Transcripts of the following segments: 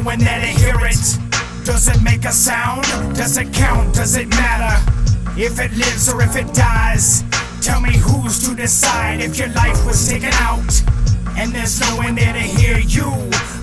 one that I hear it? Does it make a sound? Does it count? Does it matter? If it lives or if it dies? Tell me who's to decide if your life was taken out and there's no one there to hear you.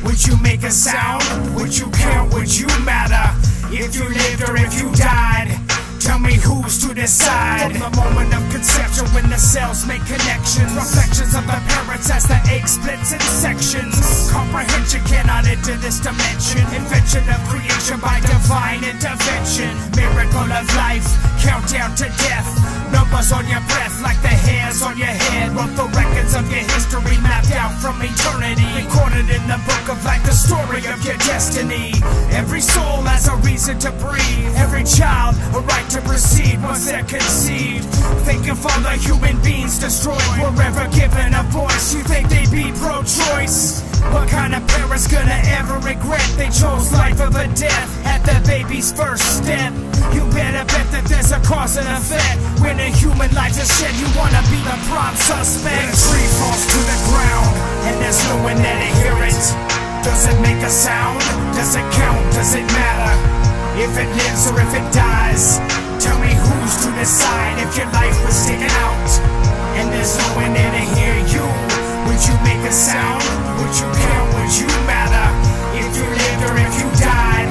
Would you make a sound? Would you count? Would you matter? If you lived or if you died? Tell me who's to decide. From the moment of conception when the cells make connections, reflections of the parents as the egg splits in sections. Comprehension cannot enter this dimension. Invention of creation by divine intervention. Miracle of life, countdown to death. Numbers on your breath like the hairs on your head. Wrote the records of your history mapped out from eternity. Recorded in the book of life, the story of your destiny. Every soul has a reason to breathe. Every child a right to proceed once they're conceived. Think of all the human beings destroyed, were ever given a voice. You think they'd be pro-choice? What kind of parents gonna ever regret they chose life over death at the baby's first step? You better bet that there's a cause and effect. When a human life is shed, you wanna be the prime suspect. When a tree falls to the ground and there's no one there to hear it, does it make a sound? Does it count? Does it matter? If it lives or if it dies? Tell me who's to decide if your life was taken out and there's no one there to hear you. Would you make a sound? Would you count? Would you matter? If you lived or if you died?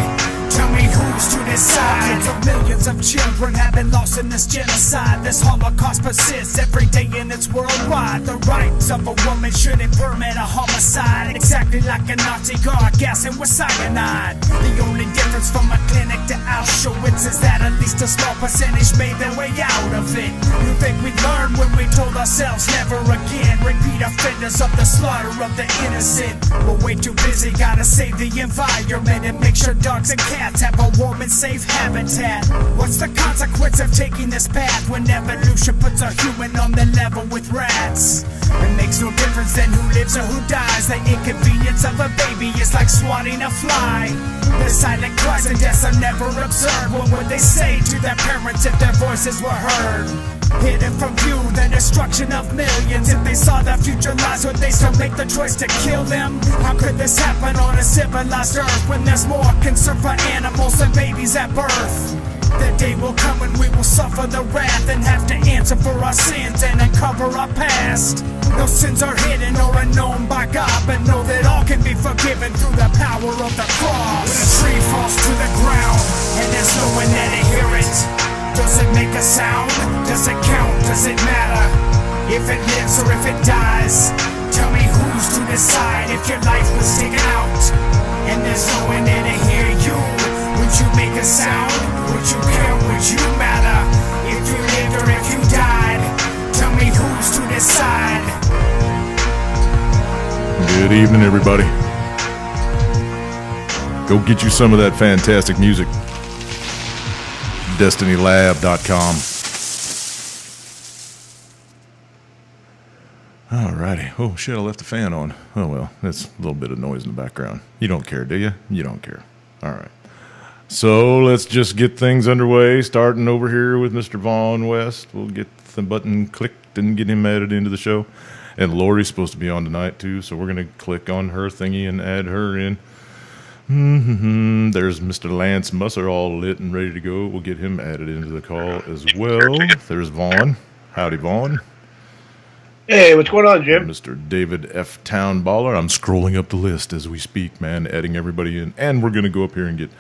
Tell me who's to decide. Hundreds of millions of children have been lost in this genocide. This Holocaust persists every day and it's worldwide. The rights of a woman shouldn't permit a homicide. Exactly like a Nazi guard gassing with cyanide. The only difference from a clinic to Auschwitz is that at least a small percentage made their way out of it. You think we'd learn when we told ourselves never again? Repeat offenders of the slaughter of the innocent. We're way too busy, gotta save the environment and make sure dogs and cats have a warm and safe habitat. What's the consequence of taking this path when evolution puts a human on the level with rats? It makes no difference then who lives or who dies. The inconvenience of a baby is like swatting a fly. The silent cries and deaths are never observed. What would they say to their parents if their voices were heard? Hidden from view, the destruction of millions. If they saw their future lives, would they still make the choice to kill them? How could this happen on a civilized earth when there's more concern for animals than babies at birth? The day will come when we will suffer the wrath and have to answer for our sins and uncover our past. No sins are hidden or unknown by God, but know that all can be forgiven through the power of the cross. When a tree falls to the ground and there's no one there to hear it, does it make a sound? Does it count? Does it matter? If it lives or if it dies? Tell me who's to decide if your life was taken out and there's no one there to hear you. Would you make a sound? Would you count? Would you matter? If you lived or if you died? Tell me who's to decide. Good evening, everybody. Go get you some of that fantastic music. DestinyLab.com. Alrighty. Oh shit, I left the fan on. Oh well, that's a little bit of noise in the background. You don't care, do you? You don't care. Alright. So let's just get things underway. Starting over here with Mr. Vaughn West. We'll get the button clicked and get him added into the show. And Lori's supposed to be on tonight too, so we're going to click on her thingy and add her in. There's Mr. Lance Musser all lit and ready to go. We'll get him added into the call as well. There's Vaughn. Howdy, Vaughn. Hey, what's going on, Jim? Mr. David F. Townballer. I'm scrolling up the list as we speak, man, adding everybody in. And we're going to go up here and get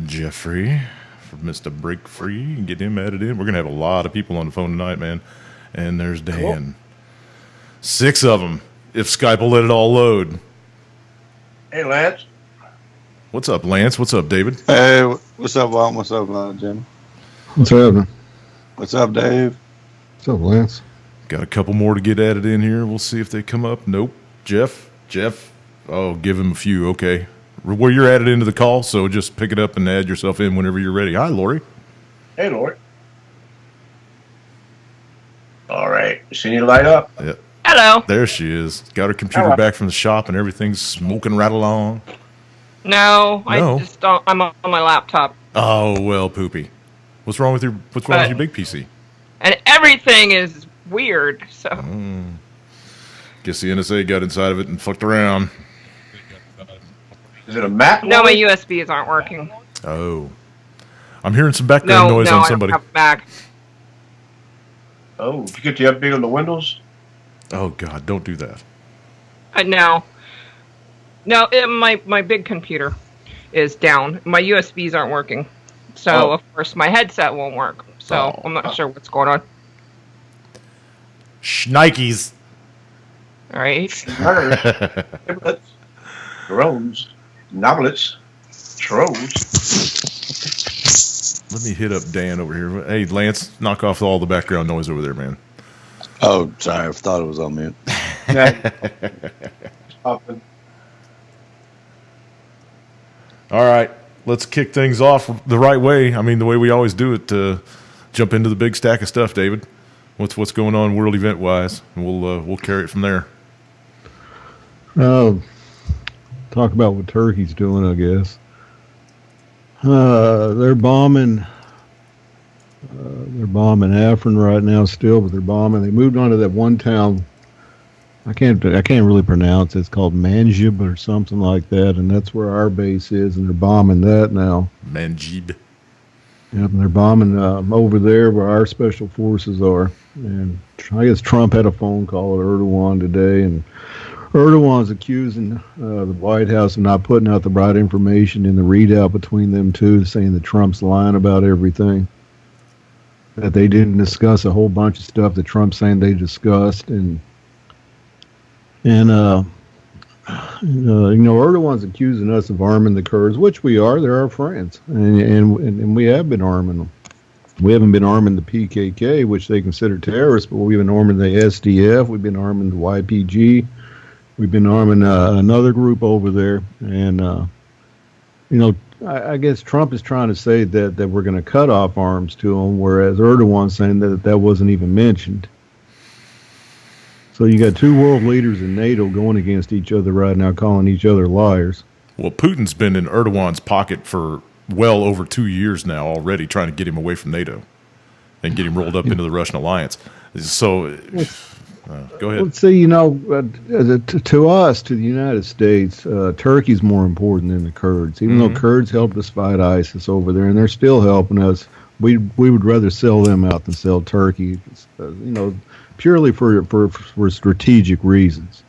Jeffrey from Mr. Break Free and get him added in. We're going to have a lot of people on the phone tonight, man. And there's Dan. Cool. 6 of them, if Skype will let it all load. Hey, Lance. What's up, Lance? What's up, David? Hey, what's up, Walt? What's up, Jim? What's happening? What's up, Dave? What's up, Lance? Got a couple more to get added in here. We'll see if they come up. Nope. Jeff. Oh, give him a few. Okay. Well, you're added into the call, so just pick it up and add yourself in whenever you're ready. Hi, Lori. Hey, Lori. All right. She need to light up. Yep. Hello. There she is. Got her computer back from the shop and everything's smoking right along. No. I just don't. I'm on my laptop. Oh, well, poopy. What's wrong with your big PC? And everything is weird, so. Guess the NSA got inside of it and fucked around. Is it a Mac? No, my USBs aren't working. Oh. I'm hearing some background noise on somebody. I don't have Mac. Oh, did you get the update on the Windows? Oh, God, don't do that. No. No, my big computer is down. My USBs aren't working. So, of course, my headset won't work. So, I'm not sure what's going on. Schnikes. All right. Giblets, drones, noblets, trolls. Let me hit up Dan over here. Hey, Lance, knock off all the background noise over there, man. Oh, sorry. I thought it was on mute. All right. Let's kick things off the right way. I mean, the way we always do it. Jump into the big stack of stuff, David. What's going on world event wise? And we'll carry it from there. Talk about what Turkey's doing, I guess. They're bombing. They're bombing Afrin right now still, but they're bombing. They moved on to that one town. I can't really pronounce it. It's called Manjib or something like that, and that's where our base is, and they're bombing that now. Manjib. Yep, and they're bombing over there where our special forces are. And I guess Trump had a phone call with Erdogan today, and Erdogan's accusing the White House of not putting out the right information in the readout between them two, saying that Trump's lying about everything. That they didn't discuss a whole bunch of stuff that Trump's saying they discussed, and Erdogan's accusing us of arming the Kurds, which we are. They're our friends, and we have been arming them. We haven't been arming the PKK, which they consider terrorists, but we've been arming the SDF. We've been arming the YPG. We've been arming another group over there, and I guess Trump is trying to say that we're going to cut off arms to them, whereas Erdogan's saying that wasn't even mentioned. So you got two world leaders in NATO going against each other right now, calling each other liars. Well, Putin's been in Erdogan's pocket for well over 2 years now already, trying to get him away from NATO and get him rolled up into the Russian alliance. So, go ahead. Let's say, to us, to the United States, Turkey's more important than the Kurds. Even though Kurds helped us fight ISIS over there, and they're still helping us, we would rather sell them out than sell Turkey, purely for strategic reasons.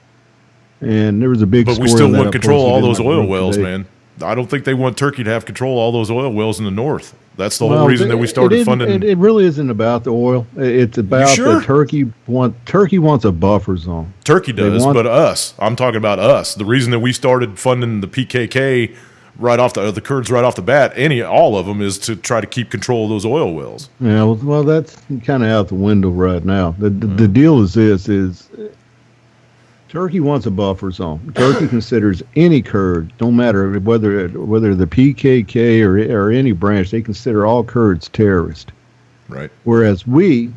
And there was a big story. But we still want control all those oil wells, man. I don't think they want Turkey to have control of all those oil wells in the north. That's the whole reason that we started funding. It really isn't about the oil. It's about that Turkey wants a buffer zone. Turkey does, but us. I'm talking about us. The reason that we started funding the PKK right off the Kurds right off the bat, all of them, is to try to keep control of those oil wells. Yeah, well, that's kind of out the window right now. The deal is this: Turkey wants a buffer zone. Turkey considers any Kurd, no matter whether the PKK or any branch, they consider all Kurds terrorists. Right. Whereas we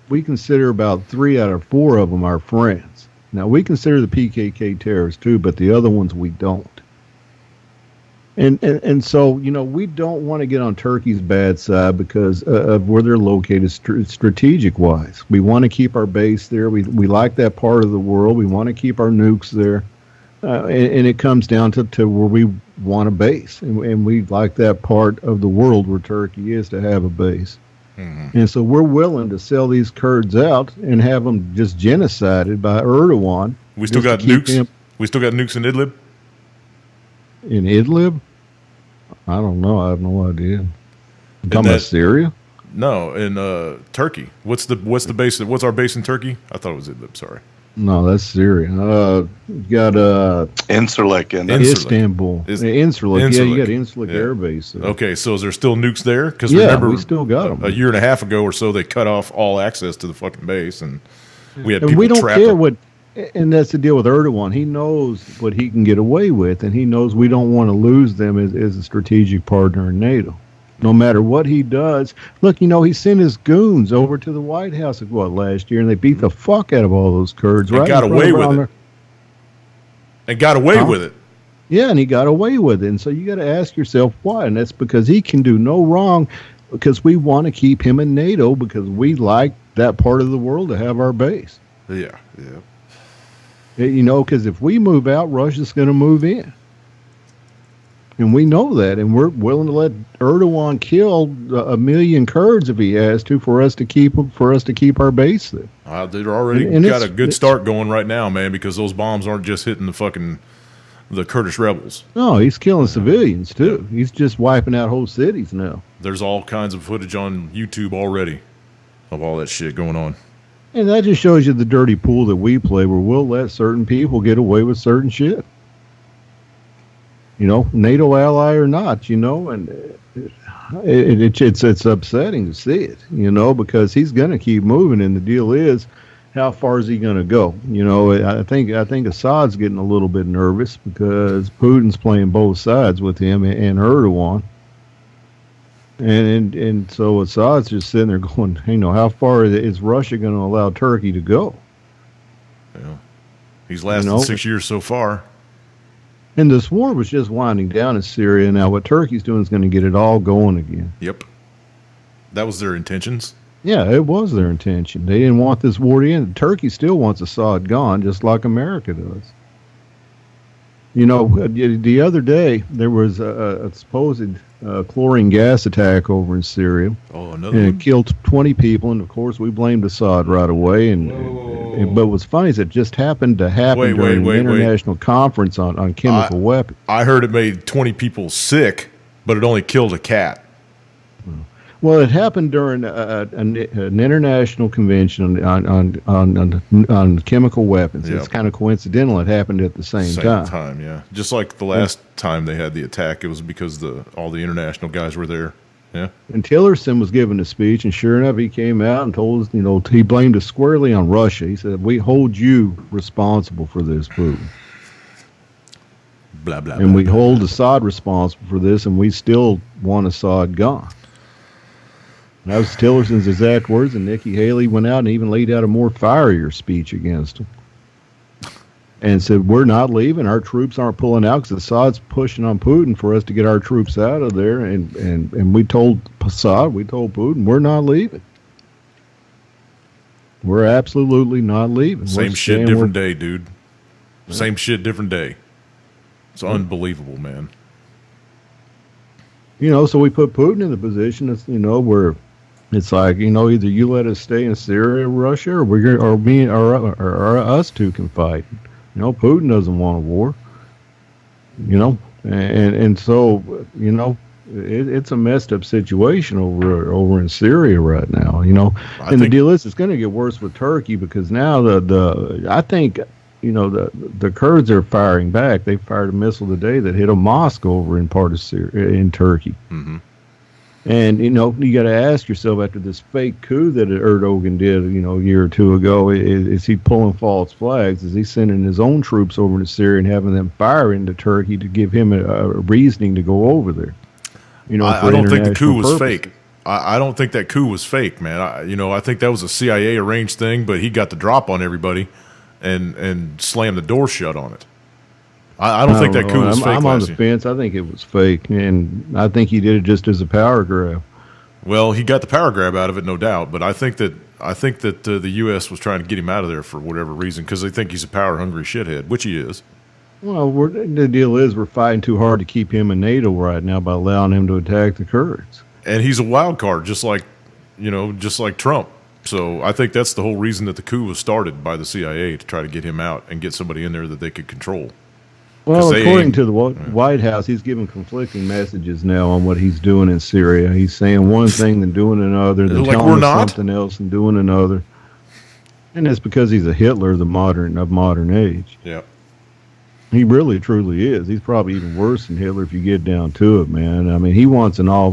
consider about 3 out of 4 of them our friends. Now, we consider the PKK terrorists too, but the other ones we don't. And so, we don't want to get on Turkey's bad side because of where they're located strategic-wise. We want to keep our base there. We like that part of the world. We want to keep our nukes there. And it comes down to where we want a base. And we like that part of the world where Turkey is to have a base. Mm-hmm. And so we're willing to sell these Kurds out and have them just genocided by Erdogan. We still got nukes? We still got nukes in Idlib? In Idlib? I don't know. I have no idea. You talking about Syria? No, in Turkey. What's the base? What's our base in Turkey? I thought it was Idlib. Sorry. No, that's Syria. You got Incirlik in Istanbul. Incirlik. Yeah, you got Incirlik Air Base. Okay, so is there still nukes there? Because remember, we still got them. A year and a half ago or so, they cut off all access to the fucking base, and we had and people we don't trapped. Care what. And that's the deal with Erdogan. He knows what he can get away with, and he knows we don't want to lose them as a strategic partner in NATO. No matter what he does. Look, he sent his goons over to the White House last year, and they beat the fuck out of all those Kurds. And got away with it. And got away with it. Yeah, and he got away with it. And so you got to ask yourself why. And that's because he can do no wrong, because we want to keep him in NATO, because we like that part of the world to have our base. Yeah. Because if we move out, Russia's going to move in. And we know that, and we're willing to let Erdogan kill 1 million Kurds if he has to, for us to keep our base there. They're already got a good start going right now, man, because those bombs aren't just hitting the Kurdish rebels. No, he's killing civilians too. Yeah. He's just wiping out whole cities now. There's all kinds of footage on YouTube already of all that shit going on. And that just shows you the dirty pool that we play, where we'll let certain people get away with certain shit. You know, NATO ally or not, you know, and it's upsetting to see it, you know, because he's going to keep moving, and the deal is, how far is he going to go? You know, I think Assad's getting a little bit nervous because Putin's playing both sides with him and Erdogan, and so Assad's just sitting there going, you know, how far is Russia going to allow Turkey to go? Yeah, he's lasted 6 years so far. And this war was just winding down in Syria. Now what Turkey's doing is going to get it all going again. Yep. That was their intentions. Yeah, it was their intention. They didn't want this war to end. Turkey still wants Assad gone, just like America does. You know, the other day, there was a supposed chlorine gas attack over in Syria. Oh, another and one? It killed 20 people, and of course we blamed Assad right away. But what's funny is it just happened to happen during an international conference on chemical weapons. I heard it made 20 people sick, but it only killed a cat. Well, it happened during an international convention on chemical weapons. Yep. It's kind of coincidental. It happened at the same time. Yeah. Just like the last time they had the attack, it was because all the international guys were there. Yeah. And Tillerson was giving a speech, and sure enough, he came out and told us, you know, he blamed us squarely on Russia. He said, "We hold you responsible for this, Putin." Blah, blah, and blah, we blah, hold blah. Assad responsible for this, and we still want Assad gone. And that was Tillerson's exact words, and Nikki Haley went out and even laid out a more fierier speech against him. And said, we're not leaving. Our troops aren't pulling out because Assad's pushing on Putin for us to get our troops out of there. And we told Assad, we told Putin, we're not leaving. We're absolutely not leaving. Same shit, different day, dude. Same shit, different day. It's unbelievable, man. You know, so we put Putin in the position that's, you know, where it's like, you know, either you let us stay in Syria, Russia, or us two can fight. You know, Putin doesn't want a war. You know, and so, you know, it's a messed up situation over in Syria right now. You know, the deal is it's going to get worse with Turkey because now I think, you know, the Kurds are firing back. They fired a missile today that hit a mosque over in part of Syria, in Turkey. Mm-hmm. And, you know, you got to ask yourself after this fake coup that Erdogan did, you know, a year or two ago, is he pulling false flags? Is he sending his own troops over to Syria and having them fire into Turkey to give him a reasoning to go over there? You know, I don't think the coup was fake. I don't think that coup was fake, man. I think that was a CIA arranged thing, but he got the drop on everybody and slammed the door shut on it. I don't think that coup was fake. I'm on the fence. I think it was fake, and I think he did it just as a power grab. Well, he got the power grab out of it, no doubt. But I think that the U.S. was trying to get him out of there for whatever reason because they think he's a power hungry shithead, which he is. Well, the deal is we're fighting too hard to keep him in NATO right now by allowing him to attack the Kurds. And he's a wild card, just like Trump. So I think that's the whole reason that the coup was started by the CIA, to try to get him out and get somebody in there that they could control. Well, according to the White House, he's giving conflicting messages now on what he's doing in Syria. He's saying one thing, then doing another, then telling us something else and doing another. And that's because he's a Hitler of modern age. Yeah. He really, truly is. He's probably even worse than Hitler if you get down to it, man. I mean, he wants an all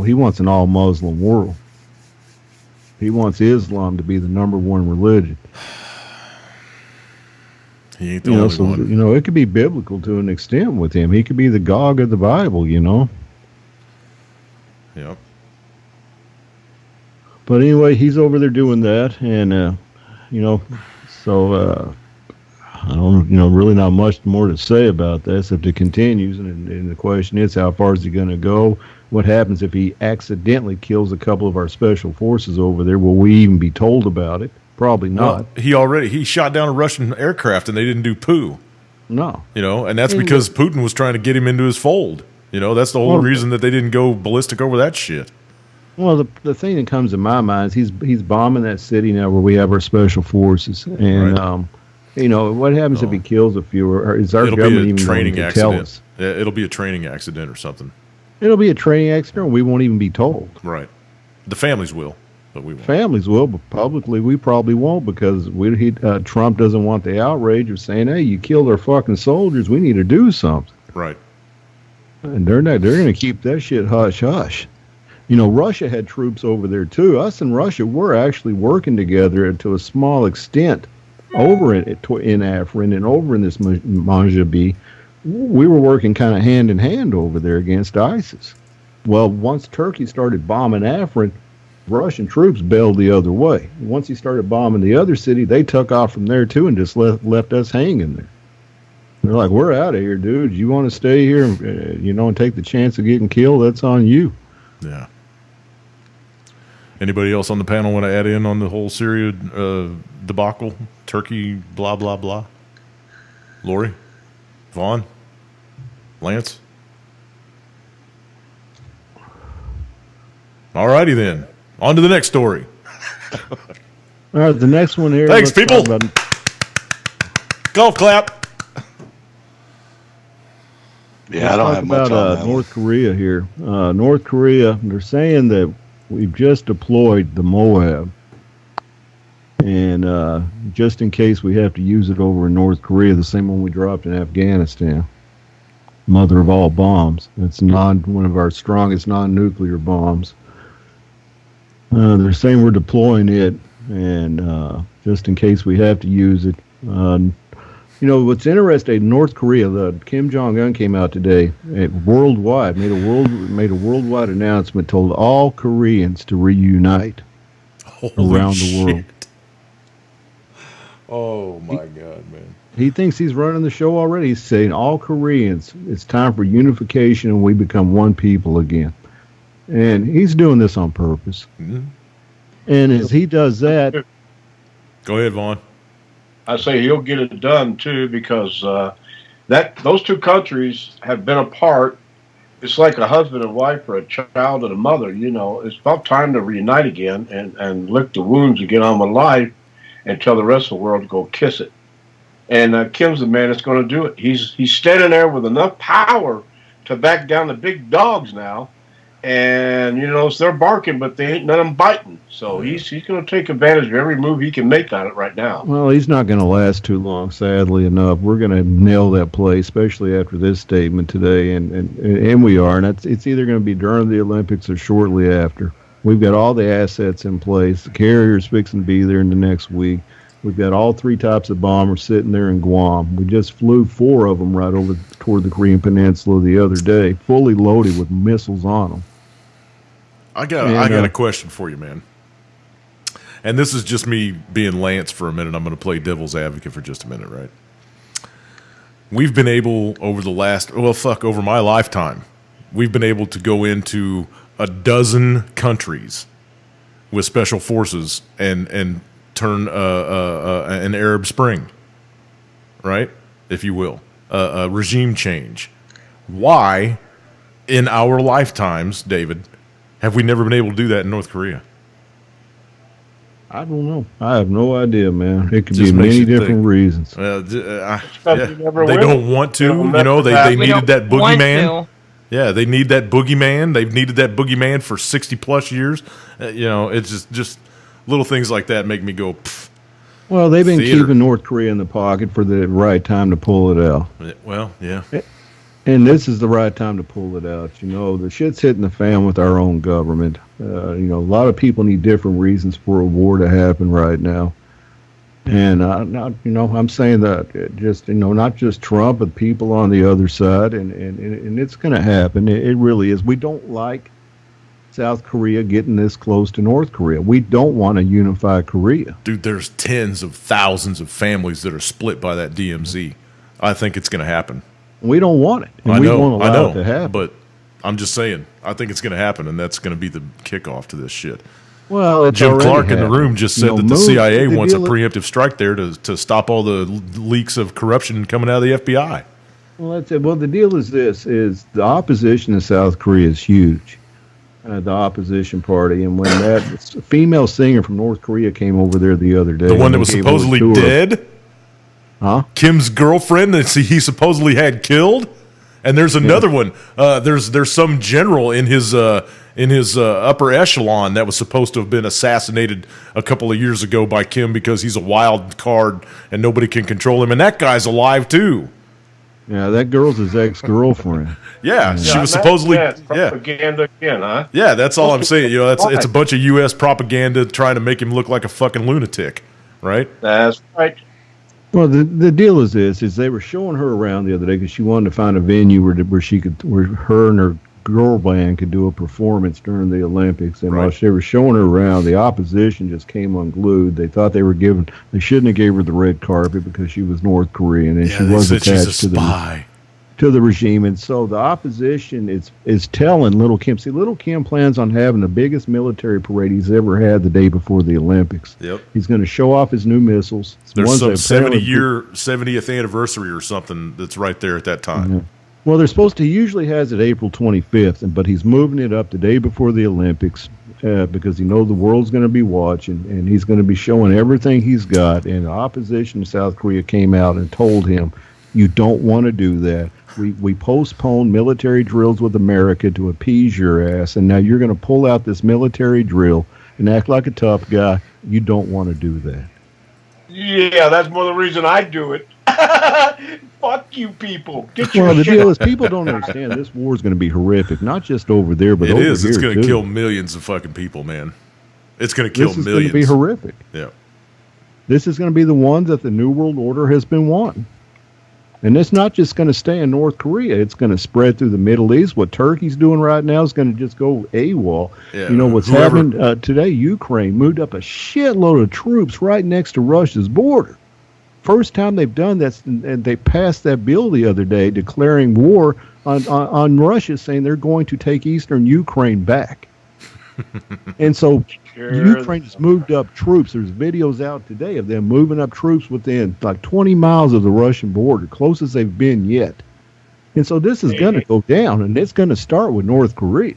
Muslim world. He wants Islam to be the number one religion. He ain't the only one. You know, it could be biblical to an extent with him. He could be the Gog of the Bible, you know. Yep. But anyway, he's over there doing that, and you know, so I don't, you know, really not much more to say about this if it continues. And the question is, how far is he going to go? What happens if he accidentally kills a couple of our special forces over there? Will we even be told about it? Probably not. Well, he shot down a Russian aircraft and they didn't do poo. No. You know, and that's because Putin was trying to get him into his fold. You know, that's the whole reason that they didn't go ballistic over that shit. Well, the thing that comes to my mind is he's bombing that city now where we have our special forces, and you know what happens if he kills a few? Or is our government even going to tell us? It'll be a training accident or something. It'll be a training accident, or we won't even be told. Right. The families will, but we won't. Families will, but publicly we probably won't because Trump doesn't want the outrage of saying, "Hey, you killed our fucking soldiers. We need to do something." Right. And they're going to keep that shit hush hush. You know, Russia had troops over there too. Us and Russia were actually working together to a small extent over in Afrin and over in this Manjabi. We were working kind of hand in hand over there against ISIS. Well, once Turkey started bombing Afrin, Russian troops bailed the other way. Once he started bombing the other city, they took off from there too and just left us hanging there. They're like, "We're out of here, dude. You want to stay here and take the chance of getting killed? That's on you." Yeah. Anybody else on the panel want to add in on the whole Syria debacle? Turkey, blah, blah, blah? Lori? Vaughn? Lance? All righty then. On to the next story. All right, the next one here. Thanks, people. Golf clap. Yeah, I don't have much on that. North Korea here. North Korea, they're saying that we've just deployed the Moab. And just in case we have to use it over in North Korea, the same one we dropped in Afghanistan. Mother of all bombs. It's one of our strongest non-nuclear bombs. They're saying we're deploying it, and just in case we have to use it. You know, what's interesting, North Korea, Kim Jong-un came out today, worldwide, made a worldwide announcement, told all Koreans to reunite around the world. Oh, my God, man. He thinks he's running the show already. He's saying, all Koreans, it's time for unification and we become one people again. And he's doing this on purpose. Mm-hmm. And as he does that... Go ahead, Vaughn. I say he'll get it done too because those two countries have been apart. It's like a husband and wife or a child and a mother. You know, it's about time to reunite again and lick the wounds and get on with life and tell the rest of the world to go kiss it. And Kim's the man that's going to do it. He's standing there with enough power to back down the big dogs now. And, you know, so they're barking, but they ain't none of them biting. So he's going to take advantage of every move he can make on it right now. Well, he's not going to last too long, sadly enough. We're going to nail that play, especially after this statement today, and we are. And it's either going to be during the Olympics or shortly after. We've got all the assets in place. The carrier's fixing to be there in the next week. We've got all three types of bombers sitting there in Guam. We just flew 4 of them right over toward the Korean Peninsula the other day, fully loaded with missiles on them. I got a question for you, man. And this is just me being Lance for a minute. I'm going to play devil's advocate for just a minute, right? We've been able over my lifetime, we've been able to go into a dozen countries with special forces and turn an Arab Spring, right? If you will, a regime change. Why, in our lifetimes, David, have we never been able to do that in North Korea? I don't know. I have no idea, man. It could be many different reasons. They don't want to. You know, they needed that boogeyman. Yeah, they need that boogeyman. They've needed that boogeyman for 60-plus years. You know, it's just little things like that make me go, pfft. Well, they've been keeping North Korea in the pocket for the right time to pull it out. Well, yeah. And this is the right time to pull it out. You know, the shit's hitting the fan with our own government. You know, a lot of people need different reasons for a war to happen right now. And, I'm saying that just, not just Trump, but people on the other side. And it's going to happen. It really is. We don't like South Korea getting this close to North Korea. We don't want to unify Korea. Dude, there's tens of thousands of families that are split by that DMZ. I think it's going to happen. We don't want it. And we won't allow it to happen. But I'm just saying, I think it's going to happen, and that's going to be the kickoff to this shit. Well, Jim Clark in the room just said that the CIA wants a preemptive strike there to stop all the leaks of corruption coming out of the FBI. Well, that's it. Well, the deal is this: is the opposition in South Korea is huge. The opposition party, and when that female singer from North Korea came over there the other day, the one that was supposedly dead, Kim's girlfriend that he supposedly had killed, and there's another one. There's some general in his upper echelon that was supposed to have been assassinated a couple of years ago by Kim because he's a wild card and nobody can control him, and that guy's alive too. Yeah, that girl's his ex-girlfriend. Yeah, she was supposedly propaganda again, huh? Yeah, that's all I'm saying. You know, it's a bunch of U.S. propaganda trying to make him look like a fucking lunatic, right? That's right. Well, the deal is this: is they were showing her around the other day because she wanted to find a venue where her and her girl band could do a performance during the Olympics, and while they were showing her around, the opposition just came unglued. They thought they shouldn't have gave her the red carpet because she was North Korean and she was attached to the regime. And so the opposition is telling Little Kim. See, Little Kim plans on having the biggest military parade he's ever had the day before the Olympics. Yep. He's going to show off his new missiles. There's some 70th anniversary or something that's right there at that time. Mm-hmm. Well, he usually has it April 25th, but he's moving it up the day before the Olympics because he knows the world's going to be watching, and he's going to be showing everything he's got. And the opposition in South Korea came out and told him, you don't want to do that. We postponed military drills with America to appease your ass, and now you're going to pull out this military drill and act like a tough guy. You don't want to do that. Yeah, that's more the reason I do it. Fuck you people. Get your the deal is people don't understand this war is going to be horrific, not just over there, but over here. It's going to kill millions of fucking people, man. It's going to kill millions. This is going to be horrific. Yeah. This is going to be the one that the New World Order has been wanting. And it's not just going to stay in North Korea. It's going to spread through the Middle East. What Turkey's doing right now is going to just go AWOL. Yeah. You know what's happening today? Ukraine moved up a shitload of troops right next to Russia's border. First time they've done that, and they passed that bill the other day declaring war on Russia, saying they're going to take eastern Ukraine back. And so Ukraine has moved up troops. There's videos out today of them moving up troops within like 20 miles of the Russian border, closest they've been yet. And so this is going to go down, and it's going to start with North Korea.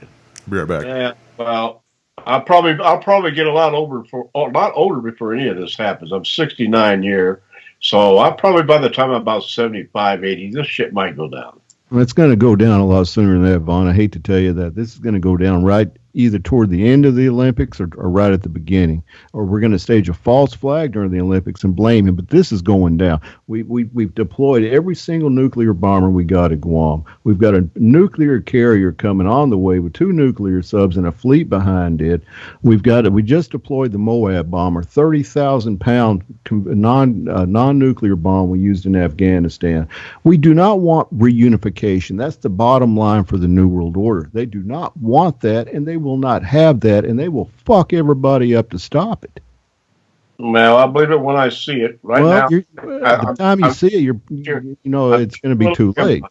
Be right back. Yeah, well, I'll probably get a lot older before any of this happens. I'm 69 years. So I'll probably, by the time I'm about 75, 80, this shit might go down. Well, it's going to go down a lot sooner than that, Vaughn. I hate to tell you that. This is going to go down right either toward the end of the Olympics or right at the beginning. Or we're going to stage a false flag during the Olympics and blame him. But this is going down. We've deployed every single nuclear bomber we got at Guam. We've got a nuclear carrier coming on the way with 2 nuclear subs and a fleet behind it. We just deployed the Moab bomber, 30,000-pound non-nuclear bomb we used in Afghanistan. We do not want reunification. That's the bottom line for the New World Order. They do not want that, and they will not have that, and they will fuck everybody up to stop it. Well, I believe it when I see it. By the time you see it, it's going to be too late.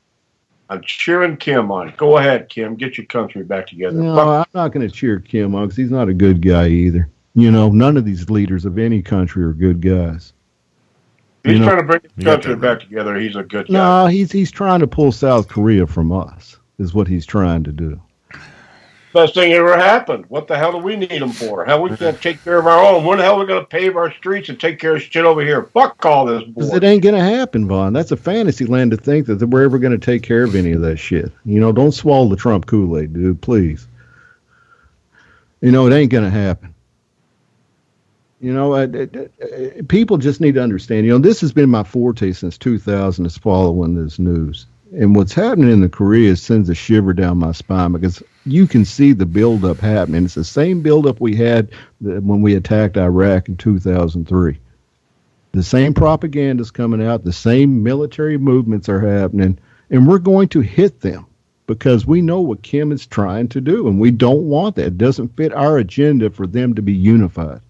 I'm cheering Kim on. Go ahead, Kim. Get your country back together. No, I'm not going to cheer Kim on because he's not a good guy either. You know, none of these leaders of any country are good guys. He's trying to bring the country back together. He's a good guy. No, he's trying to pull South Korea from us, is what he's trying to do. Best thing ever happened. What the hell do we need them for? Hell, we can't take care of our own. When the hell are we going to pave our streets and take care of shit over here? Fuck all this bullshit. Because it ain't going to happen, Vaughn. That's a fantasy land to think that we're ever going to take care of any of that shit. You know, don't swallow the Trump Kool-Aid, dude, please. You know, it ain't going to happen. You know, people just need to understand, you know, this has been my forte since 2000 is following this news. And what's happening in the Korea sends a shiver down my spine because you can see the buildup happening. It's the same buildup we had when we attacked Iraq in 2003. The same propaganda's coming out. The same military movements are happening. And we're going to hit them because we know what Kim is trying to do. And we don't want that. It doesn't fit our agenda for them to be unified.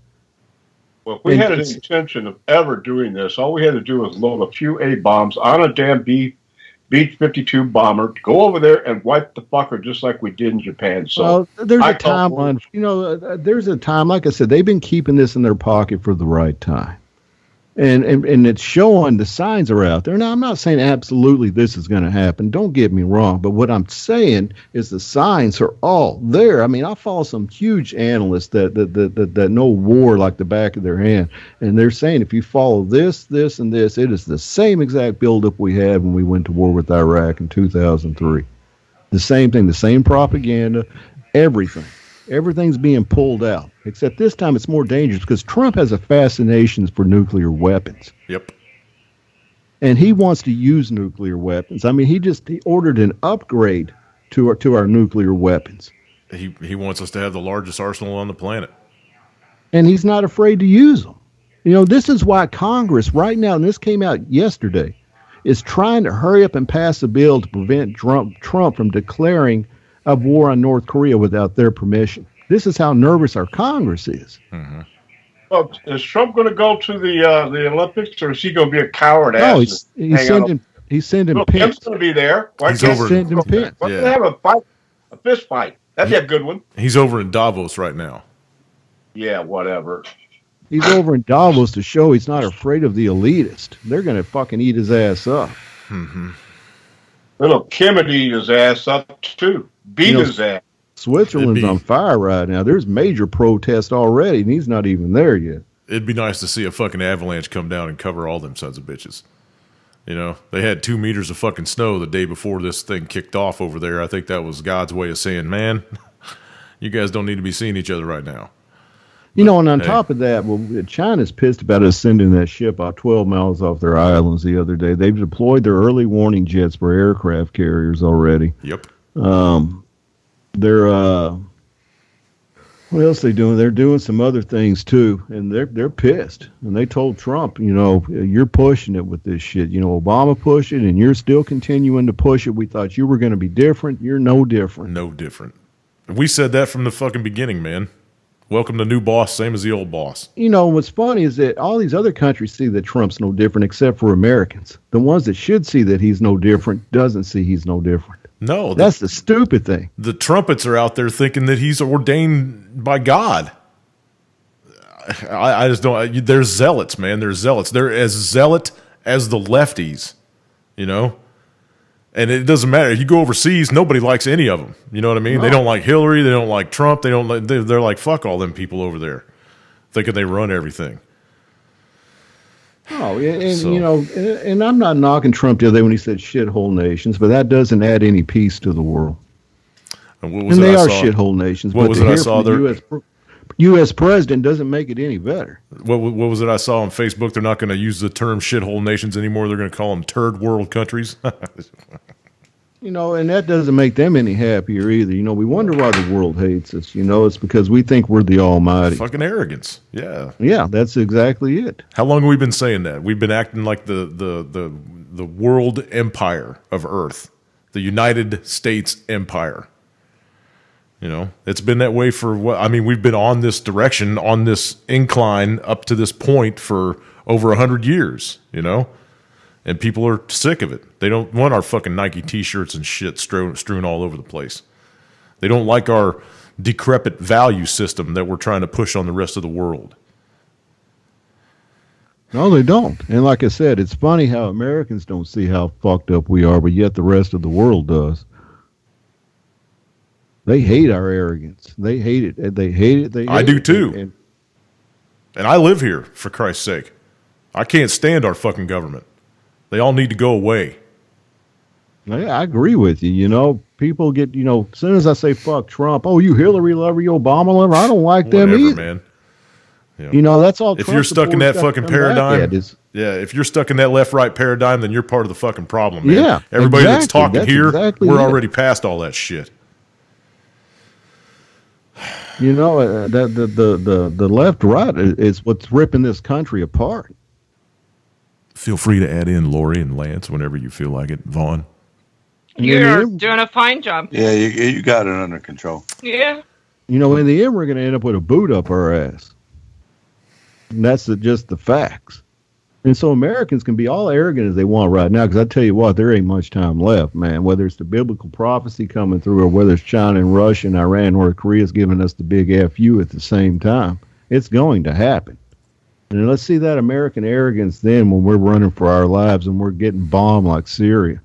Well, if we had an intention of ever doing this, all we had to do was load a few A-bombs on a damn B-52 bomber, go over there and wipe the fucker just like we did in Japan. So well, there's a timeline. You know, there's a time. Like I said, they've been keeping this in their pocket for the right time. And it's showing the signs are out there. Now, I'm not saying absolutely this is going to happen. Don't get me wrong. But what I'm saying is the signs are all there. I mean, I follow some huge analysts that know war like the back of their hand. And they're saying if you follow this, this, and this, it is the same exact buildup we had when we went to war with Iraq in 2003. The same thing, the same propaganda, everything. Everything's being pulled out, except this time it's more dangerous because Trump has a fascination for nuclear weapons. Yep. And he wants to use nuclear weapons. I mean, he ordered an upgrade to our nuclear weapons. He wants us to have the largest arsenal on the planet. And he's not afraid to use them. You know, this is why Congress right now, and this came out yesterday, is trying to hurry up and pass a bill to prevent Trump from declaring a war on North Korea without their permission. This is how nervous our Congress is. Mm-hmm. Well, is Trump going to go to the Olympics, or is he going to be a coward? No, he's sending Pence. Pence going to be there. Why he's can't over. Sending Pence. Why can't they have a fist fight? That'd be a good one. He's over in Davos right now. Yeah, whatever. He's over in Davos to show he's not afraid of the elitist. They're going to fucking eat his ass up. Mm-hmm. Little Kim would eat his ass up too. Beat his ass. Switzerland's on fire right now. There's major protest already, and he's not even there yet. It'd be nice to see a fucking avalanche come down and cover all them sons of bitches. You know, they had 2 meters of fucking snow the day before this thing kicked off over there. I think that was God's way of saying, man, you guys don't need to be seeing each other right now. You know, and on top of that, well, China's pissed about us sending that ship out 12 miles off their islands the other day. They've deployed their early warning jets for aircraft carriers already. Yep. They're what else they doing? They're doing some other things too, and they're pissed. And they told Trump, you know, you're pushing it with this shit. You know, Obama pushed it, and you're still continuing to push it. We thought you were going to be different. You're no different. No different. We said that from the fucking beginning, man. Welcome to new boss, same as the old boss. You know, what's funny is that all these other countries see that Trump's no different except for Americans. The ones that should see that he's no different doesn't see he's no different. No. That's the stupid thing. The trumpets are out there thinking that he's ordained by God. I just don't. They're zealots, man. They're zealots. They're as zealot as the lefties, you know? And it doesn't matter. If you go overseas, nobody likes any of them. You know what I mean? No. They don't like Hillary. They don't like Trump. They don't. They're like, fuck all them people over there, thinking they run everything. Oh, and so, you know, and I'm not knocking Trump the other day when he said shithole nations, but that doesn't add any peace to the world. And they are shithole nations. What was it I saw there? U.S. president doesn't make it any better. What was it I saw on Facebook? They're not going to use the term shithole nations anymore. They're going to call them third world countries. You know, and that doesn't make them any happier either. You know, we wonder why the world hates us. You know, it's because we think we're the almighty. Fucking arrogance. Yeah. Yeah, that's exactly it. How long have we been saying that? We've been acting like the world empire of Earth, the United States empire. You know, it's been that way for what? I mean, we've been on this direction, on this incline up to this point for over 100 years, you know? And people are sick of it. They don't want our fucking Nike T-shirts and shit strewn all over the place. They don't like our decrepit value system that we're trying to push on the rest of the world. No, they don't. And like I said, it's funny how Americans don't see how fucked up we are, but yet the rest of the world does. They hate our arrogance. They hate it. They hate it. I do too. And I live here, for Christ's sake. I can't stand our fucking government. They all need to go away. I agree with you. You know, people get, you know, as soon as I say fuck Trump, oh, you Hillary lover, you Obama lover, I don't like them either. Man. You know, that's all. If you're stuck in that fucking paradigm, if you're stuck in that left-right paradigm, then you're part of the fucking problem, man. Yeah, everybody that's talking here, we're already past all that shit. You know, the left-right is what's ripping this country apart. Feel free to add in Lori and Lance whenever you feel like it, Vaughn. You're doing a fine job. Yeah, you got it under control. Yeah. You know, in the end, we're going to end up with a boot up our ass. And that's just the facts. And so Americans can be all arrogant as they want right now, because I tell you what, there ain't much time left, man. Whether it's the biblical prophecy coming through or whether it's China and Russia and Iran, North Korea is giving us the big FU at the same time, it's going to happen. And let's see that American arrogance then when we're running for our lives and we're getting bombed like Syria.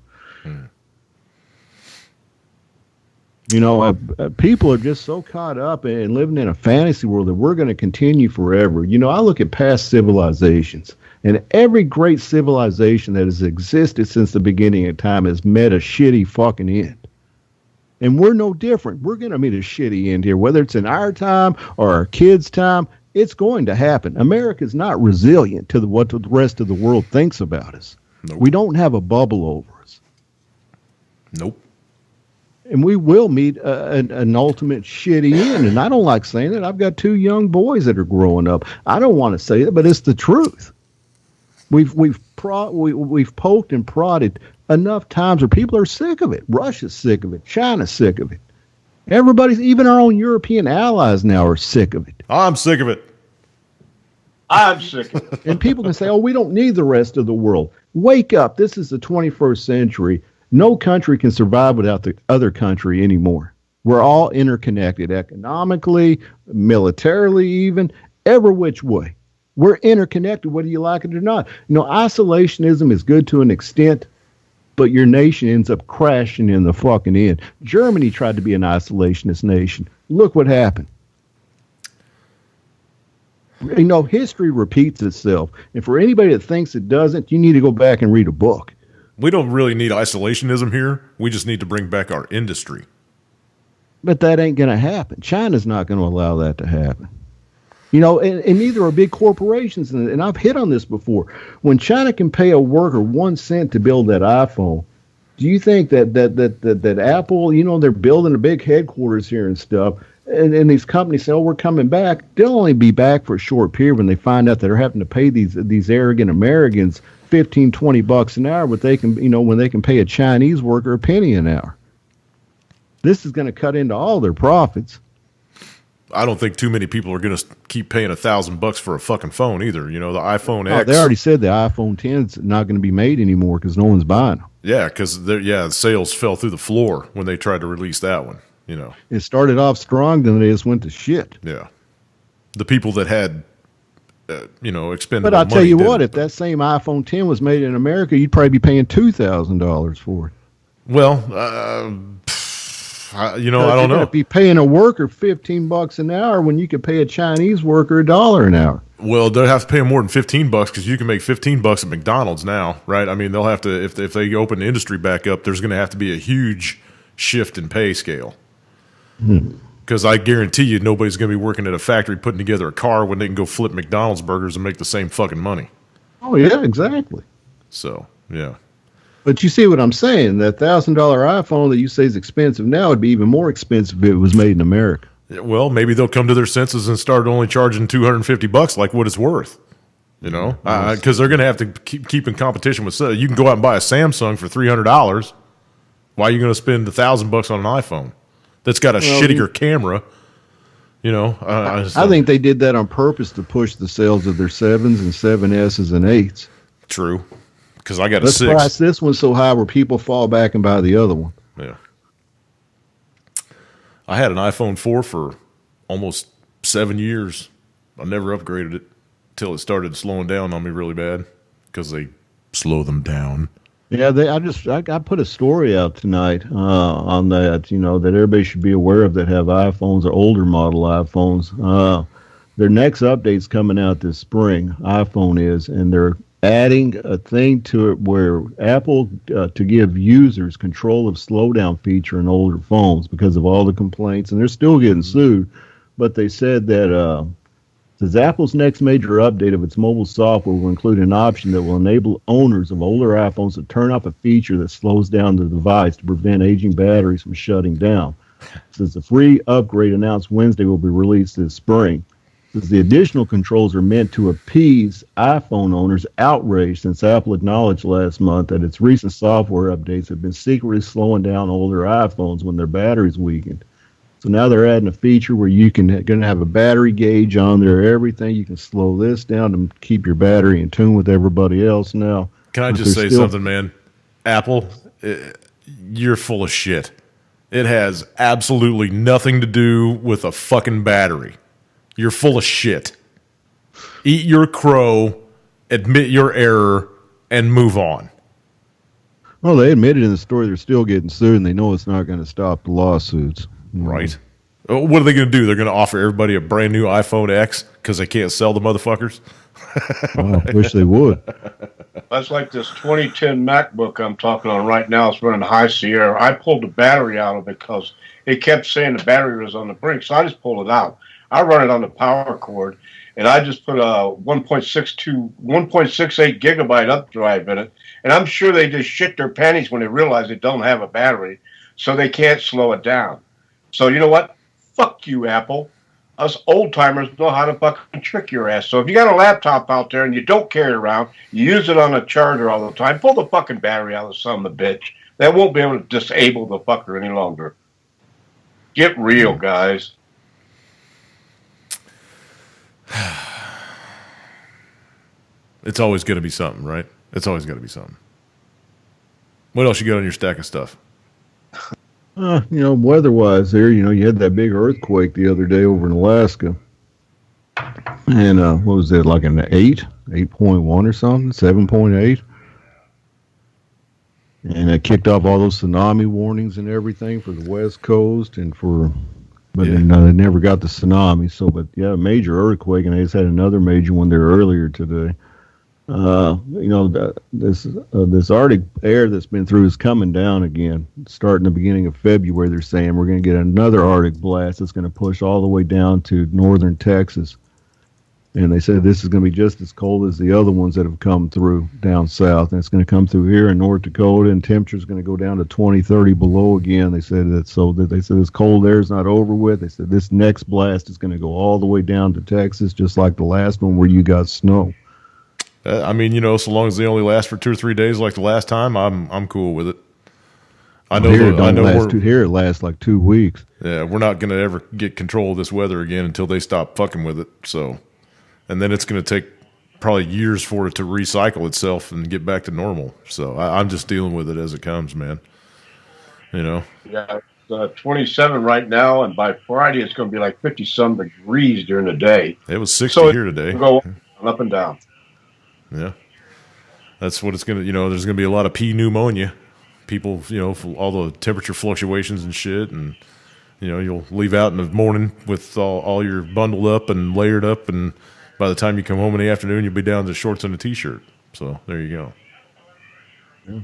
You know, people are just so caught up and living in a fantasy world that we're going to continue forever. You know, I look at past civilizations, and every great civilization that has existed since the beginning of time has met a shitty fucking end. And we're no different. We're going to meet a shitty end here, whether it's in our time or our kids' time. It's going to happen. America's not resilient to what the rest of the world thinks about us. Nope. We don't have a bubble over us. Nope. And we will meet an ultimate shitty end. And I don't like saying it. I've got 2 young boys that are growing up. I don't want to say it, but it's the truth. We've poked and prodded enough times where people are sick of it. Russia's sick of it. China's sick of it. Everybody's, even our own European allies now are sick of it. I'm sick of it. I'm sick of it. And people can say, oh, we don't need the rest of the world. Wake up. This is the 21st century. No country can survive without the other country anymore. We're all interconnected economically, militarily, even every which way. We're interconnected, whether you like it or not. You know, isolationism is good to an extent, but your nation ends up crashing in the fucking end. Germany tried to be an isolationist nation. Look what happened. You know, history repeats itself. And for anybody that thinks it doesn't, you need to go back and read a book. We don't really need isolationism here. We just need to bring back our industry. But that ain't going to happen. China's not going to allow that to happen. You know, and neither are big corporations. And I've hit on this before. When China can pay a worker 1 cent to build that iPhone, do you think that Apple, you know, they're building a big headquarters here and stuff, and these companies say, oh, we're coming back. They'll only be back for a short period when they find out that they're having to pay these arrogant Americans $15-20 an hour, but they can, you know, when they can pay a Chinese worker a penny an hour. This is going to cut into all their profits. I don't think too many people are going to keep paying $1,000 for a fucking phone either. You know, the iPhone X. They already said the iPhone 10 is not going to be made anymore because no one's buying them. Yeah, because the sales fell through the floor when they tried to release that one. You know, it started off strong, then they just went to shit. Yeah, the people that had, expendable. But I'll tell you what, if that same iPhone 10 was made in America, you'd probably be paying $2,000 for it. Well, I don't know. You're going to be paying a worker $15 an hour when you could pay a Chinese worker $1 an hour. Well, they'll have to pay them more than $15 because you can make $15 at McDonald's now, right? I mean, they'll have to if they open the industry back up. There's going to have to be a huge shift in pay scale. Because I guarantee you, nobody's going to be working at a factory putting together a car when they can go flip McDonald's burgers and make the same fucking money. Oh yeah, exactly. So yeah. But you see what I'm saying? That $1,000 iPhone that you say is expensive now would be even more expensive if it was made in America. Well, maybe they'll come to their senses and start only charging $250 like what it's worth. You know, because they're going to have to keep in competition with. You can go out and buy a Samsung for $300. Why are you going to spend $1,000 on an iPhone that's got a shittier camera? You know, I think they did that on purpose to push the sales of their 7s and 7S's and 8s. True, because I got a 6. Let's price this one so high where people fall back and buy the other one. Yeah. I had an iPhone 4 for almost 7 years. I never upgraded it until it started slowing down on me really bad because they slow them down. Yeah, I put a story out tonight on that, you know, that everybody should be aware of that have iPhones or older model iPhones. Their next update's coming out this spring, iPhone is, and they're adding a thing to it where Apple, to give users control of slowdown feature in older phones because of all the complaints, and they're still getting sued, but they said that says Apple's next major update of its mobile software will include an option that will enable owners of older iPhones to turn off a feature that slows down the device to prevent aging batteries from shutting down. Since the free upgrade announced Wednesday will be released this spring. Since the additional controls are meant to appease iPhone owners' outrage since Apple acknowledged last month that its recent software updates have been secretly slowing down older iPhones when their batteries weakened. So now they're adding a feature where you going to have a battery gauge on there, everything. You can slow this down to keep your battery in tune with everybody else now. Can I just say something, man? Apple, you're full of shit. It has absolutely nothing to do with a fucking battery. You're full of shit. Eat your crow, admit your error, and move on. Well, they admitted in the story they're still getting sued, and they know it's not going to stop the lawsuits. Right. What are they going to do? They're going to offer everybody a brand new iPhone X because they can't sell the motherfuckers? Well, I wish they would. That's like this 2010 MacBook I'm talking on right now. It's running High Sierra. I pulled the battery out of it because it kept saying the battery was on the brink, so I just pulled it out. I run it on the power cord, and I just put a 1.68 gigabyte up drive in it, and I'm sure they just shit their panties when they realize they don't have a battery, so they can't slow it down. So you know what? Fuck you, Apple. Us old-timers know how to fucking trick your ass. So if you got a laptop out there and you don't carry it around, you use it on a charger all the time, pull the fucking battery out of some of the bitch. That won't be able to disable the fucker any longer. Get real, guys. It's always going to be something, right? It's always going to be something. What else you got on your stack of stuff? Weather-wise there, you had that big earthquake the other day over in Alaska. And what was it, like an 8.1 or something, 7.8? And it kicked off all those tsunami warnings and everything for the West Coast but they never got the tsunami. So, but yeah, a major earthquake, and they just had another major one there earlier today. This Arctic air that's been through is coming down again. Starting the beginning of February, they're saying we're going to get another Arctic blast that's going to push all the way down to northern Texas. And they said this is going to be just as cold as the other ones that have come through down south. And it's going to come through here in North Dakota, and temperature's going to go down to 20, 30 below again. They said that they said this cold air is not over with. They said this next blast is going to go all the way down to Texas, just like the last one where you got snow. So long as they only last for 2 or 3 days like the last time, I'm cool with it. Here it lasts like 2 weeks. Yeah, we're not going to ever get control of this weather again until they stop fucking with it. So, and then it's going to take probably years for it to recycle itself and get back to normal. So I'm just dealing with it as it comes, man. Yeah, it's 27 right now, and by Friday it's going to be like 50-some degrees during the day. It was 60 here today. Go up and down. Yeah, that's what it's going to, there's going to be a lot of pneumonia. People, for all the temperature fluctuations and shit. And, you'll leave out in the morning with all your bundled up and layered up. And by the time you come home in the afternoon, you'll be down to shorts and a T-shirt. So there you go.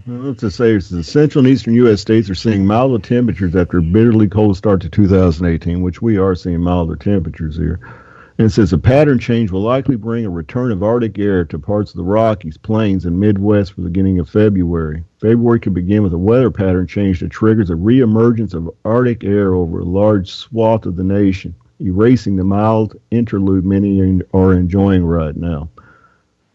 Let's just say the central and eastern U.S. states are seeing milder temperatures after a bitterly cold start to 2018, which we are seeing milder temperatures here. And it says a pattern change will likely bring a return of Arctic air to parts of the Rockies, Plains, and Midwest for the beginning of February. February could begin with a weather pattern change that triggers a reemergence of Arctic air over a large swath of the nation, erasing the mild interlude many are enjoying right now.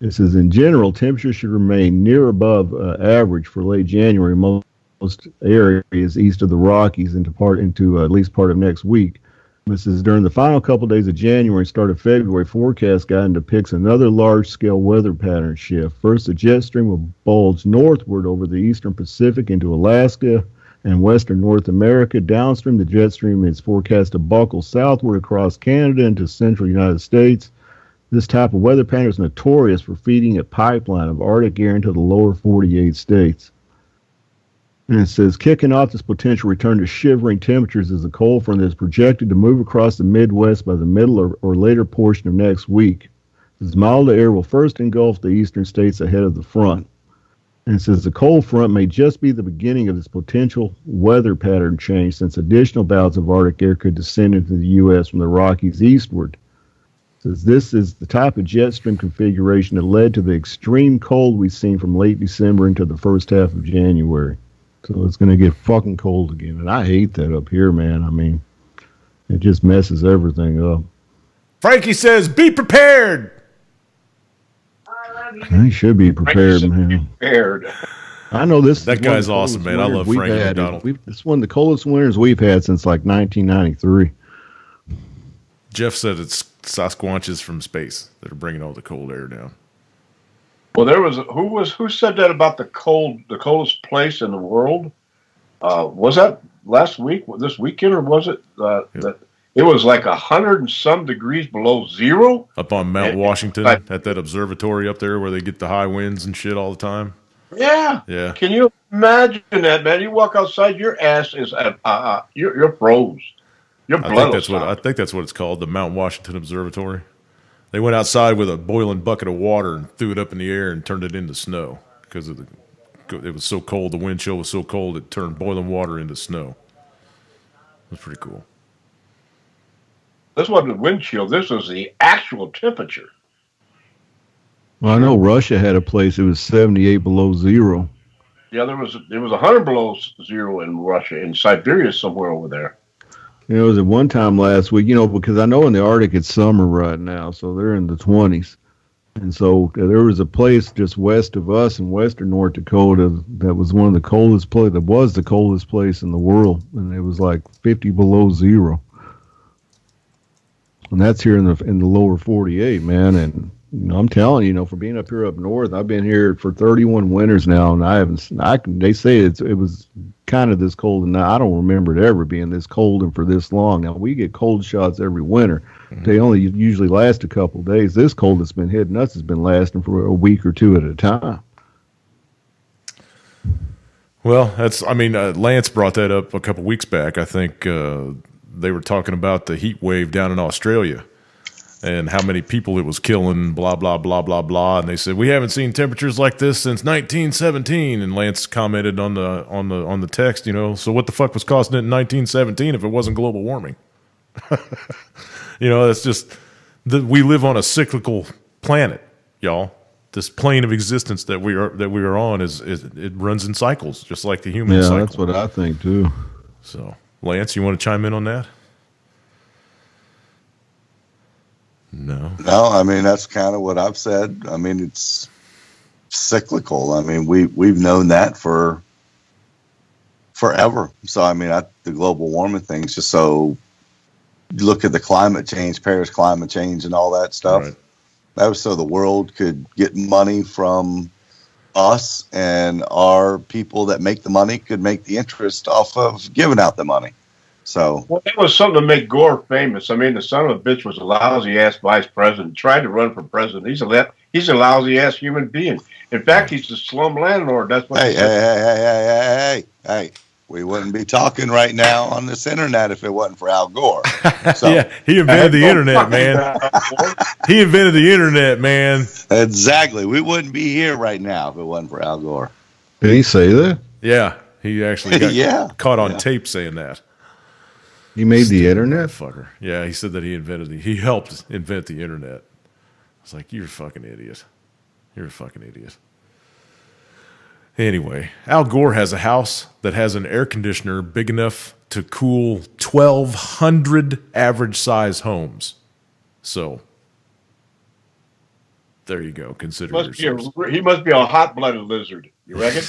It says, in general, temperatures should remain near above average for late January, most areas east of the Rockies into at least part of next week. This is during the final couple days of January and start of February, forecast guidance depicts another large-scale weather pattern shift. First, the jet stream will bulge northward over the eastern Pacific into Alaska and western North America. Downstream, the jet stream is forecast to buckle southward across Canada into central United States. This type of weather pattern is notorious for feeding a pipeline of Arctic air into the lower 48 states. And it says, kicking off this potential return to shivering temperatures is a cold front that is projected to move across the Midwest by the middle or later portion of next week. This milder air will first engulf the eastern states ahead of the front. And it says the cold front may just be the beginning of this potential weather pattern change, since additional bouts of Arctic air could descend into the U.S. from the Rockies eastward. It says this is the type of jet stream configuration that led to the extreme cold we've seen from late December into the first half of January. So it's going to get fucking cold again. And I hate that up here, man. I mean, it just messes everything up. Frankie says, be prepared. I should be prepared, man. Prepared. I know this. That guy's awesome, man. I love Frankie McDonald. It's one of the coldest winters we've had since like 1993. Jeff said it's Sasquatches from space that are bringing all the cold air down. Well, who said that about the coldest place in the world? Was that last week, this weekend, or was it that It was like 100 and some degrees below zero. Up on Mount Washington, at that observatory up there where they get the high winds and shit all the time. Yeah. Yeah. Can you imagine that, man? You walk outside, your ass is you're froze. Your blood. I think that's what it's called, the Mount Washington Observatory. They went outside with a boiling bucket of water and threw it up in the air and turned it into snow because it was so cold. The wind chill was so cold it turned boiling water into snow. It was pretty cool. This wasn't the wind chill. This was the actual temperature. Well, I know Russia had a place that was 78 below zero. Yeah, there was 100 below zero in Russia, in Siberia somewhere over there. You know, it was at one time last week, because I know in the Arctic it's summer right now, so they're in the 20s. And so there was a place just west of us in western North Dakota that was one of the coldest places, that was the coldest place in the world, and it was like 50 below zero. And that's here in the lower 48, man. And I'm telling you, for being up here up north, I've been here for 31 winters now, and they say it was kind of this cold, and I don't remember it ever being this cold and for this long. Now we get cold shots every winter. Mm-hmm. They only usually last a couple of days. This cold that's been hitting us has been lasting for a week or two at a time. Well, Lance brought that up a couple weeks back. I think they were talking about the heat wave down in Australia and how many people it was killing, blah, blah, blah, blah, blah. And they said, we haven't seen temperatures like this since 1917. And Lance commented on the text, so what the fuck was causing it in 1917 if it wasn't global warming? That's just we live on a cyclical planet, y'all. This plane of existence that we are on it runs in cycles, just like the human cycle. Yeah, that's what I think too. So, Lance, you want to chime in on that? No, that's kind of what I've said. It's cyclical. We've known that for forever. So, the global warming thing's just so. You look at the climate change, Paris climate change, and all that stuff. Right. That was so the world could get money from us, and our people that make the money could make the interest off of giving out the money. So, well, it was something to make Gore famous. The son of a bitch was a lousy ass vice president. Tried to run for president. He's a lousy ass human being. In fact, he's a slum landlord. That's what. Hey! We wouldn't be talking right now on this internet if it wasn't for Al Gore. So, yeah, he invented the internet, man. He invented the internet, man. Exactly. We wouldn't be here right now if it wasn't for Al Gore. Did he say that? Yeah, he actually got caught on tape saying that. He made the internet? Fucker. Yeah, he said that he helped invent the internet. I was like, you're a fucking idiot. You're a fucking idiot. Anyway, Al Gore has a house that has an air conditioner big enough to cool 1,200 average-size homes. So, there you go. Consider yourselves. He must be a hot-blooded lizard. You reckon?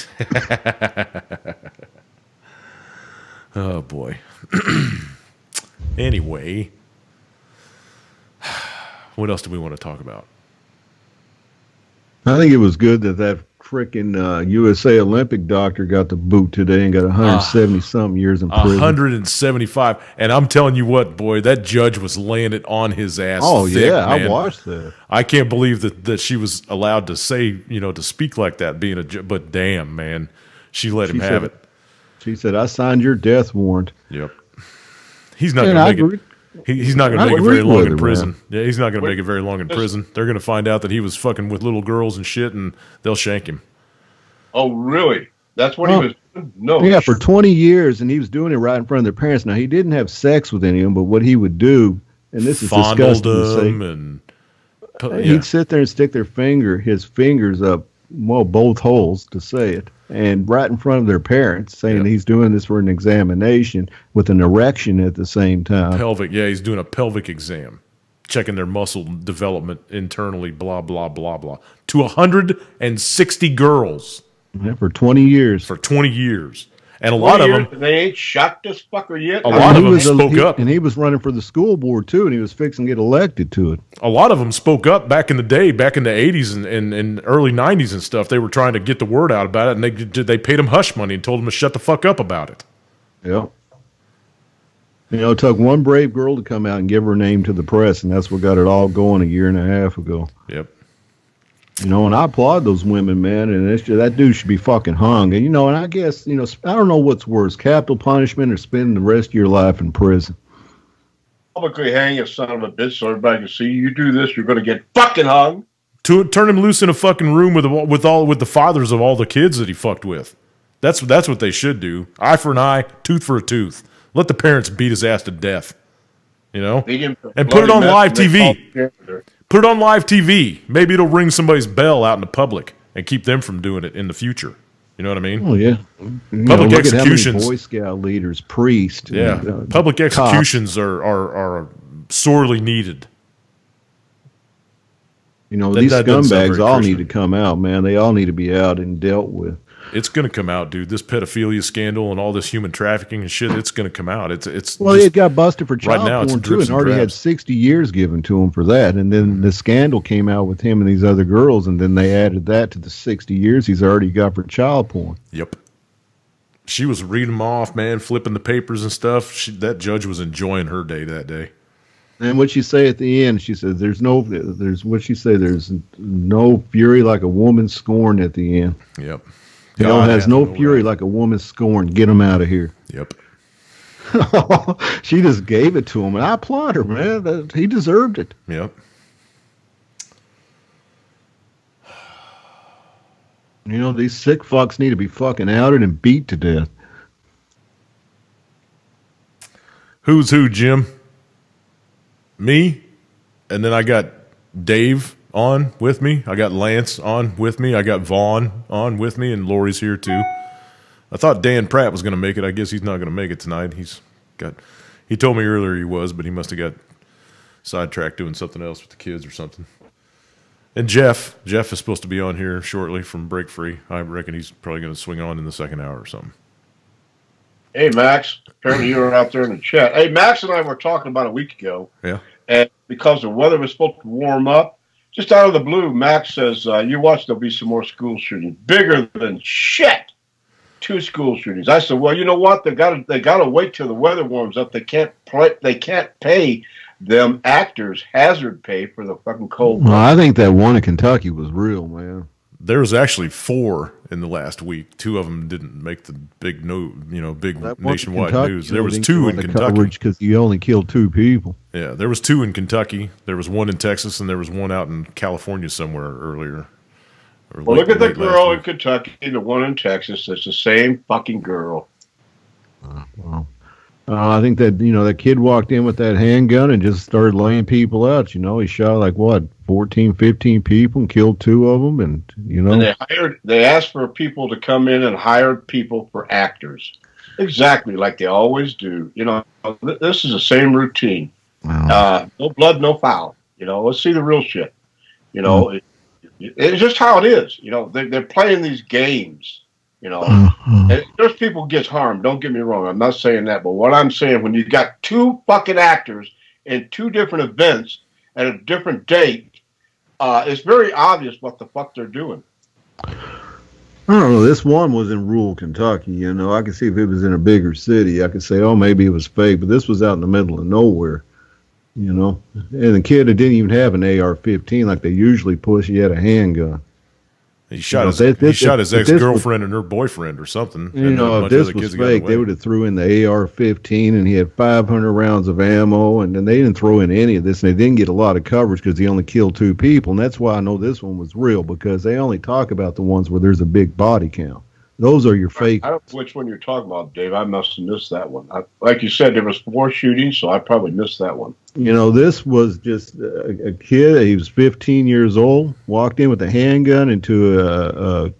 Oh, boy. Anyway, what else do we want to talk about? I think it was good that freaking USA Olympic doctor got the boot today and got 170-something years in prison. 175. And I'm telling you what, boy, that judge was laying it on his ass. Oh, thick, yeah, man. I watched that. I can't believe that she was allowed to say, to speak like that, being a judge. But damn, man, she let him have it. She said, I signed your death warrant. Yep. He's not going to make it. He's not going to make it very long in prison. Yeah, he's not going to make it very long in prison. They're going to find out that he was fucking with little girls and shit, and they'll shank him. Oh, really? That's what he was doing? No. Yeah, for 20 years, and he was doing it right in front of their parents. Now, he didn't have sex with any of them, but what he would do, and this is disgusting to say, he'd sit there and stick his fingers up, both holes, to say it, and right in front of their parents, saying he's doing this for an examination with an erection at the same time. He's doing a pelvic exam, checking their muscle development internally, blah, blah, blah, blah. To 160 girls. Yeah, for 20 years. For 20 years. And a lot of them... They ain't shot this fucker yet. A lot of them spoke up. And he was running for the school board, too, and he was fixing to get elected to it. A lot of them spoke up back in the day, back in the 80s and early 90s and stuff. They were trying to get the word out about it, and they paid him hush money and told him to shut the fuck up about it. Yeah. It took one brave girl to come out and give her name to the press, and that's what got it all going a year and a half ago. Yep. And I applaud those women, man, and that dude should be fucking hung. And, and I guess, I don't know what's worse, capital punishment or spending the rest of your life in prison. Publicly hang a son of a bitch so everybody can see you do this, you're going to get fucking hung. Turn him loose in a fucking room with the fathers of all the kids that he fucked with. That's what they should do. Eye for an eye, tooth for a tooth. Let the parents beat his ass to death. And put it on live TV. Put it on live TV. Maybe it'll ring somebody's bell out in the public and keep them from doing it in the future. You know what I mean? Oh, yeah. Public executions. At how many Boy Scout leaders, priests. Yeah. Public executions are sorely needed. These scumbags all need to come out, man. They all need to be out and dealt with. It's going to come out, dude. This pedophilia scandal and all this human trafficking and shit, it's going to come out. It got busted for child porn, too, and already had 60 years given to him for that. And then the scandal came out with him and these other girls, and then they added that to the 60 years he's already got for child porn. Yep. She was reading them off, man, flipping the papers and stuff. That judge was enjoying her day that day. And what she say at the end, she says, there's no fury like a woman scorned at the end. Yep. God has no fury like a woman scorned. Get him out of here. Yep. She just gave it to him, and I applaud her, man. He deserved it. Yep. These sick fucks need to be fucking outed and beat to death. Who's who, Jim? Me, and then I got Dave on with me. I got Lance on with me. I got Vaughn on with me, and Lori's here too. I thought Dan Pratt was going to make it. I guess he's not going to make it tonight. He told me earlier he was, but he must have got sidetracked doing something else with the kids or something. And Jeff is supposed to be on here shortly from Break Free. I reckon he's probably going to swing on in the second hour or something. Hey, Max. Apparently you were out there in the chat. Hey, Max and I were talking about a week ago. Yeah. And because the weather was supposed to warm up, just out of the blue, Max says, you watch, there'll be some more school shootings. Bigger than shit. 2 school shootings. I said, well, you know what? They gotta wait till the weather warms up. They can't pay them actors hazard pay for the fucking cold. Well, I think that one in Kentucky was real, man. There was actually 4 in the last week. 2 of them didn't make the big nationwide news. There was 2 in Kentucky because you only killed 2 people. Yeah, there was 2 in Kentucky. There was 1 in Texas, and there was 1 out in California somewhere earlier. Well, look at the girl in Kentucky, the one in Texas. It's the same fucking girl. I think that that kid walked in with that handgun and just started laying people out. He shot 14, 15 people and killed 2 of them, and And they asked for people to come in and hired people for actors, exactly like they always do. This is the same routine. Wow. No blood, no foul. Let's see the real shit. It's just how it is. They're playing these games. And there's people who gets harmed. Don't get me wrong. I'm not saying that, but what I'm saying, when you've got 2 fucking actors in 2 different events at a different date, it's very obvious what the fuck they're doing. I don't know. This one was in rural Kentucky. I could see if it was in a bigger city, I could say, oh, maybe it was fake. But this was out in the middle of nowhere. And the kid didn't even have an AR-15 like they usually push. He had a handgun. He shot his ex-girlfriend and her boyfriend or something. If this was fake, they would have threw in the AR-15, and he had 500 rounds of ammo, and then they didn't throw in any of this, and they didn't get a lot of coverage because he only killed 2 people, and that's why I know this one was real, because they only talk about the ones where there's a big body count. Those are your fake. I don't know which one you're talking about, Dave. I must have missed that one. Like you said, there was 4 shootings, so I probably missed that one. This was just a kid. He was 15 years old. Walked in with a handgun into a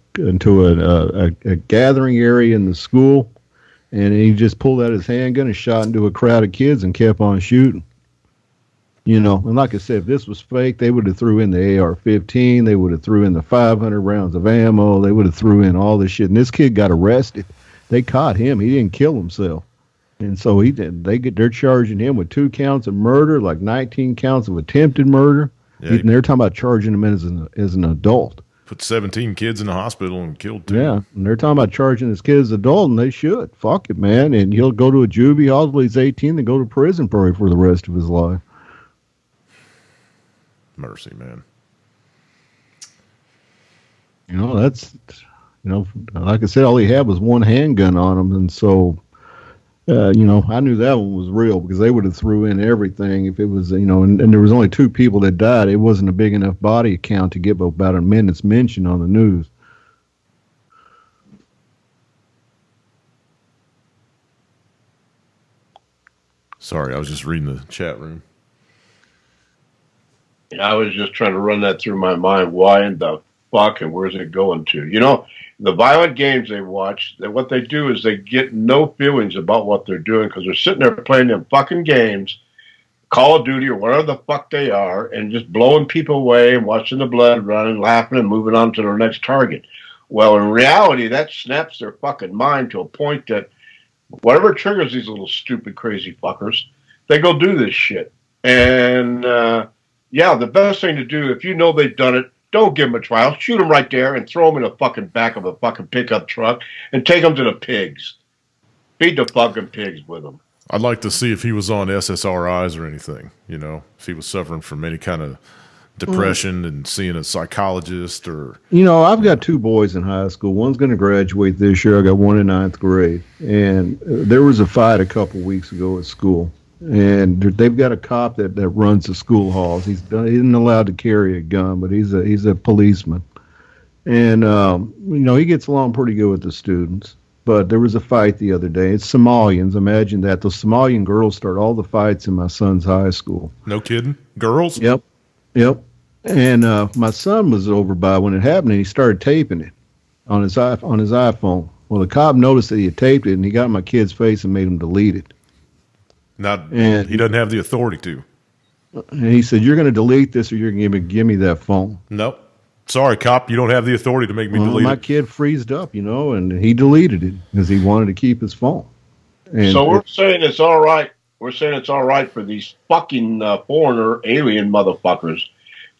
gathering area in the school, and he just pulled out his handgun and shot into a crowd of kids and kept on shooting. And like I said, if this was fake, they would have threw in the AR-15. They would have threw in the 500 rounds of ammo. They would have threw in all this shit. And this kid got arrested. They caught him. He didn't kill himself. And so they're charging him with 2 counts of murder, 19 counts of attempted murder. Yeah, and they're talking about charging him as an adult. put 17 kids in the hospital and killed 2. Yeah, and they're talking about charging this kid as an adult, and they should. Fuck it, man. And he'll go to a juvie hall till he's 18 and go to prison probably for the rest of his life. Mercy, man. You know, that's, you know, like I said, all he had was one handgun on him, and so, you know, I knew that one was real because they would have threw in everything if it was, you know, and there was only 2 people that died. It wasn't a big enough body count to get about a minute's mention on the news. Sorry, I was just reading the chat room. And I was just trying to run that through my mind. Why in the fuck and where's it going to? You know, the violent games they watch, what they do is they get no feelings about what they're doing because they're sitting there playing them fucking games, Call of Duty or whatever the fuck they are, and just blowing people away and watching the blood run and laughing and moving on to their next target. Well, in reality, that snaps their fucking mind to a point that whatever triggers these little stupid crazy fuckers, they go do this shit. And yeah, the best thing to do, if you know they've done it, don't give them a trial. Shoot them right there and throw them in the fucking back of a fucking pickup truck and take them to the pigs. Feed the fucking pigs with them. I'd like to see if he was on SSRIs or anything, you know, if he was suffering from any kind of depression and seeing a psychologist or... You know, I've got 2 boys in high school. One's going to graduate this year. I got one in 9th grade. And there was a fight a couple weeks ago at school. And they've got a cop that runs the school halls. He isn't allowed to carry a gun, but he's a policeman. And, you know, he gets along pretty good with the students. But there was a fight the other day. It's Somalians. Imagine that. Those Somalian girls start all the fights in my son's high school. No kidding? Girls? Yep. And my son was over by when it happened, and he started taping it on his iPhone. Well, the cop noticed that he had taped it, and he got in my kid's face and made him delete it. And he doesn't have the authority to. And he said, "You're going to delete this, or you're going to give me that phone." Nope. Sorry, cop. You don't have the authority to make me delete my it. kid freezed up, you know, and he deleted it because he wanted to keep his phone. And so we're saying it's all right. We're saying it's all right for these fucking foreigner alien motherfuckers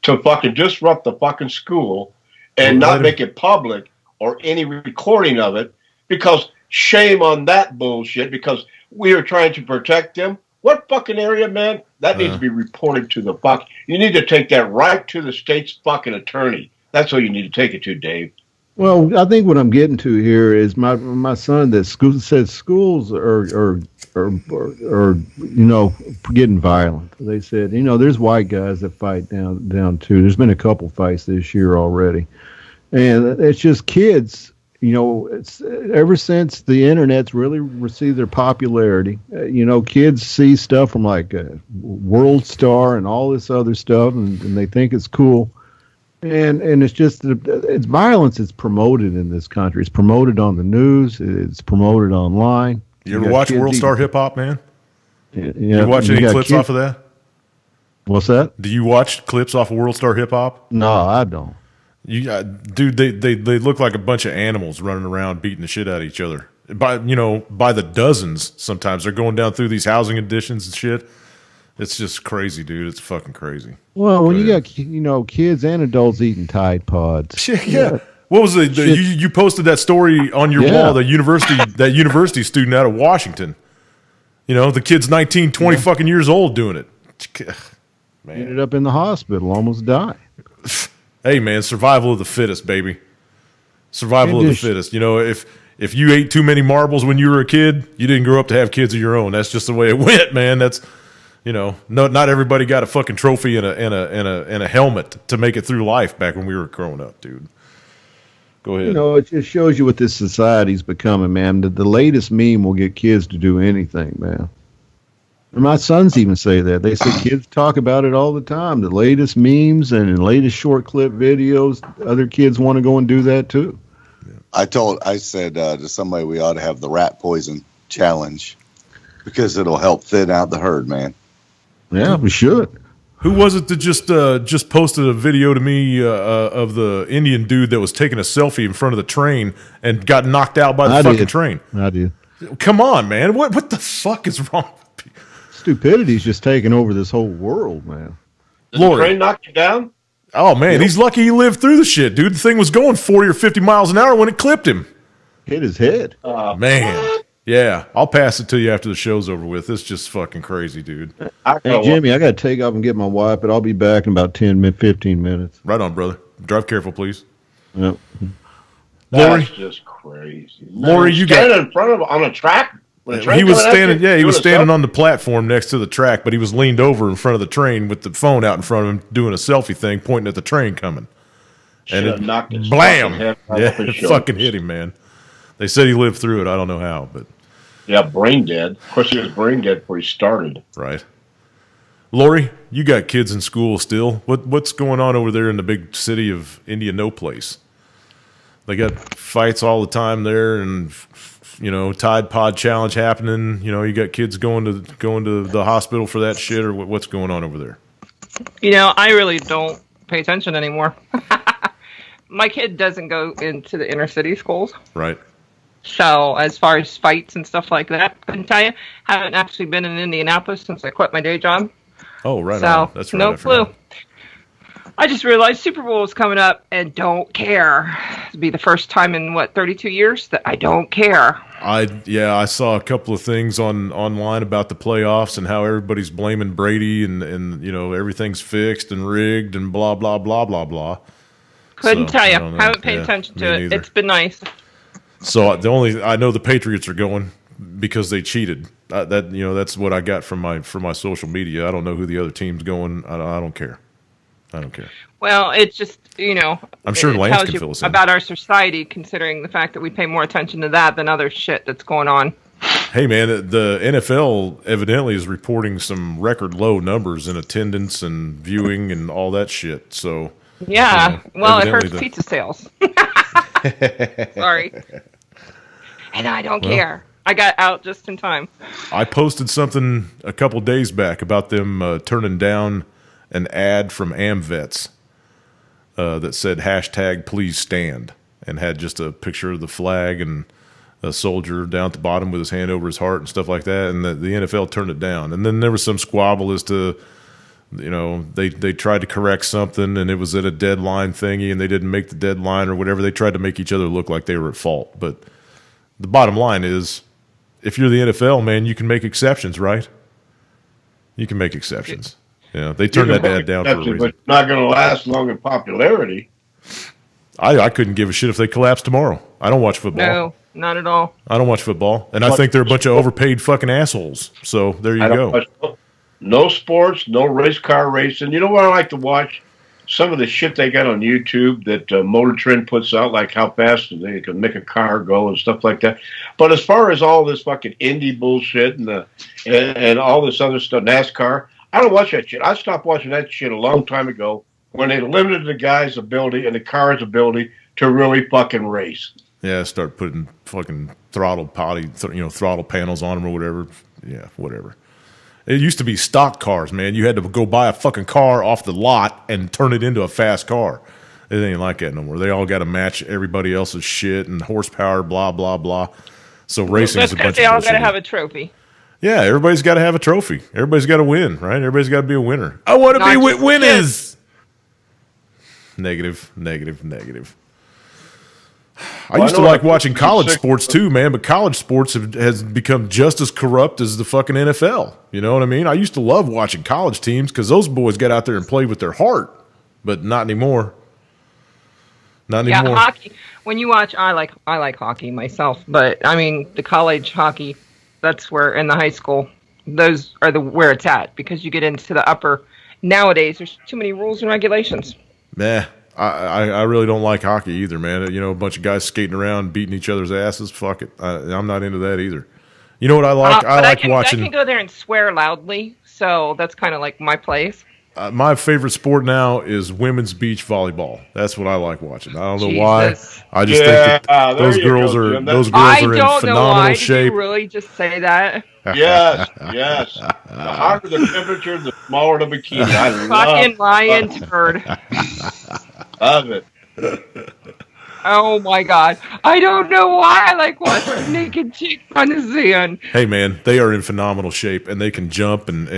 to fucking disrupt the fucking school and not make it public or any recording of it, because shame on that bullshit, because we are trying to protect them. What fucking area, man? That needs to be reported to the fuck. You need to take that right to the state's fucking attorney. That's what you need to take it to, Dave. Well, I think what I'm getting to here is my son that says schools are you know, getting violent. They said, you know, there's white guys that fight down too. There's been a couple fights this year already, and it's just kids. You know, it's ever since the internet's really received their popularity. You know, kids see stuff from like World Star and all this other stuff, and they think it's cool. And it's just it's violence is promoted in this country. It's promoted on the news. It's promoted online. You ever watch World Star Hip Hop, man? Yeah, you watch any clips off of that? What's that? Do you watch clips off of World Star Hip Hop? No, I don't. Dude, they look like a bunch of animals running around beating the shit out of each other. By the dozens. Sometimes they're going down through these housing additions and shit. It's just crazy, dude. It's fucking crazy. Well, when you got, you know, kids and adults eating Tide Pods. Shit, yeah. What was it? You posted that story on your wall, that university student out of Washington. You know, the kid's 19, 20 fucking years old doing it. Man. Ended up in the hospital, almost died. Hey, man, survival of the fittest, baby. Survival of the fittest. You know, if you ate too many marbles when you were a kid, you didn't grow up to have kids of your own. That's just the way it went, man. That's, you know, not everybody got a fucking trophy and a helmet to make it through life back when we were growing up, dude. Go ahead. You know, it just shows you what this society's becoming, man. The latest meme will get kids to do anything, man. And my sons even say that. They say kids talk about it all the time. The latest memes and the latest short clip videos, other kids want to go and do that too. I said to somebody we ought to have the rat poison challenge because it'll help thin out the herd, man. Yeah, we should. Who was it that just posted a video to me of the Indian dude that was taking a selfie in front of the train and got knocked out by the fucking train? I did. Come on, man. What the fuck is wrong with people? Stupidity's just taking over this whole world, man. Did the train knock you down? Oh, man, he's lucky he lived through the shit, dude. The thing was going 40 or 50 miles an hour when it clipped him. Hit his head. Man. Yeah, I'll pass it to you after the show's over with. It's just fucking crazy, dude. Hey, Jimmy, I got to take off and get my wife, but I'll be back in about 15 minutes. Right on, brother. Drive careful, please. Yep. Lori? That's just crazy. Lori, you got in front of on a track. He was standing. Yeah, he was standing on the platform next to the track, but he was leaned over in front of the train with the phone out in front of him, doing a selfie thing, pointing at the train coming. And it knocked his blam! Yeah, it fucking hit him, man. They said he lived through it. I don't know how, but yeah, brain dead. Of course, he was brain dead before he started. Right. Lori, you got kids in school still. What's going on over there in the big city of Indianapolis? They got fights all the time there, and Tide Pod Challenge happening. You got kids going to the hospital for that shit, or what's going on over there? I really don't pay attention anymore. My kid doesn't go into the inner city schools. Right. So as far as fights and stuff like that, couldn't tell you. Haven't actually been in Indianapolis since I quit my day job. Oh, right. So on. That's right. No clue. I just realized Super Bowl is coming up and don't care. It'll be the first time in 32 years that I don't care. I saw a couple of things online about the playoffs and how everybody's blaming Brady and everything's fixed and rigged and blah blah blah blah blah. Couldn't tell you. Haven't paid attention to it. Neither. It's been nice. So I know the Patriots are going because they cheated. That's what I got from my social media. I don't know who the other team's going. I don't care. I don't care. Well, it's just, I'm sure Lance can fill us in. About our society, considering the fact that we pay more attention to that than other shit that's going on. Hey, man, the NFL evidently is reporting some record low numbers in attendance and viewing and all that shit. So yeah, well, it hurts pizza sales. Sorry. And I don't care. I got out just in time. I posted something a couple days back about them turning down an ad from AmVets that said #please stand and had just a picture of the flag and a soldier down at the bottom with his hand over his heart and stuff like that. And the NFL turned it down. And then there was some squabble as to, they tried to correct something and it was at a deadline thingy and they didn't make the deadline or whatever. They tried to make each other look like they were at fault. But the bottom line is, if you're the NFL, man, you can make exceptions, right? You can make exceptions. Yeah, they turned that ad down for a reason. But it's not going to last long in popularity. I couldn't give a shit if they collapsed tomorrow. I don't watch football. No, not at all. I don't watch football. And I think they're a bunch of overpaid fucking assholes. So there you go. No sports, no race car racing. You know what I like to watch? Some of the shit they got on YouTube that Motor Trend puts out, like how fast they can make a car go and stuff like that. But as far as all this fucking Indy bullshit and all this other stuff, NASCAR, I don't watch that shit. I stopped watching that shit a long time ago when they limited the guy's ability and the car's ability to really fucking race. Yeah, start putting fucking throttle panels on them or whatever. Yeah, whatever. It used to be stock cars, man. You had to go buy a fucking car off the lot and turn it into a fast car. It ain't like that no more. They all got to match everybody else's shit and horsepower, blah, blah, blah. So racing is a bunch of bullshit. They all got to have a trophy. Yeah, everybody's got to have a trophy. Everybody's got to win, right? Everybody's got to be a winner. I want to be with winners. Negative. I used to like watching college sports too, man, but college sports has become just as corrupt as the fucking NFL. You know what I mean? I used to love watching college teams because those boys got out there and played with their heart, but not anymore. Not anymore. Yeah, hockey. When you watch, I like hockey myself, but I mean the college hockey. That's where in the high school, those are where it's at because you get into the upper. Nowadays, there's too many rules and regulations. Nah, I really don't like hockey either, man. A bunch of guys skating around, beating each other's asses. Fuck it, I'm not into that either. You know what I like? I like watching. I can go there and swear loudly, so that's kind of like my place. My favorite sport now is women's beach volleyball. That's what I like watching. I don't know why. I just think that those girls are in phenomenal shape. Did you really just say that? Yes. The hotter the temperature, the smaller the bikini. I fucking lying turd. Love it. Oh my god! I don't know why I like watching naked chicks on the sand. Hey man, they are in phenomenal shape and they can jump and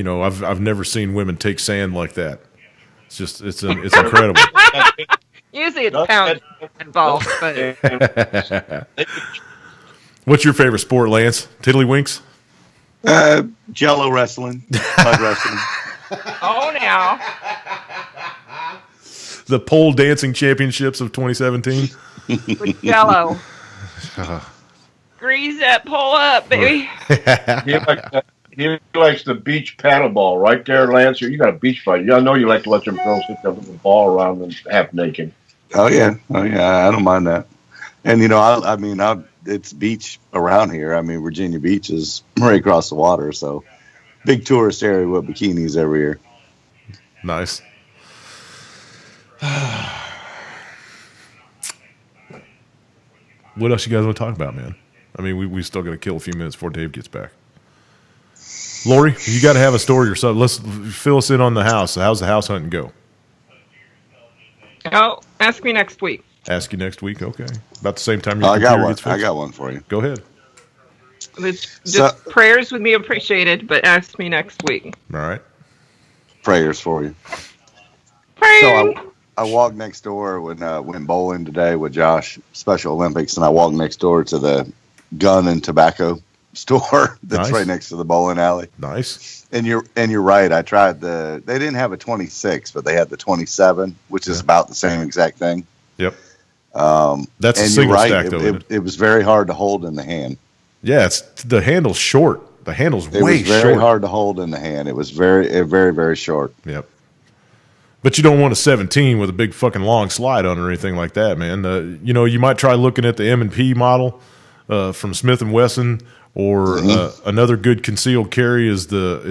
I've never seen women take sand like that. it's incredible. Usually it's pounds involved, but What's your favorite sport, Lance? Tiddlywinks? Jello wrestling, mud wrestling. oh now. The pole dancing championships of 2017. With Jello. Grease that pole up, baby. He likes the beach paddleball right there, Lance. You got a beach fight. I know you like to let them girls hit the little ball around and half naked. Oh yeah. I don't mind that. And it's beach around here. I mean, Virginia Beach is right across the water, so big tourist area with bikinis every year. Nice. What else you guys want to talk about, man? I mean, we still got to kill a few minutes before Dave gets back. Lori, you got to have a story or something. Let's fill us in on the house. How's the house hunting go? Oh, ask me next week. Ask you next week, okay? About the same time your I got computer one. gets fixed. I got one for you. Go ahead. Just prayers would be appreciated, but ask me next week. All right. Prayers for you. Praying. So I walked next door when went bowling today with Josh, Special Olympics, and I walked next door to the gun and tobacco store that's right next to the bowling alley. Nice. And you're right. I tried they didn't have a 26, but they had the 27, which is about the same exact thing. Yep. That's a single stack, though. It was very hard to hold in the hand. Yeah, the handle's short. The handle's way short. It was very hard to hold in the hand. It was very, very, very short. Yep. But you don't want a 17 with a big fucking long slide on it or anything like that, man. You might try looking at the M&P model from Smith & Wesson, or another good concealed carry is the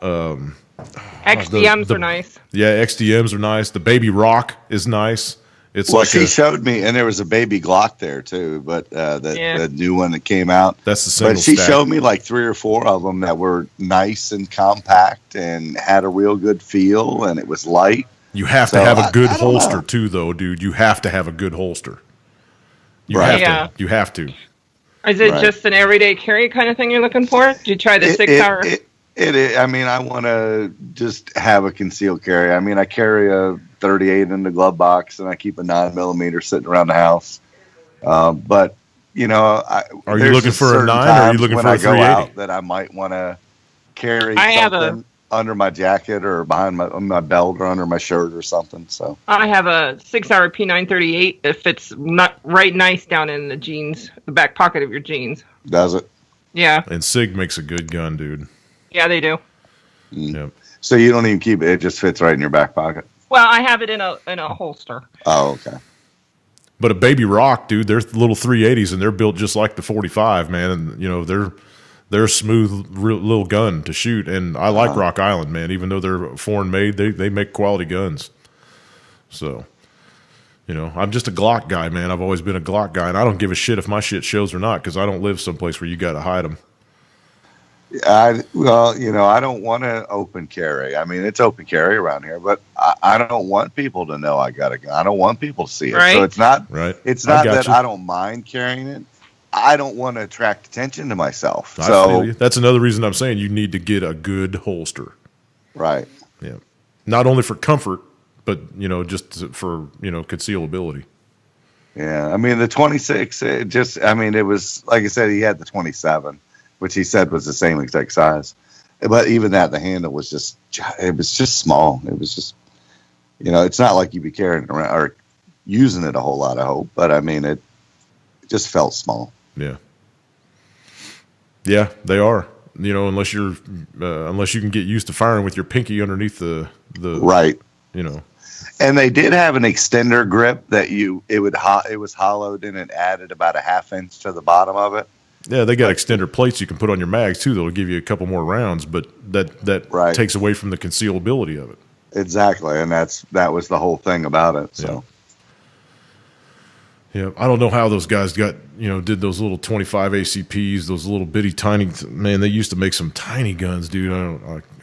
XDMs are nice. Yeah, XDMs are nice. The Baby Rock is nice. She showed me, and there was a Baby Glock there too, but the new one that came out. That's the single But she stack. showed me like 3 or 4 of them that were nice and compact and had a real good feel, and it was light. You have to have a good holster too, though, dude. You have to have a good holster. You have to. Is it just an everyday carry kind of thing you're looking for? Did you try the 6 hour? I mean, I want to just have a concealed carry. I mean, I carry a 38 in the glove box, and I keep a 9mm sitting around the house. But are you looking for a 9 or are you looking for a 380? When I go out, that I might want to carry something under my jacket or behind my belt or under my shirt or something. So I have a 6 hour P938. It fits not right nice down in the jeans, the back pocket of your jeans. Does it? Yeah. And SIG makes a good gun, dude. Yeah, they do. Yep. So you don't even keep it; it just fits right in your back pocket. Well, I have it in a holster. Oh, okay. But a Baby Rock, dude, they're little 380s, and they're built just like the 45, man. And they're a smooth little gun to shoot. And I like Rock Island, man. Even though they're foreign made, they make quality guns. So, I'm just a Glock guy, man. I've always been a Glock guy, and I don't give a shit if my shit shows or not, because I don't live someplace where you got to hide them. I don't want to open carry. I mean, it's open carry around here, but I don't want people to know I got a gun. I don't want people to see it. Right. So it's not right. It's not that I don't mind carrying it. I don't want to attract attention to myself. I feel you. That's another reason I'm saying you need to get a good holster. Right. Yeah. Not only for comfort, but just for concealability. Yeah. I mean, the 26. It was like I said. He had the 27. Which he said was the same exact size. But even that, the handle was just small. It was just, it's not like you'd be carrying it around or using it a whole lot, I hope. But, I mean, it just felt small. Yeah. Yeah, they are. Unless you can get used to firing with your pinky underneath the right. And they did have an extender grip that it was hollowed in and added about a 1/2 inch to the bottom of it. Yeah, they got extender plates you can put on your mags too. That'll give you a couple more rounds, but that takes away from the concealability of it. Exactly, and that was the whole thing about it. So, yeah, I don't know how those guys did those little 25 ACPs, those little bitty tiny. Man, they used to make some tiny guns, dude.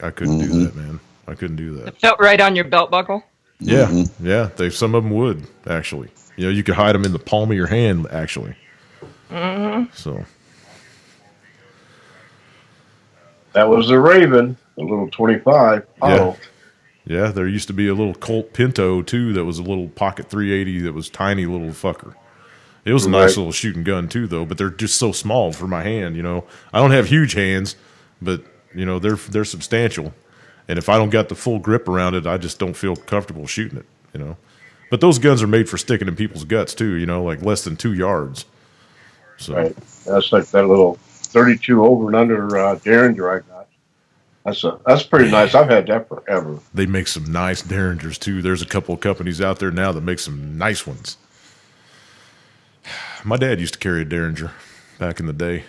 I couldn't do that, man. I couldn't do that. It felt right on your belt buckle. Yeah, yeah. Some of them would actually. You could hide them in the palm of your hand, actually. So. That was the Raven, the little 25. Yeah. Yeah, there used to be a little Colt Pinto, too, that was a little pocket 380 that was tiny little fucker. It was a nice little shooting gun, too, though, but they're just so small for my hand, you know. I don't have huge hands, but, you know, they're substantial. And if I don't got the full grip around it, I just don't feel comfortable shooting it, you know. But those guns are made for sticking in people's guts, too, you know, like less than 2 yards. So. Right. That's like that little 32 over and under Derringer I got. That's pretty nice. I've had that forever. They make some nice Derringers, too. There's a couple of companies out there now that make some nice ones. My dad used to carry a Derringer back in the day,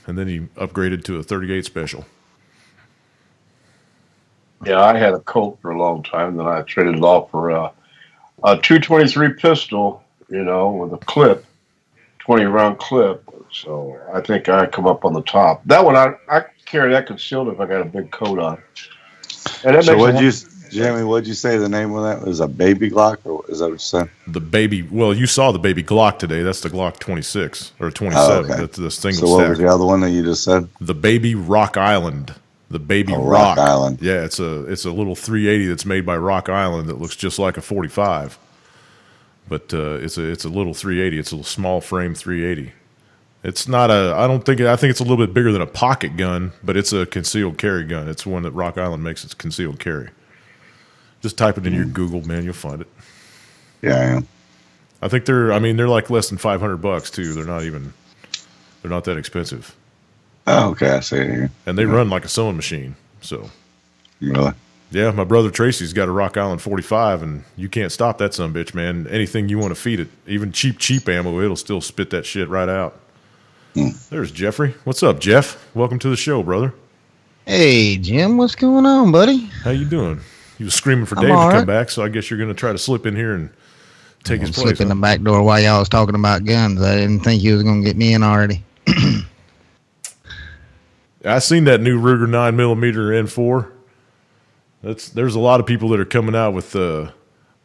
and then he upgraded to a 38 Special. Yeah, I had a Colt for a long time, then I traded it off for a 223 pistol, you know, with a clip, 20-round clip. So I think I come up on the top. That one, I carry that concealed if I got a big coat on. And that so Jamie, what'd you say the name of that was? A baby Glock, or is that what you said? The baby. Well, you saw the baby Glock today. That's the Glock 26 or 27. Oh, okay. That's the single So what stack. was the other one that you just said? The baby Rock Island. The baby Rock Island. Yeah, it's a little 380 that's made by Rock Island that looks just like a 45, but it's a little 380. It's a little small frame 380. It's not I think it's a little bit bigger than a pocket gun, but it's a concealed carry gun. It's one that Rock Island makes. It's concealed carry. Just type it in your Google, man. You'll find it. Yeah, I am. I think they're like less than $500 too. They're not that expensive. Oh, okay, I see it here. And they run like a sewing machine. So. Really? Yeah, my brother Tracy's got a Rock Island 45, and you can't stop that sumbitch, man. Anything you want to feed it, even cheap ammo, it'll still spit that shit right out. There's Jeffrey. What's up, Jeff? Welcome to the show, brother. Hey, Jim. What's going on, buddy? How you doing? You was screaming for Dave to come back, so I guess you're going to try to slip in here and take his place. Slip in the back door while y'all was talking about guns. I didn't think you was going to get me in already. I seen that new Ruger 9mm N4. There's a lot of people that are coming out with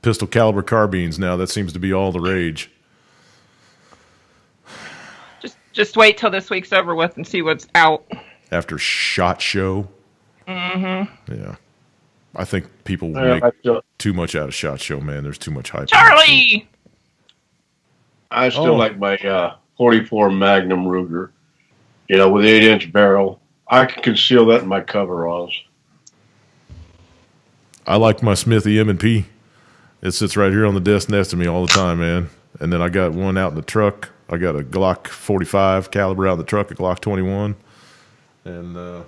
pistol caliber carbines now. That seems to be all the rage. Just wait till this week's over with and see what's out. After SHOT Show. Mm-hmm. Yeah. I think people make too much out of SHOT Show, man. There's too much hype. Charlie! I still like my 44 Magnum Ruger, you know, with the 8-inch barrel. I can conceal that in my coveralls. I like my Smithy M&P. It sits right here on the desk next to me all the time, man. And then I got one out in the truck. I got a Glock 45 caliber out in the truck, a Glock 21, and a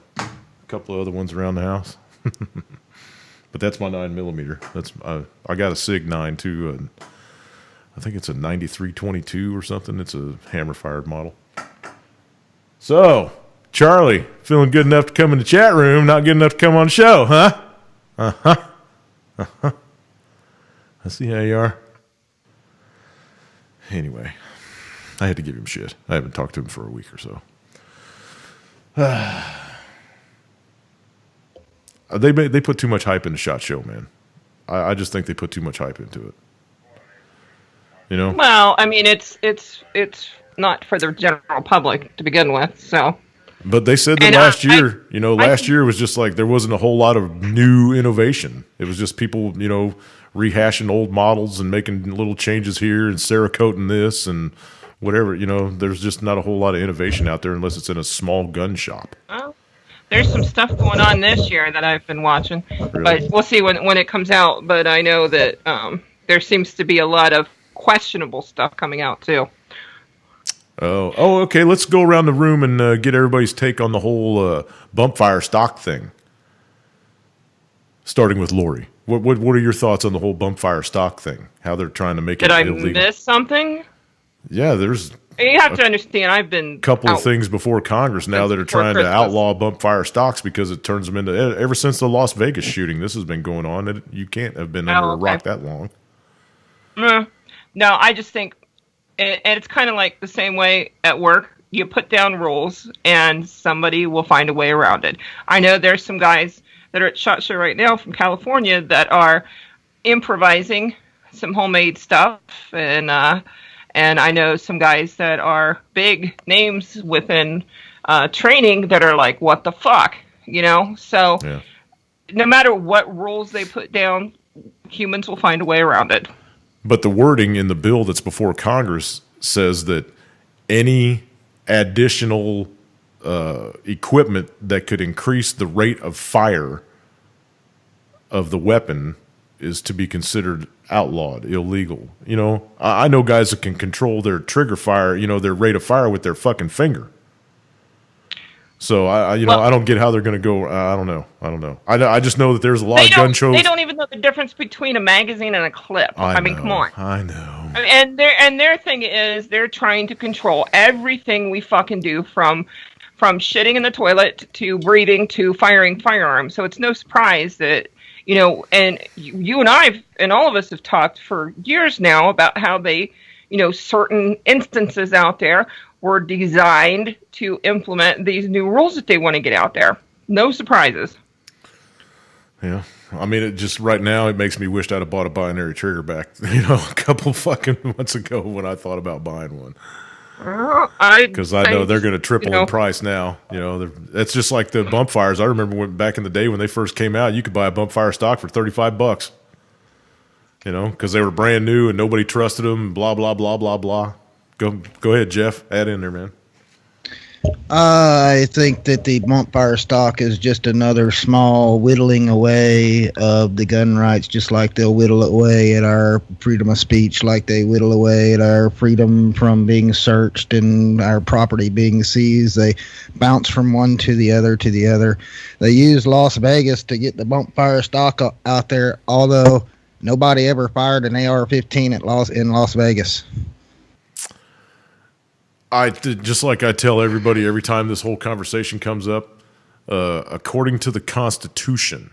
couple of other ones around the house. But that's my 9mm. That's I got a Sig 9 too. And I think it's a 9322 or something. It's a hammer-fired model. So, Charlie, feeling good enough to come in the chat room, not good enough to come on the show, huh? I see how you are. Anyway, I had to give him shit. I haven't talked to him for a week or so. They put too much hype into SHOT Show, man. I just think they put too much hype into it. You know? Well, I mean, it's not for the general public to begin with, so. But they said that last year, last year was just like there wasn't a whole lot of new innovation. It was just people, rehashing old models and making little changes here and Cerakoting this and whatever. There's just not a whole lot of innovation out there unless it's in a small gun shop. Oh, there's some stuff going on this year that I've been watching, Really? but we'll see when it comes out. But I know that there seems to be a lot of questionable stuff coming out too. Oh, okay. Let's go around the room and get everybody's take on the whole bump fire stock thing. Starting with Lori, what are your thoughts on the whole bump fire stock thing? How they're trying to make it illegal? Did I miss something? Yeah, there's. You have to understand. I've been couple of things before Congress now that are trying to outlaw bump fire stocks because it turns them into. Ever since the Las Vegas shooting, this has been going on. You can't have been under a rock that long. No, I just think. And it's kind of like the same way at work. You put down rules, and somebody will find a way around it. I know there's some guys that are at SHOT Show right now from California that are improvising some homemade stuff, and I know some guys that are big names within training that are like, what the fuck, So no matter what rules they put down, humans will find a way around it. But the wording in the bill that's before Congress says that any additional equipment that could increase the rate of fire of the weapon is to be considered outlawed, illegal. You know, I know guys that can control their trigger fire, you know, their rate of fire with their fucking finger. So I don't get how they're going to go. I don't know. I just know that there's a lot of gun shows. They don't even know the difference between a magazine and a clip. I mean, come on. I know. And their thing is they're trying to control everything we fucking do from shitting in the toilet to breathing to firing firearms. So it's no surprise that, you know, and you and I and all of us have talked for years now about how they, you know, certain instances out there were designed to implement these new rules that they want to get out there. No surprises. Yeah. I mean, it just right now, it makes me wish I'd have bought a binary trigger back, you know, a couple fucking months ago when I thought about buying one. Because I know they're going to triple in price now. You know, that's just like the bump fires. I remember back in the day when they first came out, you could buy a bump fire stock for $35. You know, because they were brand new and nobody trusted them. And blah blah blah blah blah. Go ahead, Jeff. Add in there, man. I think that the bump fire stock is just another small whittling away of the gun rights, just like they'll whittle away at our freedom of speech, like they whittle away at our freedom from being searched and our property being seized. They bounce from one to the other to the other. They use Las Vegas to get the bump fire stock out there, although nobody ever fired an AR-15 in Las Vegas. Just like I tell everybody every time this whole conversation comes up, according to the Constitution,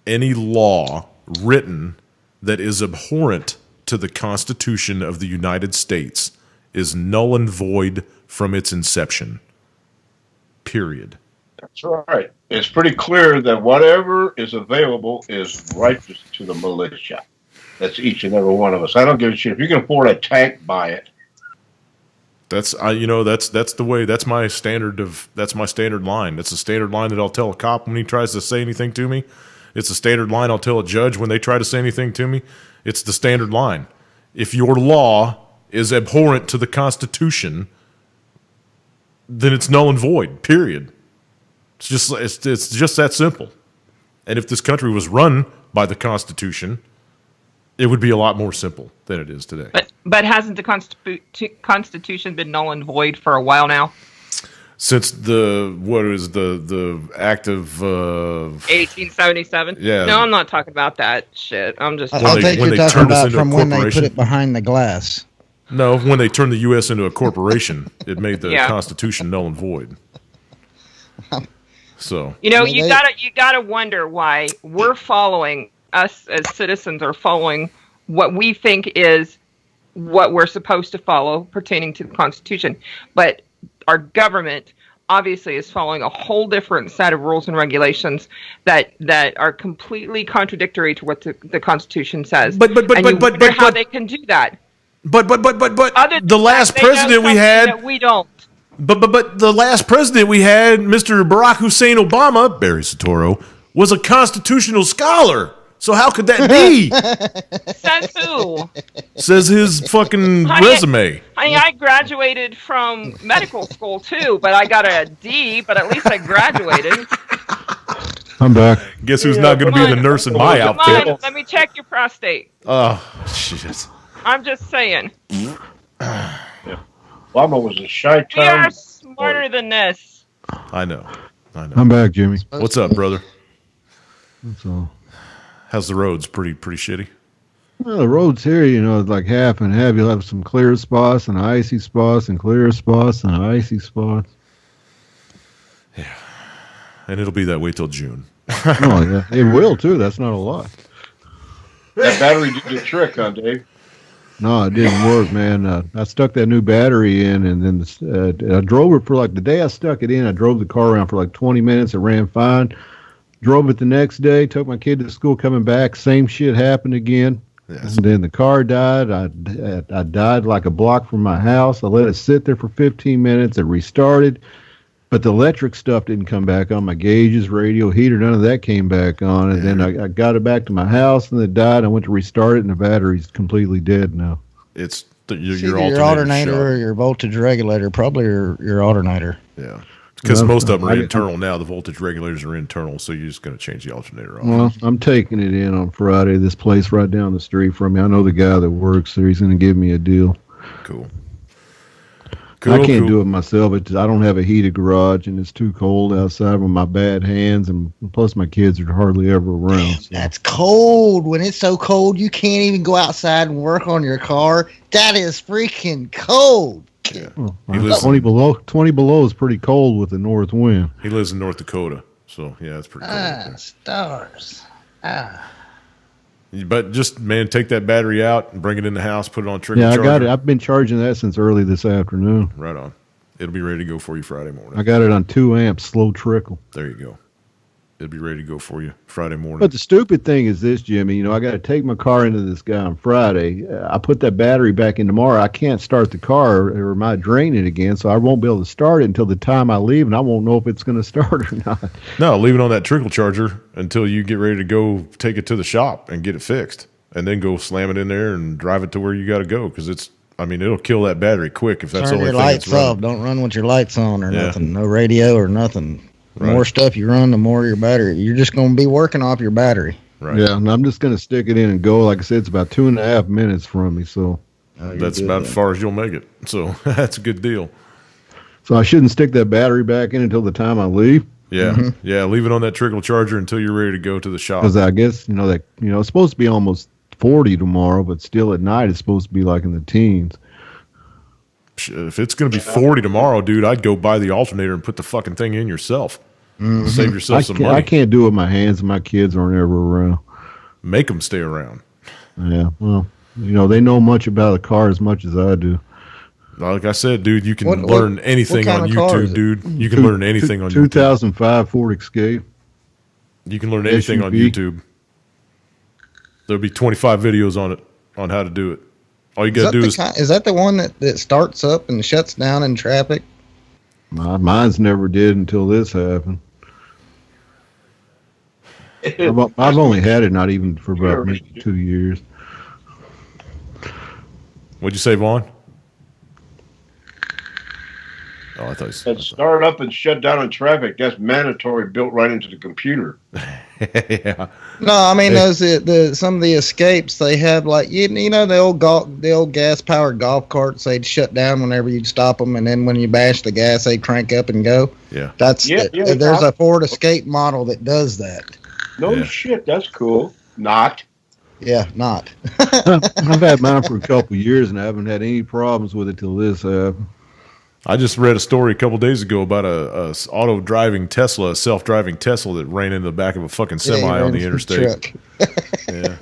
any law written that is abhorrent to the Constitution of the United States is null and void from its inception. Period. That's right. It's pretty clear that whatever is available is righteous to the militia. That's each and every one of us. I don't give a shit. If you can afford a tank, buy it. That's the way. That's my standard line. That's a standard line that I'll tell a cop when he tries to say anything to me. It's a standard line I'll tell a judge when they try to say anything to me. It's the standard line. If your law is abhorrent to the Constitution, then it's null and void. Period. It's just that simple. And if this country was run by the Constitution, it would be a lot more simple than it is today. But hasn't the Constitution been null and void for a while now? Since the act of 1877? Yeah. No, I'm not talking about that shit. I'm just. I think you're talking about from when they put it behind the glass. No, when they turned the U.S. into a corporation, it made the Constitution null and void. So you gotta wonder why we're following. Us as citizens are following what we think is what we're supposed to follow pertaining to the Constitution. But our government obviously is following a whole different set of rules and regulations that are completely contradictory to what the Constitution says. But how they can do that. But the last president we had that we don't. But the last president we had, Mr. Barack Hussein Obama, Barry Soetoro, was a constitutional scholar. So how could that be? Says who? Says his fucking resume. I graduated from medical school too, but I got a D, but at least I graduated. I'm back. Guess who's not going to be the nurse in my outfit? Come on, let me check your prostate. Oh, shit. I'm just saying. Yeah. Obama was a shy We are smarter than this. I know. I'm back, Jimmy. What's up, brother? That's all. How's the roads? Pretty shitty? Well, the roads here, it's like half and half. You'll have some clear spots and icy spots and clear spots and icy spots. Yeah. And it'll be that way till June. Oh, yeah. It will, too. That's not a lot. That battery did the trick, huh, Dave? No, it didn't work, man. I stuck that new battery in, and then I drove it for the day I stuck it in, I drove the car around for 20 minutes. It ran fine. Drove it the next day, took my kid to school, coming back, same shit happened again. Yes. And then the car died. I died like a block from my house. I let it sit there for 15 minutes. It restarted. But the electric stuff didn't come back on. My gauges, radio, heater, none of that came back on. And then I got it back to my house, and it died. I went to restart it, and the battery's completely dead now. It's your alternator or your voltage regulator, probably your alternator. Yeah. Because most of them are internal now. The voltage regulators are internal, so you're just going to change the alternator off. Well, I'm taking it in on Friday. This place right down the street from me. I know the guy that works there. He's going to give me a deal. Cool. I can't do it myself. I don't have a heated garage, and it's too cold outside with my bad hands, and plus my kids are hardly ever around. So. That's cold. When it's so cold, you can't even go outside and work on your car. That is freaking cold. Yeah. Well, 20 below is pretty cold with the north wind. He lives in North Dakota, so yeah, it's pretty cold. Stars. But just, man, take that battery out and bring it in the house, put it on trickle charger. Yeah, I got it. I've been charging that since early this afternoon. Right on. It'll be ready to go for you Friday morning. I got it on 2 amps, slow trickle. There you go. It'll be ready to go for you Friday morning. But the stupid thing is this, Jimmy. I got to take my car into this guy on Friday. I put that battery back in tomorrow. I can't start the car or it might drain it again, so I won't be able to start it until the time I leave, and I won't know if it's going to start or not. No, leave it on that trickle charger until you get ready to go take it to the shop and get it fixed, and then go slam it in there and drive it to where you got to go, because it'll kill that battery quick if that's the only thing that's running. Turn your lights off. Don't run with your lights on or nothing. No radio or nothing. The more stuff you run, the more your battery. You're just going to be working off your battery. Right. Yeah, and I'm just going to stick it in and go. Like I said, it's about 2.5 minutes from me, so. That's about as far as you'll make it. So that's a good deal. So I shouldn't stick that battery back in until the time I leave? Yeah, yeah. Leave it on that trickle charger until you're ready to go to the shop. Because I guess, it's supposed to be almost 40 tomorrow, but still at night it's supposed to be like in the teens. If it's going to be 40 tomorrow, dude, I'd go buy the alternator and put the fucking thing in yourself. Mm-hmm. Save yourself some money. I can't do it with my hands, and my kids aren't ever around. Make them stay around. Yeah, well, they know much about a car as much as I do. Like I said, dude, you can learn anything on YouTube, dude. You can learn anything on 2005 Ford Escape. You can learn anything on YouTube. There'll be 25 videos on it, on how to do it. All you got to do is... Is that the one that starts up and shuts down in traffic? Mine's never did until this happened. I've only had it not even for about maybe 2 years. What'd you say, Vaughn? Oh, I thought you said start up and shut down in traffic. That's mandatory, built right into the computer. Yeah. No, I mean some of the escapes they have, like the old gas powered golf carts. They'd shut down whenever you'd stop them, and then when you bash the gas, they'd crank up and go. Yeah. There's a Ford Escape model that does that. No shit, that's cool. Not. Yeah, not. I've had mine for a couple of years and I haven't had any problems with it till this happened. I just read a story a couple days ago about a self-driving Tesla that ran into the back of a fucking semi on the interstate. Yeah,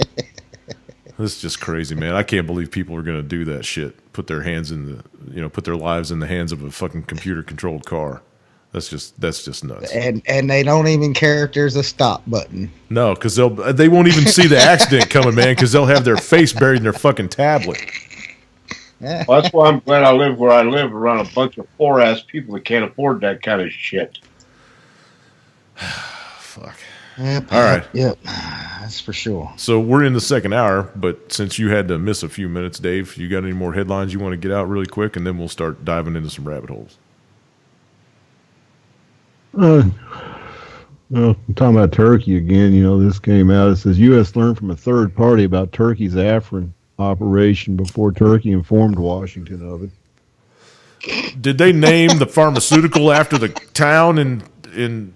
this is just crazy, man. I can't believe people are going to do that shit. Put their lives in the hands of a fucking computer-controlled car. That's just nuts. And they don't even care if there's a stop button. No, because they won't even see the accident coming, man. Because they'll have their face buried in their fucking tablet. Well, that's why I'm glad I live where I live, around a bunch of poor-ass people that can't afford that kind of shit. Fuck. Yep. All right. Yep. That's for sure. So we're in the second hour, but since you had to miss a few minutes, Dave, you got any more headlines you want to get out really quick, and then we'll start diving into some rabbit holes. Well, I'm talking about Turkey again. This came out. It says U.S. learned from a third party about Turkey's Afrin operation before Turkey informed Washington of it. Did they name the pharmaceutical after the town in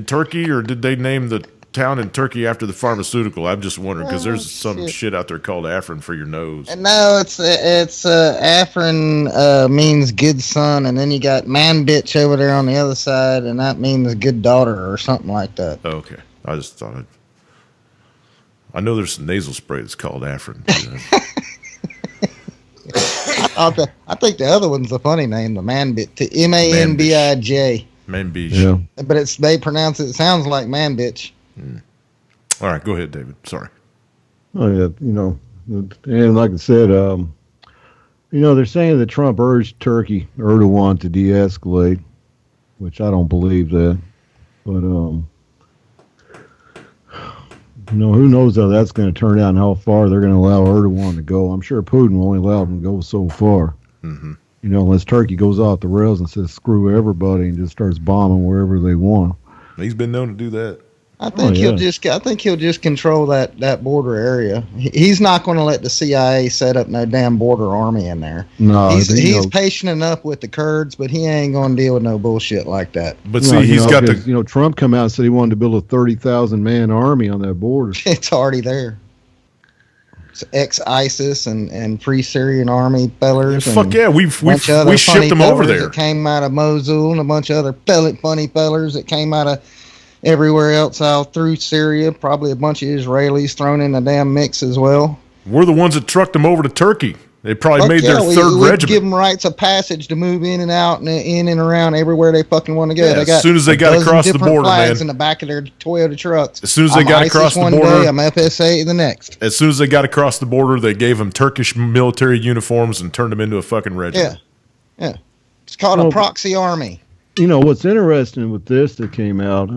Turkey, or did they name the town in Turkey after the pharmaceutical? I'm just wondering, because there's some shit out there called Afrin for your nose. No, it's Afrin means good son, and then you got man bitch over there on the other side, and that means good daughter or something like that. Okay, I just thought I know there's some nasal spray that's called Afrin. I think the other one's a funny name, the Manbitch, M-A-N-B-I-J. Manbitch. Yeah. But they pronounce it sounds like man bitch. All right, go ahead, David. Sorry. Oh yeah, and like I said, they're saying that Trump urged Turkey, Erdogan, to de-escalate. which I don't believe that. But who knows how that's going to turn out and how far they're going to allow Erdogan to go. I'm sure Putin will only allow him to go so far. Mm-hmm. Unless Turkey goes off the rails and says screw everybody and just starts bombing wherever they want. He's been known to do that. I think he'll just control that border area. He's not going to let the CIA set up no damn border army in there. No, he's patient enough with the Kurds, but he ain't going to deal with no bullshit like that. But see, he's got to. Trump come out and said he wanted to build a 30,000 man army on that border. It's already there. It's ex-ISIS and free Syrian army fellers. Fuck yeah, we shipped them over there. That came out of Mosul and a bunch of other funny fellers that came out of everywhere else out through Syria. Probably a bunch of Israelis thrown in the damn mix as well. We're the ones that trucked them over to Turkey. They probably made their third regiment. Give them rights of passage to move in and out and in and around everywhere they fucking want to go. Yeah, they got as soon as they got across the border, flags in the back of their Toyota trucks. As soon as they got across the border, I'm FSA the next. As soon as they got across the border, they gave them Turkish military uniforms and turned them into a fucking regiment. Yeah. It's called a proxy army. What's interesting with this that came out,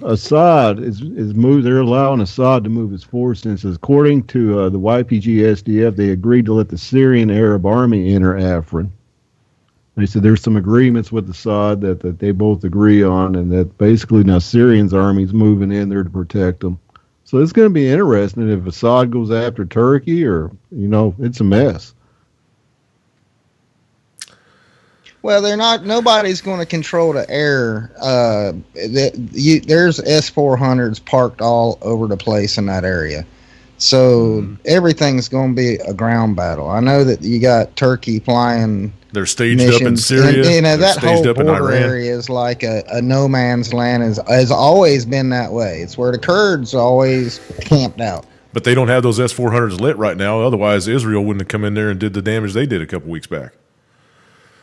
Assad is moved. They're allowing Assad to move his forces. According to the YPG SDF, they agreed to let the Syrian Arab Army enter Afrin. They said there's some agreements with Assad that they both agree on, and that basically now Syrian's army's moving in there to protect them. So it's going to be interesting if Assad goes after Turkey, or it's a mess. Well, they're not. Nobody's going to control the air. There's S-400s parked all over the place in that area, so everything's going to be a ground battle. I know that you got Turkey flying. They're staged up in Syria. And that whole border area is like a no man's land. Has always been that way. It's where the Kurds always camped out. But they don't have those S-400s lit right now. Otherwise, Israel wouldn't have come in there and did the damage they did a couple weeks back.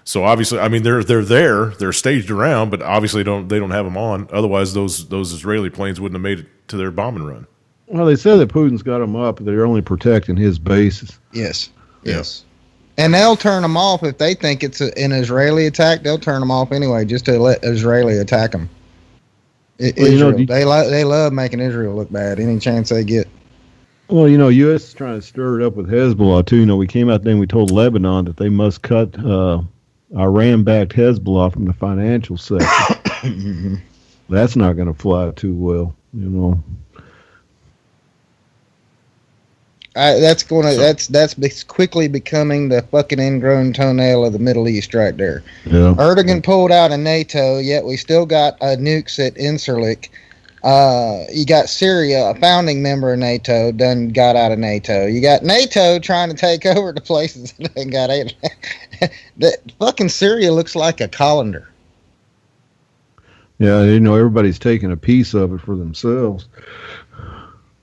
So obviously, I mean, they're there, they're staged around, but obviously they don't have them on. Otherwise, those Israeli planes wouldn't have made it to their bombing run. Well, they said that Putin's got them up, but they're only protecting his bases. Yes. And they'll turn them off if they think it's an Israeli attack. They'll turn them off anyway, just to let Israeli attack them. Israel, they love making Israel look bad any chance they get. Well, U.S. is trying to stir it up with Hezbollah too. We came out there and we told Lebanon that they must cut Iran-backed Hezbollah from the financial sector. That's not going to fly too well, That's quickly becoming the fucking ingrown toenail of the Middle East right there. Yeah. Erdogan pulled out of NATO, yet we still got nukes at Incirlik. You got Syria, a founding member of NATO, done got out of NATO. You got NATO trying to take over the places that got it. The fucking Syria looks like a colander. Yeah, everybody's taking a piece of it for themselves.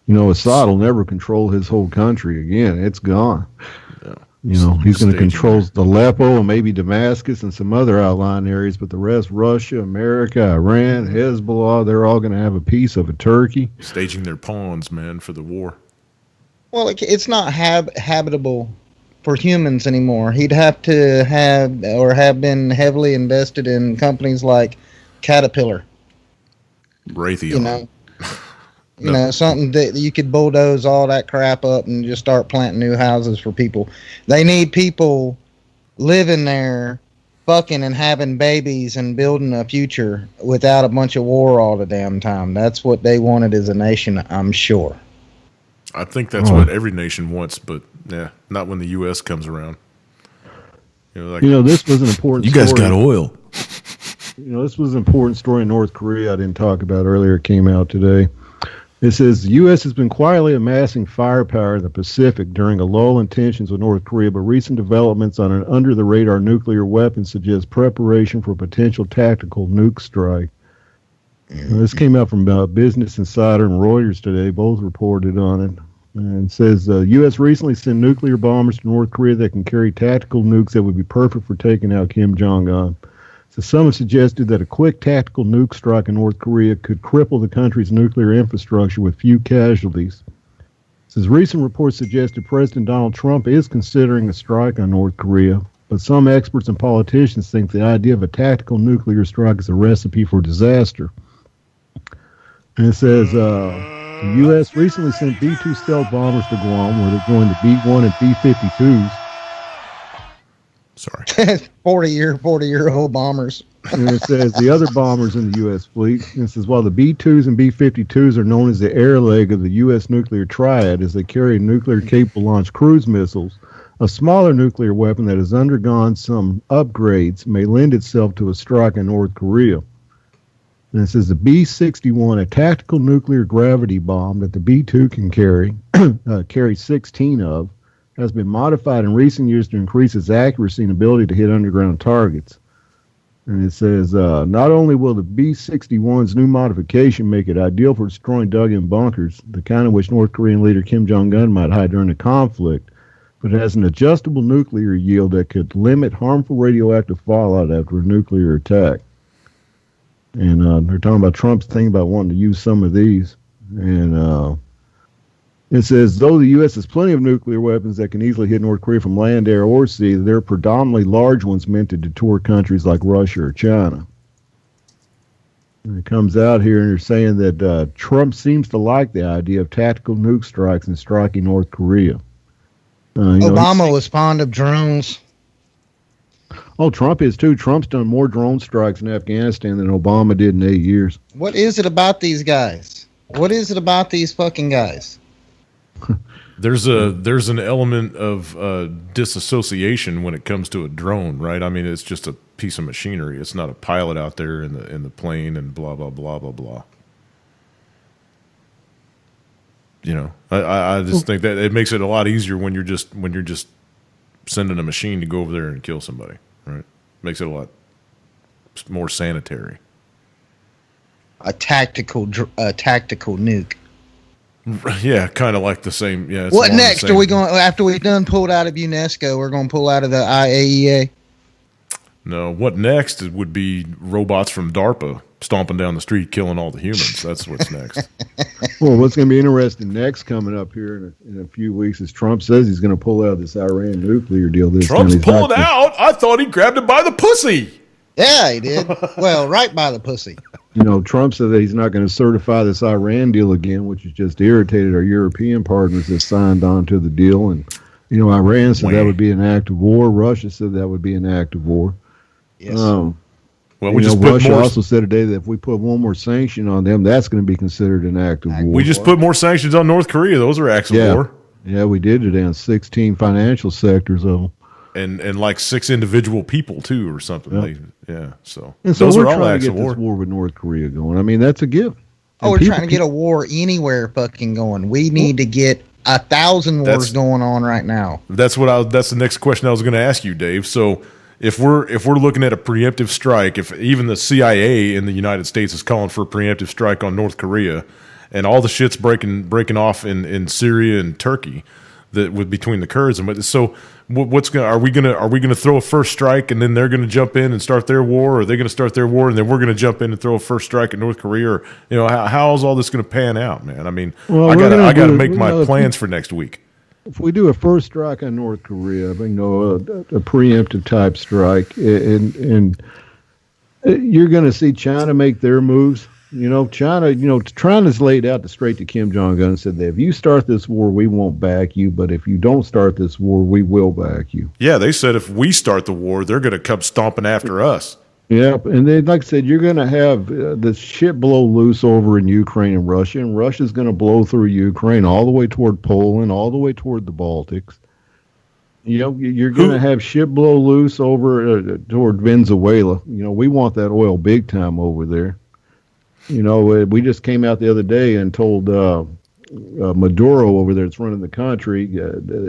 Assad will never control his whole country again. It's gone. Yeah. He's going to control Aleppo and maybe Damascus and some other outlying areas, but the rest, Russia, America, Iran, Hezbollah, they're all going to have a piece of it. Turkey. Staging their pawns, man, for the war. Well, it's not habitable for humans anymore. He'd have to have been heavily invested in companies like Caterpillar. Raytheon. Something that you could bulldoze all that crap up and just start planting new houses for people. They need people living there, fucking and having babies and building a future without a bunch of war all the damn time. That's what they wanted as a nation, I'm sure. I think that's what every nation wants, but not when the U.S. comes around. This was an important story. You guys got oil. This was an important story in North Korea I didn't talk about earlier. It came out today. It says the U.S. has been quietly amassing firepower in the Pacific during a lull in tensions with North Korea, but recent developments on an under-the-radar nuclear weapon suggest preparation for a potential tactical nuke strike. This came out from Business Insider and Reuters today. Both reported on it. And it says the U.S. recently sent nuclear bombers to North Korea that can carry tactical nukes that would be perfect for taking out Kim Jong-un. So some have suggested that a quick tactical nuke strike in North Korea could cripple the country's nuclear infrastructure with few casualties. It says recent reports suggested President Donald Trump is considering a strike on North Korea. but some experts and politicians think the idea of a tactical nuclear strike is a recipe for disaster. And it says the U.S. recently sent B-2 stealth bombers to Guam, where they're joined the B-1 and B-52s. Sorry. 40-year-old bombers. And it says the other bombers in the U.S. fleet. And it says while the B-2s and B-52s are known as the air leg of the U.S. nuclear triad, as they carry nuclear-capable launch cruise missiles, a smaller nuclear weapon that has undergone some upgrades may lend itself to a strike in North Korea. And it says the B-61, a tactical nuclear gravity bomb that the B-2 can carry 16 of, has been modified in recent years to increase its accuracy and ability to hit underground targets. And it says, not only will the B-61's new modification make it ideal for destroying dug-in bunkers, the kind of which North Korean leader Kim Jong-un might hide during the conflict, but it has an adjustable nuclear yield that could limit harmful radioactive fallout after a nuclear attack. And they're talking about Trump's thing about wanting to use some of these. And it says, though the U.S. has plenty of nuclear weapons that can easily hit North Korea from land, air, or sea, they're predominantly large ones meant to deter countries like Russia or China. And it comes out here and they're saying that Trump seems to like the idea of tactical nuke strikes and striking North Korea. Obama was fond of drones. Oh, Trump is too. Trump's done more drone strikes in Afghanistan than Obama did in 8 years. What is it about these guys? What is it about these fucking guys? There's an element of disassociation when it comes to a drone, right? I mean, it's just a piece of machinery. It's not a pilot out there in the plane and blah blah blah blah blah. You know, I just think that it makes it a lot easier when you're just sending a machine to go over there and kill somebody, right? Makes it a lot more sanitary. A tactical nuke. Yeah, kind of like the same. Yeah. What next? Are we going after we've done pulled out of UNESCO? We're going to pull out of the IAEA. No, what next would be robots from DARPA stomping down the street, killing all the humans. That's what's next. Well, what's going to be interesting next coming up here in a few weeks is Trump says he's going to pull out of this Iran nuclear deal. Trump's pulling out? I thought he grabbed it by the pussy. Yeah, he did. Well, right by the pussy. You know, Trump said that he's not going to certify this Iran deal again, which has just irritated our European partners that signed on to the deal. And, you know, Iran said that would be an act of war. Russia said that would be an act of war. Yes. Well, Russia also said today that if we put one more sanction on them, that's going to be considered an act of war. We just put more sanctions on North Korea. Those are acts of war. Yeah, we did it in 16 financial sectors of them. And like 6 individual people too, or something. So those are all acts of war. This war with North Korea going. I mean, that's a gift. We're trying to get a war anywhere fucking going. We need to get 1,000 wars going on right now. That's the next question I was going to ask you, Dave. So if we're looking at a preemptive strike, if even the CIA in the United States is calling for a preemptive strike on North Korea, and all the shit's breaking off in Syria and Turkey, between the Kurds and so. Are we gonna throw a first strike and then they're gonna jump in and start their war, or are they gonna start their war and then we're gonna jump in and throw a first strike at North Korea? Or how is all this gonna pan out, man? I mean, I gotta make my plans for next week. If we do a first strike on North Korea, a preemptive type strike, and you're gonna see China make their moves. China's laid out the straight to Kim Jong-un and said that if you start this war, we won't back you, but if you don't start this war, we will back you. Yeah, they said if we start the war, they're going to come stomping after us. Yeah, and then, like I said, you're going to have this shit blow loose over in Ukraine and Russia's going to blow through Ukraine all the way toward Poland, all the way toward the Baltics. You're going to have shit blow loose over toward Venezuela. We want that oil big time over there. We just came out the other day and told Maduro over there that's running the country,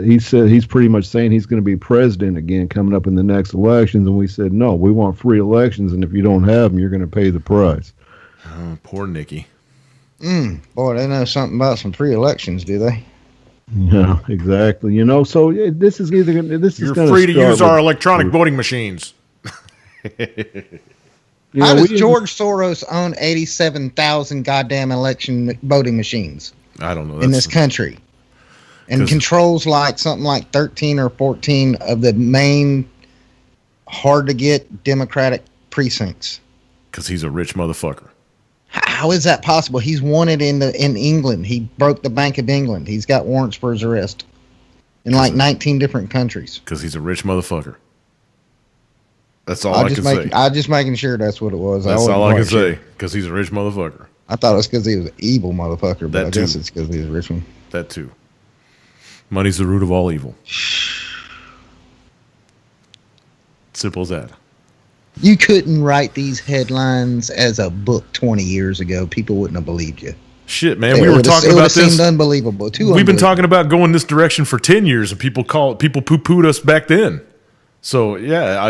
he said he's pretty much saying he's going to be president again coming up in the next elections. And we said, no, we want free elections. And if you don't have them, you're going to pay the price. Oh, poor Nikki. Boy, they know something about some free elections, do they? Yeah, exactly. So this is either you're free to use our electronic voting machines. How does George Soros own 87,000 goddamn election voting machines? I don't know. In this country. And controls something like 13 or 14 of the main hard to get Democratic precincts? Because he's a rich motherfucker. How is that possible? He's wanted in England. He broke the Bank of England. He's got warrants for his arrest in like 19 different countries. Because he's a rich motherfucker. That's all I can say. I'm just making sure that's what it was. That's all I can say. Because he's a rich motherfucker. I thought it was because he was an evil motherfucker, but I guess it's because he's a rich one. That too. Money's the root of all evil. Simple as that. You couldn't write these headlines as a book 20 years ago. People wouldn't have believed you. Shit, man. We were talking about this. It seemed unbelievable. We've been talking about going this direction for 10 years, and people poo-pooed us back then. So yeah,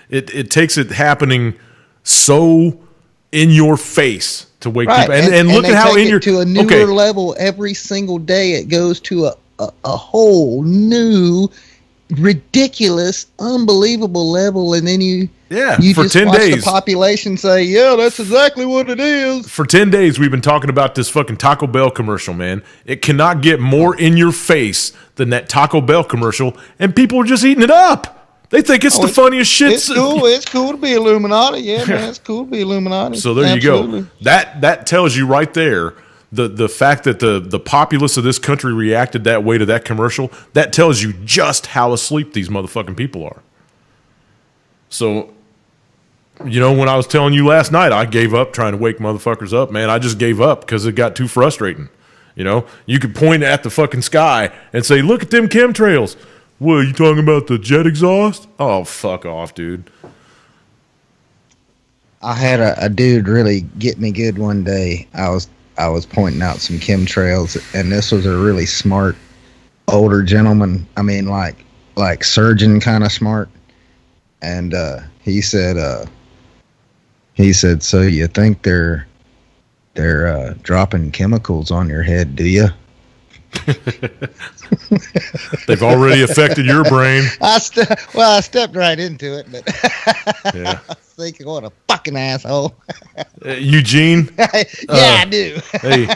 it takes it happening so in your face to wake people, and look at how in your to a newer level every single day. It goes to a whole new, ridiculous, unbelievable level, and then you for just 10 watch days the population say, yeah, that's exactly what it is. For 10 days, we've been talking about this fucking Taco Bell commercial, man. It cannot get more in your face than that Taco Bell commercial, and people are just eating it up. They think it's the funniest shit. It's cool. It's cool to be Illuminati. Yeah, man, it's cool to be Illuminati. So there you go. That tells you right there the fact that the populace of this country reacted that way to that commercial. That tells you just how asleep these motherfucking people are. So, when I was telling you last night, I gave up trying to wake motherfuckers up, man. I just gave up because it got too frustrating. You could point at the fucking sky and say, look at them chemtrails. What, are you talking about the jet exhaust? Oh, fuck off, dude. I had a dude really get me good one day. I was pointing out some chemtrails, and this was a really smart older gentleman. I mean, like surgeon kind of smart. And he said, so you think they're dropping chemicals on your head, do you? They've already affected your brain. I stepped right into it, but yeah. I was thinking, what a fucking asshole. Eugene? I do. Hey,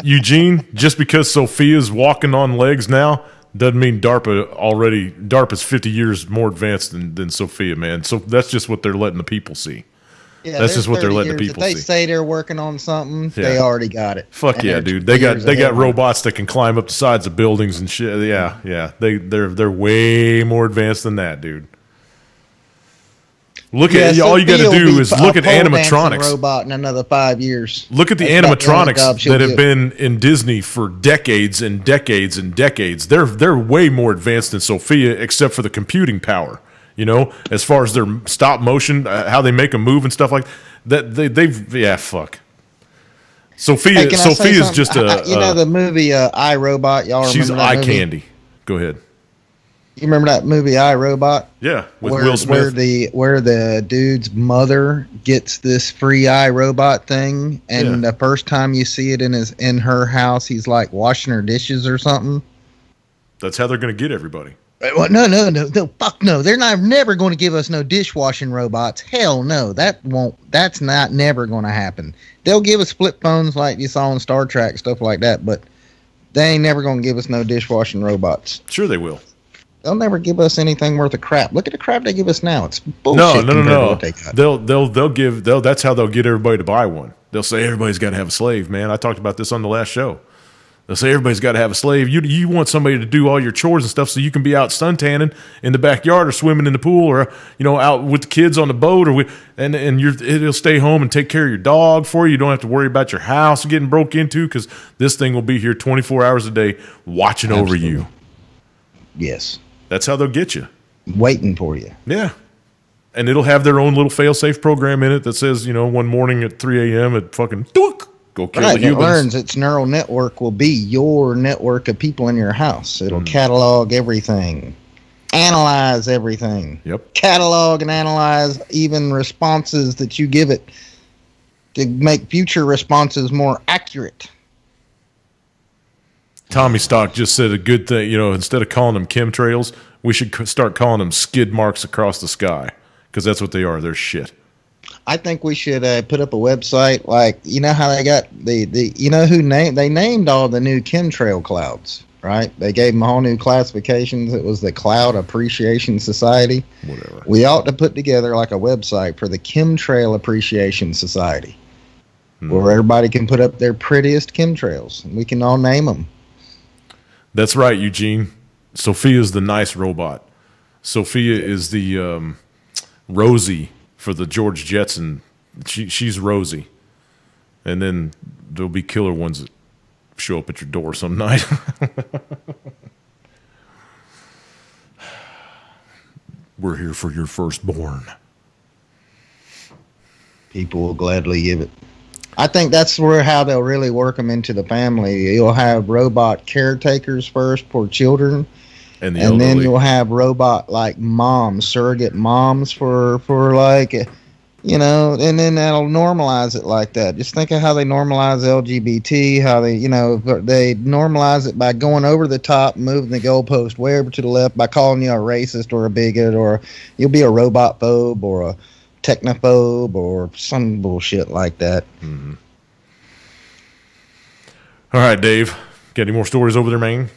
Eugene, just because Sophia's walking on legs now doesn't mean DARPA's 50 years more advanced than Sophia, man. So that's just what they're letting the people see. Yeah, that's just what they're letting the people see. If they say they're working on something, they already got it. Fuck yeah, dude! They got robots that can climb up the sides of buildings and shit. Yeah. They're way more advanced than that, dude. All you got to do is look at animatronics. Robot in another 5 years. Look at the animatronics that have been in Disney for decades and decades and decades. They're way more advanced than Sophia, except for the computing power. As far as their stop motion, how they make them move and stuff like that, fuck. Sophia's just the movie I, Robot. Y'all remember she's that eye movie? Candy. Go ahead. You remember that movie I, Robot? Yeah, with Will Smith. Where the dude's mother gets this free I, Robot thing, and the first time you see it in her house, he's like washing her dishes or something. That's how they're going to get everybody. Well, no, fuck no. They're never going to give us no dishwashing robots. Hell no, that's never going to happen. They'll give us flip phones like you saw in Star Trek, stuff like that, but they ain't never going to give us no dishwashing robots. Sure they will. They'll never give us anything worth of crap. Look at the crap they give us now. It's bullshit. No. That's how they'll get everybody to buy one. They'll say everybody's got to have a slave, man. I talked about this on the last show. They'll say everybody's got to have a slave. You want somebody to do all your chores and stuff so you can be out suntanning in the backyard or swimming in the pool or out with the kids on the boat and it'll stay home and take care of your dog for you. You don't have to worry about your house getting broke into because this thing will be here 24 hours a day watching over you. Yes. That's how they'll get you. Waiting for you. Yeah. And it'll have their own little fail-safe program in it that says, one morning at 3 a.m. it fucking go kill the humans. It learns its neural network will be your network of people in your house. It'll catalog everything, analyze everything. Yep. Catalog and analyze even responses that you give it to make future responses more accurate. Tommy Stock just said a good thing. Instead of calling them chemtrails, we should start calling them skid marks across the sky because that's what they are. They're shit. I think we should put up a website like how they got they named all the new chemtrail clouds, right? They gave them whole new classifications. It was the Cloud Appreciation Society. Whatever. We ought to put together like a website for the Chemtrail Appreciation Society, where everybody can put up their prettiest chemtrails, and we can all name them. That's right, Eugene. Sophia's the nice robot. Sophia is the Rosie for the George Jetson. She's Rosie. And then there'll be killer ones that show up at your door some night. We're here for your firstborn. People will gladly give it. I think that's how they'll really work them into the family. You'll have robot caretakers first for children, and then you'll have robot like moms, surrogate moms for like, you know, and then that'll normalize it like that. Just think of how they normalize LGBT, how they, you know, they normalize it by going over the top, moving the goalpost way over to the left by calling you a racist or a bigot, or you'll be a robot phobe or a technophobe or some bullshit like that. Mm-hmm. All right, Dave. Got any more stories over there, man?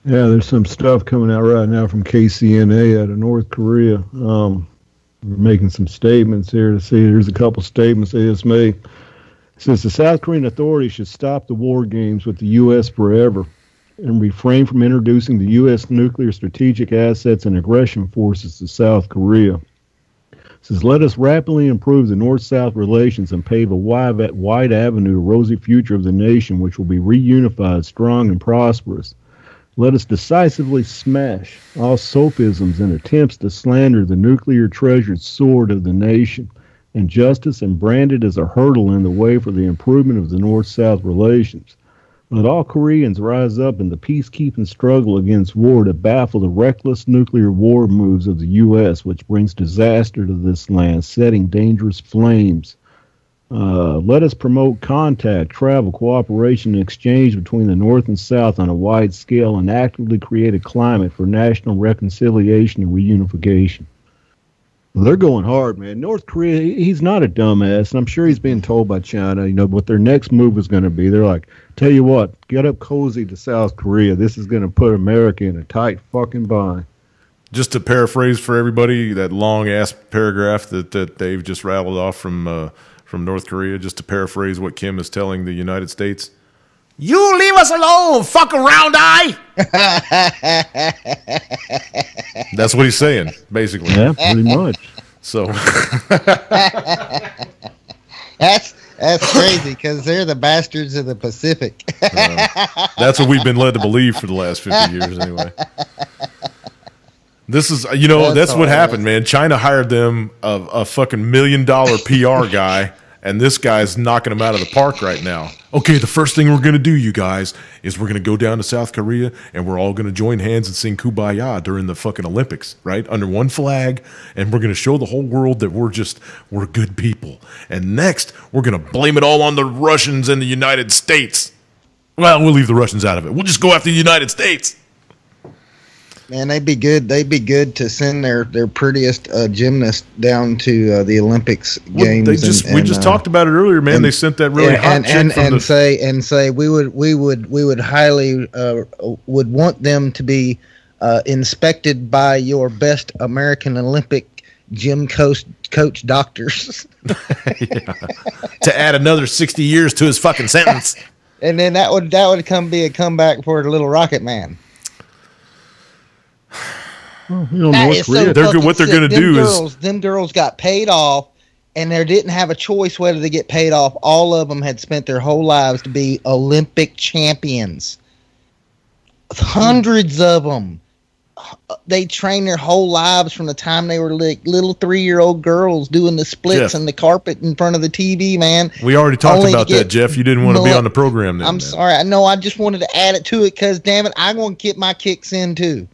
Yeah, there's some stuff coming out right now from KCNA out of North Korea. We're making some statements here to see. There's a couple statements they just made. It says the South Korean authorities should stop the war games with the U.S. forever and refrain from introducing the U.S. nuclear strategic assets and aggression forces to South Korea. It says, let us rapidly improve the North-South relations and pave a wide avenue, rosy future of the nation, which will be reunified, strong, and prosperous. Let us decisively smash all sophisms and attempts to slander the nuclear treasured sword of the nation, and justice and brand it as a hurdle in the way for the improvement of the North-South relations. Let all Koreans rise up in the peacekeeping struggle against war to baffle the reckless nuclear war moves of the U.S., which brings disaster to this land, setting dangerous flames. Let us promote contact, travel, cooperation, and exchange between the North and South on a wide scale and actively create a climate for national reconciliation and reunification. They're going hard, man. North Korea, he's not a dumbass, and I'm sure he's being told by China, you know, what their next move is going to be. They're like, tell you what, get up cozy to South Korea. This is going to put America in a tight fucking bind. Just to paraphrase for everybody, that long-ass paragraph that Dave just rattled off from North Korea, just to paraphrase what Kim is telling the United States. You leave us alone, fuck around eye. That's what he's saying, basically. Yeah, pretty much. So that's crazy because they're the bastards of the Pacific. That's what we've been led to believe for the last 50 years, anyway. This is, you know, that's what happened, man. China hired them a fucking $1 million PR guy. And this guy's knocking them out of the park right now. Okay, the first thing we're going to do, you guys, is we're going to go down to South Korea and we're all going to join hands and sing Kumbaya during the fucking Olympics, right? Under one flag. And we're going to show the whole world that we're good people. And next, we're going to blame it all on the Russians and the United States. Well, we'll leave the Russians out of it. We'll just go after the United States. Man, they'd be good. They'd be good to send their prettiest gymnast down to the Olympics games. We just talked about it earlier, man. They sent that really hot chick from say we would highly would want them to be inspected by your best American Olympic gym coach doctors. Yeah. To add another 60 years to his fucking sentence. And then that would be a comeback for the Little Rocket Man. Well, you know, North Korea, what they're going to do is them girls got paid off, and they didn't have a choice whether to get paid off. All of them had spent their whole lives to be Olympic champions. Hundreds of them. They trained their whole lives from the time they were like little 3-year-old girls doing the splits and the carpet in front of the TV, man. We already talked about that, Jeff. You didn't want to be on the program then. I'm sorry. I know. I just wanted to add it to it because, damn it, I'm going to get my kicks in, too.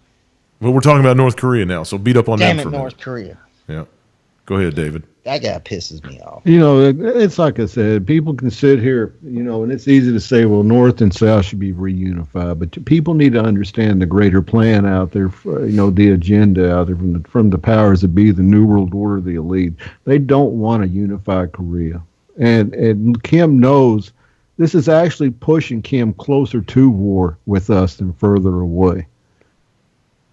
Well, we're talking about North Korea now, so beat up on them for a minute. North Korea. Yeah. Go ahead, David. That guy pisses me off. You know, it's like I said, people can sit here, you know, and it's easy to say, well, North and South should be reunified, but people need to understand the greater plan out there, you know, the agenda out there from the powers that be, the New World Order, the elite. They don't want to unify Korea. And Kim knows This is actually pushing Kim closer to war with us than further away.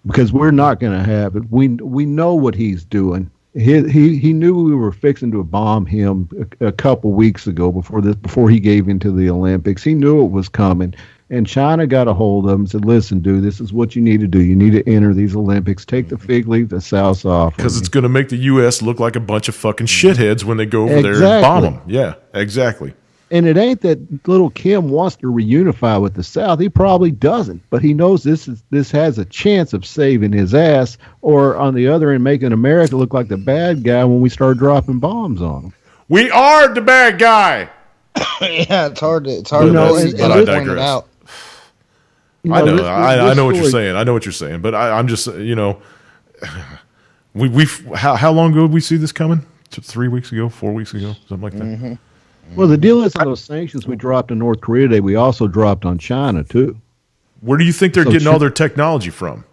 Because we're not going to have it. We know what he's doing. He knew we were fixing to bomb him a couple weeks ago before he gave into the Olympics. He knew it was coming. And China got a hold of him and said, listen, dude, this is what you need to do. You need to enter these Olympics. Take the fig leaf, the South off. Because it's going to make the U.S. look like a bunch of fucking shitheads when they go over there and bomb them. Yeah, exactly. And it ain't that little Kim wants to reunify with the South. He probably doesn't. But he knows this has a chance of saving his ass, or on the other end, making America look like the bad guy when we start dropping bombs on them. We are the bad guy. Yeah, it's hard to but I digress. Out. I know what you're saying. I know what you're saying. But I'm just, how long ago did we see this coming? 3 weeks ago, 4 weeks ago, something like that. Mm-hmm. Well, the deal is, those sanctions we dropped on North Korea today, we also dropped on China, too. Where do you think they're getting all their technology from?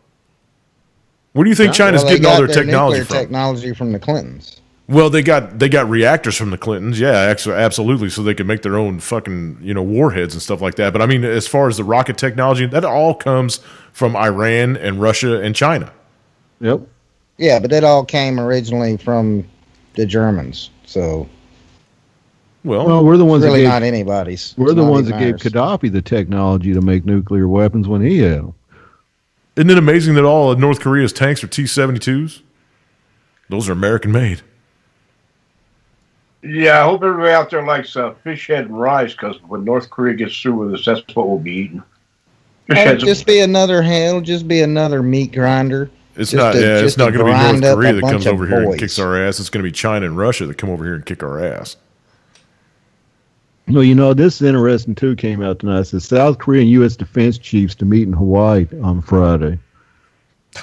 Where do you think China's getting all their technology from? Technology from the Clintons. Well, they got reactors from the Clintons, yeah, absolutely, so they can make their own fucking warheads and stuff like that. But I mean, as far as the rocket technology, that all comes from Iran and Russia and China. Yep. Yeah, but that all came originally from the Germans, so. Well, we're the ones really that not anybody's. We're the ones that gave Gaddafi the technology to make nuclear weapons when he had them. Isn't it amazing that all of North Korea's tanks are T-72s? Those are American made. Yeah, I hope everybody out there likes fish head and rice, because when North Korea gets through with us, that's what we'll be eating. It'll just be another meat grinder. It's not going to be North Korea that comes over here and kicks our ass. It's going to be China and Russia that come over here and kick our ass. Well, this is interesting, too, came out tonight. It says South Korea and U.S. defense chiefs to meet in Hawaii on Friday.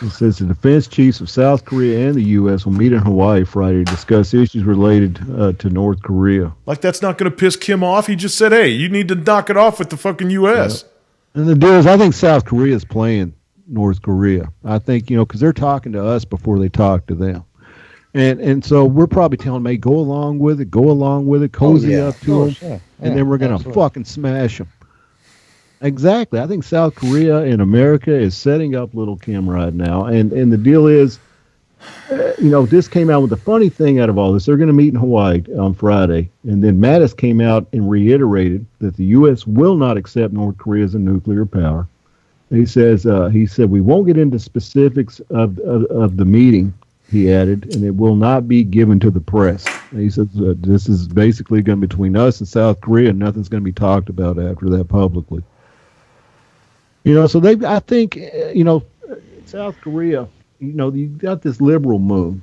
It says the defense chiefs of South Korea and the U.S. will meet in Hawaii Friday to discuss issues related to North Korea. Like, that's not going to piss Kim off? He just said, hey, you need to knock it off with the fucking U.S. And the deal is, I think South Korea is playing North Korea. I think, because they're talking to us before they talk to them. And so we're probably telling them, hey, go along with it, cozy up to them, and then we're going to fucking smash them. Exactly. I think South Korea and America is setting up little Kim right now. And the deal is, this came out with the funny thing out of all this. They're going to meet in Hawaii on Friday. And then Mattis came out and reiterated that the U.S. will not accept North Korea as a nuclear power. He said, we won't get into specifics of the meeting, he added, and it will not be given to the press. And he says this is basically going to be between us and South Korea, and nothing's going to be talked about after that publicly. So I think, South Korea, you got this liberal moon,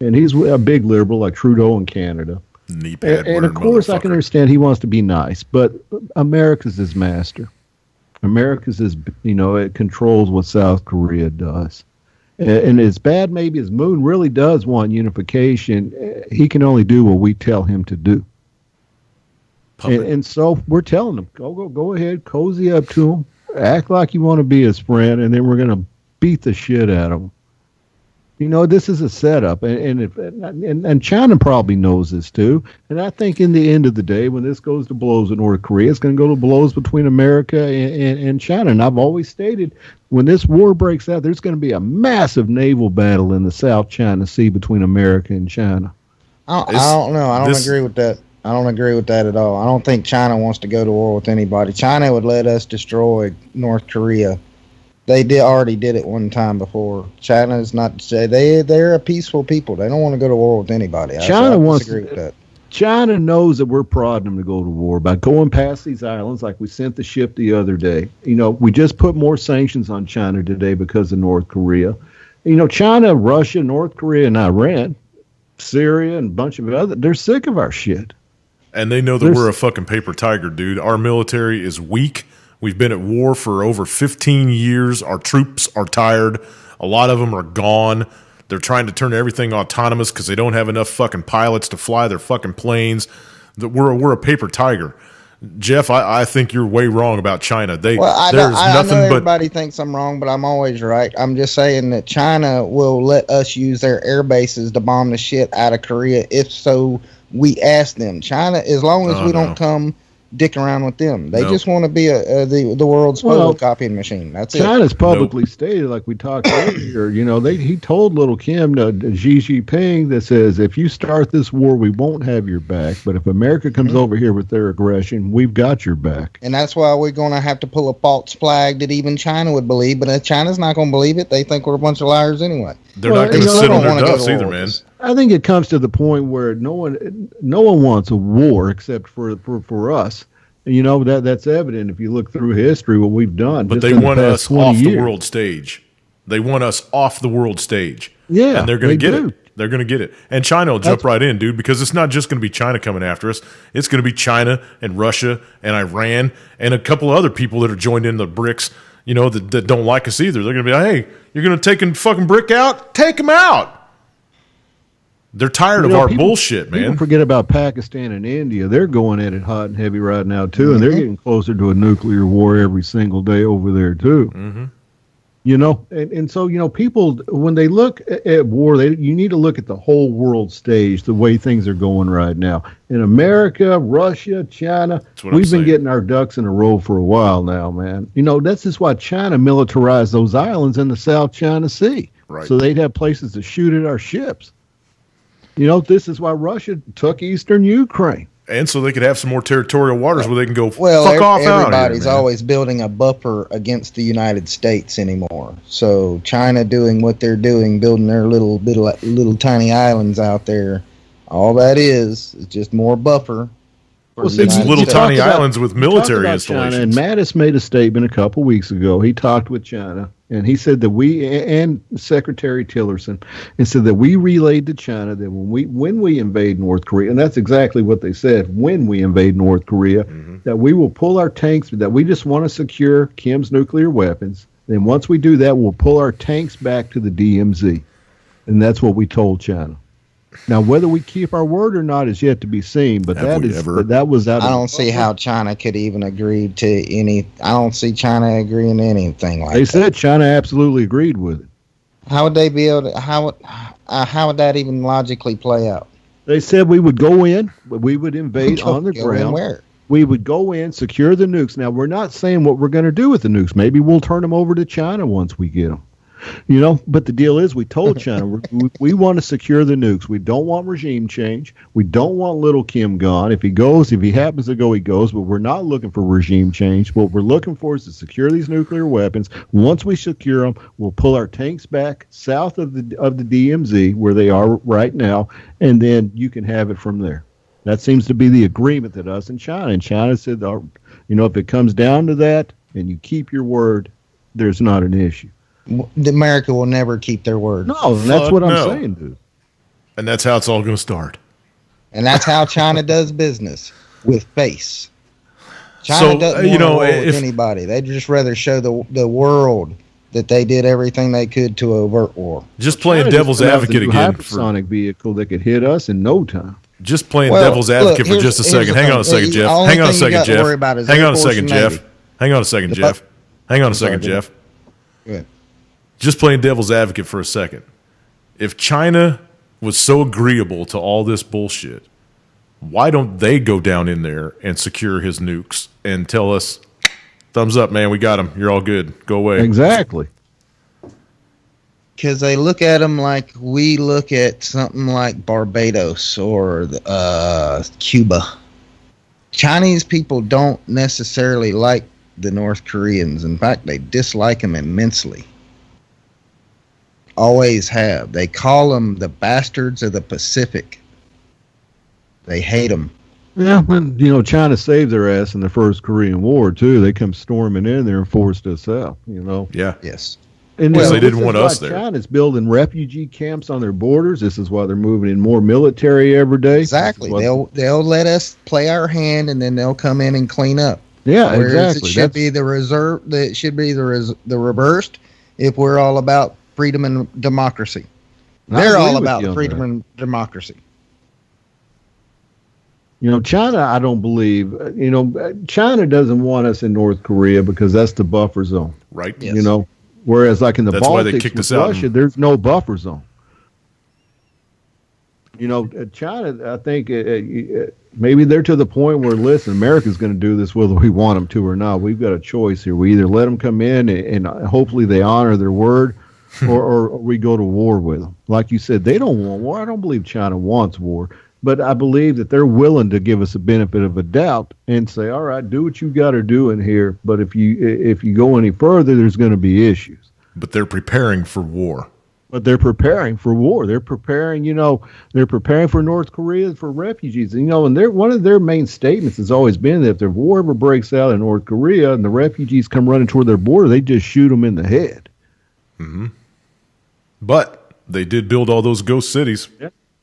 and he's a big liberal like Trudeau in Canada. And of course, I can understand he wants to be nice, but America's his master. America's his, it controls what South Korea does. And as bad maybe as Moon really does want unification, he can only do what we tell him to do. And so we're telling him, go ahead, cozy up to him, act like you want to be his friend, and then we're going to beat the shit out of him. This is a setup, and China probably knows this too. And I think in the end of the day, when this goes to blows with North Korea, it's going to go to blows between America and China. And I've always stated, when this war breaks out, there's going to be a massive naval battle in the South China Sea between America and China. I don't know. I don't agree with that. I don't agree with that at all. I don't think China wants to go to war with anybody. China would let us destroy North Korea. They already did it one time before. China is not. They're a peaceful people. They don't want to go to war with anybody. China disagree with that. China knows that we're prodding them to go to war by going past these islands, like we sent the ship the other day. We just put more sanctions on China today because of North Korea. China, Russia, North Korea, and Iran, Syria, and a bunch of other. They're sick of our shit. And they know that we're a fucking paper tiger, dude. Our military is weak. We've been at war for over 15 years. Our troops are tired. A lot of them are gone. They're trying to turn everything autonomous because they don't have enough fucking pilots to fly their fucking planes. We're a paper tiger. Jeff, I think you're way wrong about China. I know everybody thinks I'm wrong, but I'm always right. I'm just saying that China will let us use their air bases to bomb the shit out of Korea if so we ask them. China, as long as we don't come dick around with them. They No. just want to be the world's photocopying machine. That's it. China's publicly stated, like we talked earlier, he told little Kim, Xi Jinping, that says, if you start this war, we won't have your back. But if America comes over here with their aggression, we've got your back. And that's why we're going to have to pull a false flag that even China would believe. But China's not going to believe it. They think we're a bunch of liars anyway. They're not going to sit on their ducks either, man. I think it comes to the point where no one wants a war except for us. That's evident if you look through history, what we've done. But they want us off the world stage. They want us off the world stage. Yeah, and they're going to get it. They're going to get it. And China will jump right in, dude, because it's not just going to be China coming after us. It's going to be China and Russia and Iran and a couple of other people that are joined in the BRICS, that don't like us either. They're going to be like, hey, you're going to take a fucking brick out? Take them out. They're tired of our bullshit, man. People forget about Pakistan and India. They're going at it hot and heavy right now, too, and they're getting closer to a nuclear war every single day over there, too. Mm-hmm. And so, people, when they look at war, you need to look at the whole world stage, the way things are going right now. In America, Russia, China, we've been getting our ducks in a row for a while now, man. That's just why China militarized those islands in the South China Sea. Right. So they'd have places to shoot at our ships. This is why Russia took eastern Ukraine. And so they could have some more territorial waters where they can go fuck off out. Everybody's always building a buffer against the United States anymore. So China doing what they're doing, building their little tiny islands out there, all that is just more buffer. It's little tiny islands with military installations. China, and Mattis made a statement a couple weeks ago. He talked with China, and he said that and Secretary Tillerson, and said that we relayed to China that when we invade North Korea, and that's exactly what they said, when we invade North Korea, that we will pull our tanks, that we just want to secure Kim's nuclear weapons. Then once we do that, we'll pull our tanks back to the DMZ. And that's what we told China. Now, whether we keep our word or not is yet to be seen, but that was out of... I don't see how China could even agree to any... I don't see China agreeing to anything like that. They said China absolutely agreed with it. How would they be able to... How would that even logically play out? They said we would go in, we would invade on the ground. Where? We would go in, secure the nukes. Now, we're not saying what we're going to do with the nukes. Maybe we'll turn them over to China once we get them. But the deal is we told China we want to secure the nukes. We don't want regime change. We don't want little Kim gone. If he happens to go, he goes. But we're not looking for regime change. What we're looking for is to secure these nuclear weapons. Once we secure them, we'll pull our tanks back south of the DMZ where they are right now, and then you can have it from there. That seems to be the agreement that us and China said, if it comes down to that and you keep your word, there's not an issue. America will never keep their word. No, that's what I'm saying, dude. And that's how it's all going to start. And that's how China does business, with face. China doesn't want to war with anybody. They'd just rather show the world that they did everything they could to avert war. Just playing devil's advocate again. Hypersonic vehicle that could hit us in no time. Just playing devil's advocate for just a second. Hang on a second, Jeff. Hang on a second, Jeff. Hang on a second, Jeff. Hang on a second, Jeff. Hang on a second, Jeff. Good. Just playing devil's advocate for a second. If China was so agreeable to all this bullshit, why don't they go down in there and secure his nukes and tell us, thumbs up, man, we got him. You're all good. Go away. Exactly. Because they look at them like we look at something like Barbados or Cuba. Chinese people don't necessarily like the North Koreans. In fact, they dislike them immensely. Always have. They call them the bastards of the Pacific. They hate them. Yeah, when China saved their ass in the first Korean War too. They come storming in there and forced us out. Yeah. Yes. And they didn't want us there. China's building refugee camps on their borders. This is why they're moving in more military every day. Exactly. They'll let us play our hand, and then they'll come in and clean up. Yeah, exactly. It should be the reserve. It should be the reversed. If we're all about freedom and democracy, they're all about freedom and democracy. China, I don't believe. China doesn't want us in North Korea because that's the buffer zone. Right. Yes. Whereas like in the That's why they Baltics kicked with us out. Russia, there's no buffer zone. China, I think maybe they're to the point where, listen, America's going to do this whether we want them to or not. We've got a choice here. We either let them come in and hopefully they honor their word, or we go to war with them. Like you said, they don't want war. I don't believe China wants war, but I believe that they're willing to give us a benefit of a doubt and say, all right, do what you got to do in here. But if you go any further, there's going to be issues. But they're preparing for war. But they're preparing for war. They're preparing, they're preparing for North Korea, for refugees. And one of their main statements has always been that if the war ever breaks out in North Korea and the refugees come running toward their border, they just shoot them in the head. Mm-hmm. But they did build all those ghost cities.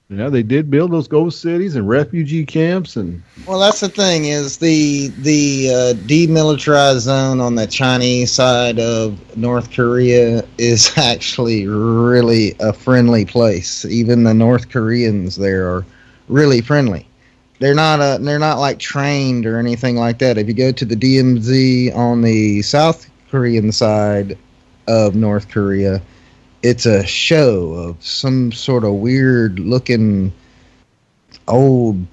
Yeah, they did build those ghost cities and refugee camps. And well, that's the thing is the demilitarized zone on the Chinese side of North Korea is actually really a friendly place. Even the North Koreans there are really friendly. They're not like trained or anything like that. If you go to the DMZ on the South Korean side of North Korea, it's a show of some sort of weird looking old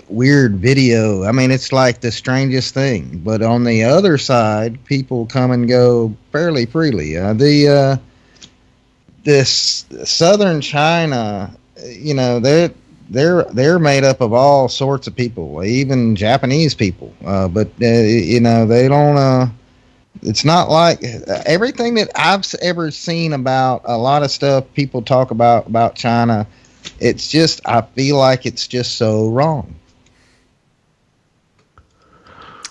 weird video. I mean, it's like the strangest thing. But on the other side, people come and go fairly freely. This southern China, they're made up of all sorts of people, even Japanese people. But they don't. It's not like everything that I've ever seen about a lot of stuff people talk about China. It's just, I feel like it's just so wrong.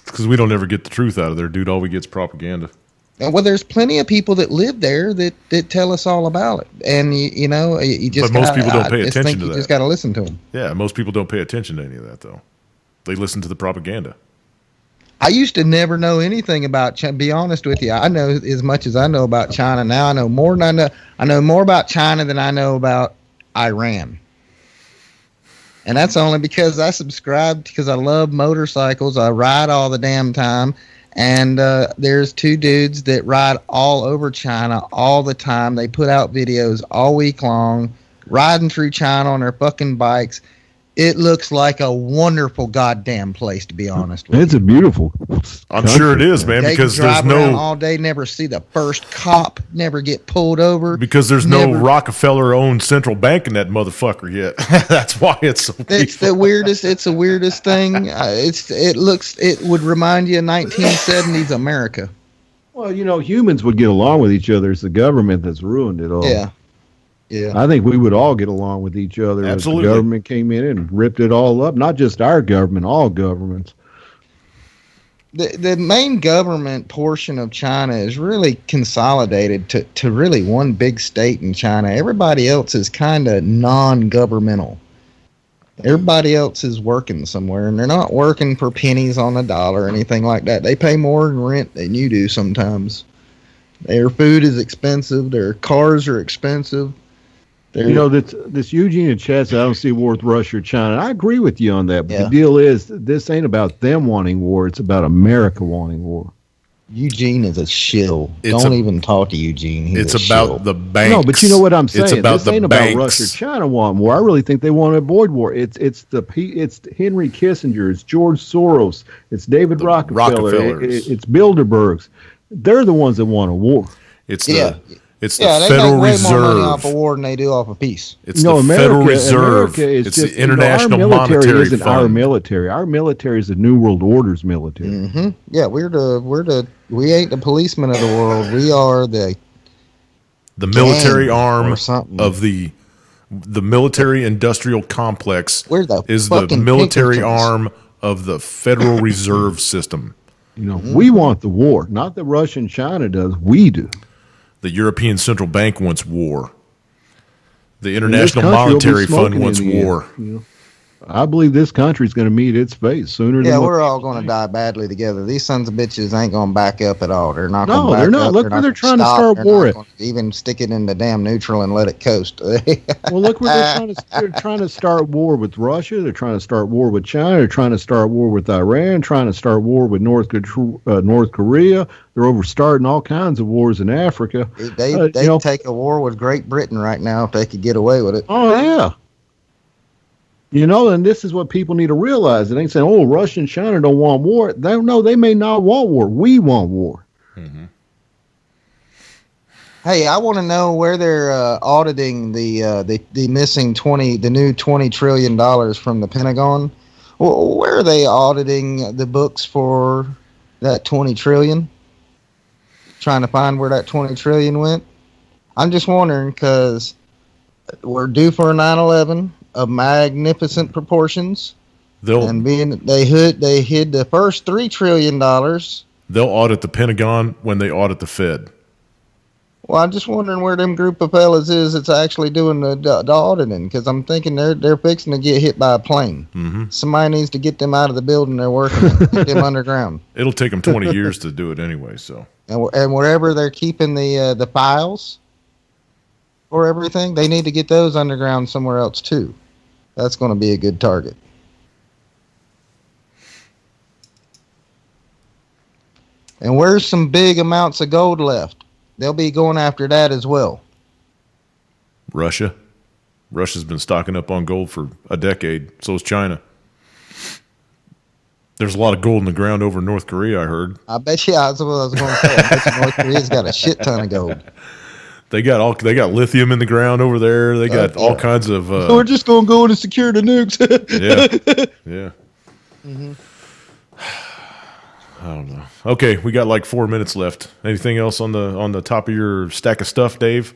Because we don't ever get the truth out of there, dude. All we get is propaganda. Well, there's plenty of people that live there that tell us all about it. And, you just But most people don't pay attention to that. You just got to listen to them. Yeah, most people don't pay attention to any of that, though. They listen to the propaganda. I used to never know anything about China. Be honest with you, I know as much as I know about China now. I know more than I know more about China than I know about Iran, and that's only because I subscribe because I love motorcycles. I ride all the damn time, and there's two dudes that ride all over China all the time. They put out videos all week long, riding through China on their fucking bikes. It looks like a wonderful goddamn place, to be honest with you. It's a beautiful I'm sure it is, man, because there's no all day, never see the first cop, never get pulled over. Because there's no Rockefeller-owned central bank in that motherfucker yet. That's why it's so It's the weirdest. It's the weirdest thing. It would remind you of 1970s America. Well, humans would get along with each other. It's the government that's ruined it all. Yeah. I think we would all get along with each other. Absolutely. If the government came in and ripped it all up. Not just our government, all governments. The main government portion of China is really consolidated to really one big state in China. Everybody else is kind of non-governmental. Everybody else is working somewhere, and they're not working for pennies on the dollar or anything like that. They pay more in rent than you do sometimes. Their food is expensive. Their cars are expensive. This Eugene and Chad said, I don't see war with Russia or China. And I agree with you on that. But the deal is, this ain't about them wanting war. It's about America wanting war. Eugene is a shill. Don't even talk to Eugene. He's it's about the banks. No, but you know what I'm saying. It's about this ain't about Russia or China wanting war. I really think they want to avoid war. It's Henry Kissinger. It's George Soros. It's David Rockefeller. It's Bilderbergs. They're the ones that want a war. It's the they Federal make way Reserve. more money off a war than they do off a peace. It's the Federal Reserve. It's the International Monetary Fund. Our military. Our military is the New World Order's military. Mm-hmm. Yeah, we ain't the policemen of the world. We are the military arm of the military industrial complex. Is the military arm of the Federal Reserve System. We want the war, not that Russia and China does. We do. The European Central Bank wants war. The International Monetary Fund wants war. I believe this country's going to meet its fate sooner than we're all going to die badly together. These sons of bitches ain't going to back up at all. They're not going to back up. No, they're not. Look where they're trying to start war. Even stick it in the damn neutral and let it coast. Well, look where they're trying to start war with Russia. They're trying to start war with China. They're trying to start war with Iran. Trying to start war with North Korea. They're over starting all kinds of wars in Africa. They'd take a war with Great Britain right now if they could get away with it. Oh, yeah. You know, and this is what people need to realize. It ain't saying, oh, Russia and China don't want war. No, they may not want war. We want war. Mm-hmm. Hey, I want to know where they're auditing the missing the new $20 trillion from the Pentagon. Well, where are they auditing the books for that 20 trillion? Trying to find where that 20 trillion went. I'm just wondering because we're due for a 9/11 of magnificent proportions. They hid the first $3 trillion. They'll audit the Pentagon when they audit the Fed. Well, I'm just wondering where them group of fellas is that's actually doing the auditing, because I'm thinking they're fixing to get hit by a plane. Mm-hmm. Somebody needs to get them out of the building they're working in, get them underground. It'll take them 20 years to do it anyway. So, and wherever they're keeping the files for everything, they need to get those underground somewhere else too. That's going to be a good target. And where's some big amounts of gold left? They'll be going after that as well. Russia's been stocking up on gold for a decade. So is China. There's a lot of gold in the ground over in North Korea, I heard. I bet you that's what I was going to say. I bet you North Korea's got a shit ton of gold. They got lithium in the ground over there. They got all kinds of. So we're just going to go in and secure the nukes. Yeah. Mm-hmm. I don't know. Okay, we got like 4 minutes left. Anything else on the top of your stack of stuff, Dave?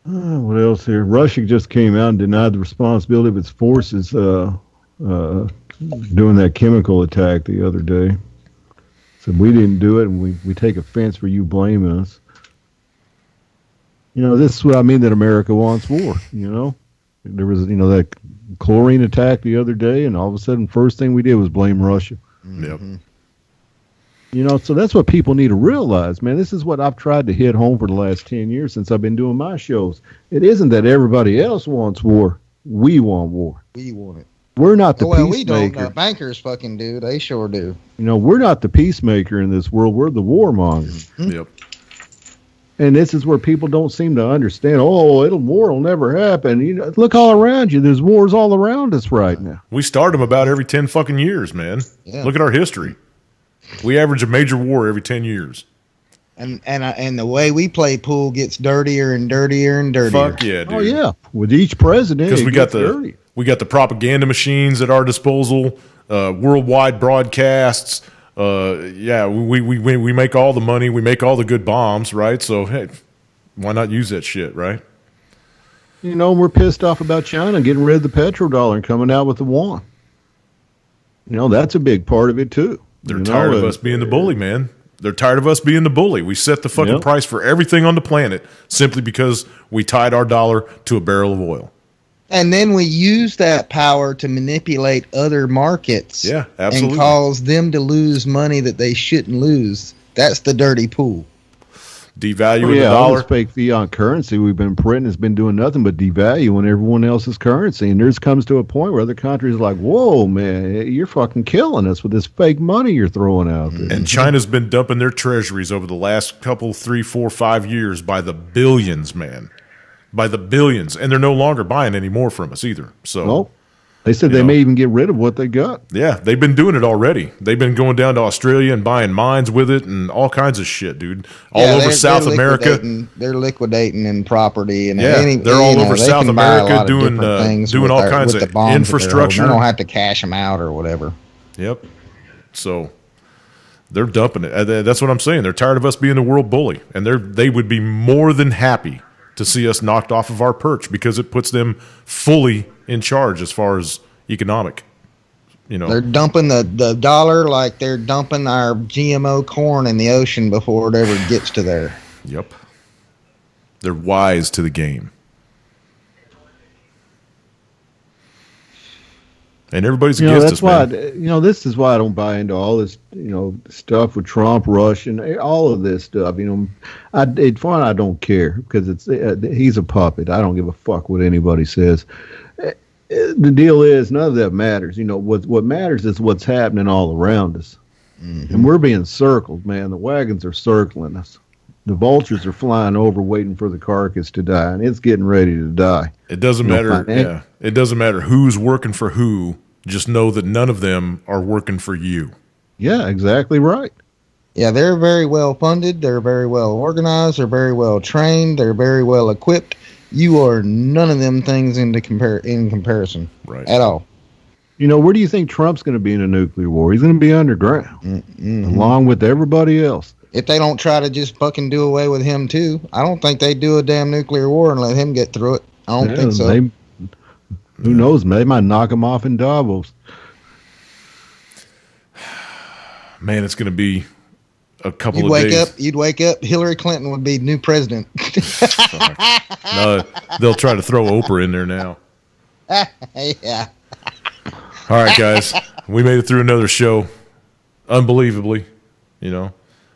What else here? Russia just came out and denied the responsibility of its forces doing that chemical attack the other day. Said we didn't do it, and we take offense for you blaming us. You know, this is what I mean that America wants war. You know, there was that chlorine attack the other day, and all of a sudden, first thing we did was blame Russia. Yep. You know, so that's what people need to realize, man. This is what I've tried to hit home for the last 10 years since I've been doing my shows. It isn't that everybody else wants war. We want war. We want it. We're not the peacemaker. We don't. Bankers fucking do. They sure do. You know, we're not the peacemaker in this world. We're the warmonger. Mm-hmm. Yep. And this is where people don't seem to understand. Oh, war will never happen. You know, look all around you. There's wars all around us right now. We start them about every 10 fucking years, man. Yeah. Look at our history. We average a major war every 10 years. And the way we play pool gets dirtier and dirtier and dirtier. Fuck yeah, dude. Oh yeah, with each president, because we got the propaganda machines at our disposal, worldwide broadcasts. We make all the money, we make all the good bombs, right? So hey, why not use that shit, right? You know, we're pissed off about China getting rid of the petrodollar and coming out with the yuan. You know, that's a big part of it too. They're tired of us being the bully, man. They're tired of us being the bully. We set the fucking price for everything on the planet simply because we tied our dollar to a barrel of oil. And then we use that power to manipulate other markets. Yeah, absolutely. And cause them to lose money that they shouldn't lose. That's the dirty pool. Devaluing the dollar. All this fake fiat currency we've been printing has been doing nothing but devaluing everyone else's currency. And there's comes to a point where other countries are like, whoa, man, you're fucking killing us with this fake money you're throwing out there. And China's been dumping their treasuries over the last couple, 3, 4, 5 years by the billions, man. By the billions. And they're no longer buying any more from us either. So. Nope. They said they may even get rid of what they got. Yeah, they've been doing it already. They've been going down to Australia and buying mines with it and all kinds of shit, dude. All over South America. They're liquidating in property. And they're all over South America doing all kinds of infrastructure. They don't have to cash them out or whatever. Yep. So they're dumping it. That's what I'm saying. They're tired of us being the world bully. And they would be more than happy to see us knocked off of our perch because it puts them fully in charge as far as economic, They're dumping the dollar like they're dumping our GMO corn in the ocean before it ever gets to there. Yep. They're wise to the game. And everybody's against us, man. This is why I don't buy into all this, stuff with Trump, Russia, and all of this stuff. I don't care because he's a puppet. I don't give a fuck what anybody says. The deal is none of that matters. What matters is what's happening all around us. Mm-hmm. And we're being circled, man. The wagons are circling us. The vultures are flying over, waiting for the carcass to die, and it's getting ready to die. It doesn't matter. Yeah, it doesn't matter who's working for who. Just know that none of them are working for you. Yeah, exactly right. Yeah, they're very well funded. They're very well organized. They're very well trained. They're very well equipped. You are none of them things in comparison, right? At all. You know, where do you think Trump's going to be in a nuclear war? He's going to be underground, along with everybody else. If they don't try to just fucking do away with him too, I don't think they'd do a damn nuclear war and let him get through it. I don't think so. Who knows? They might knock him off in Davos. Man, it's going to be a couple of days. You'd wake up. Hillary Clinton would be new president. No, they'll try to throw Oprah in there now. Yeah. All right, guys, we made it through another show, unbelievably. You know,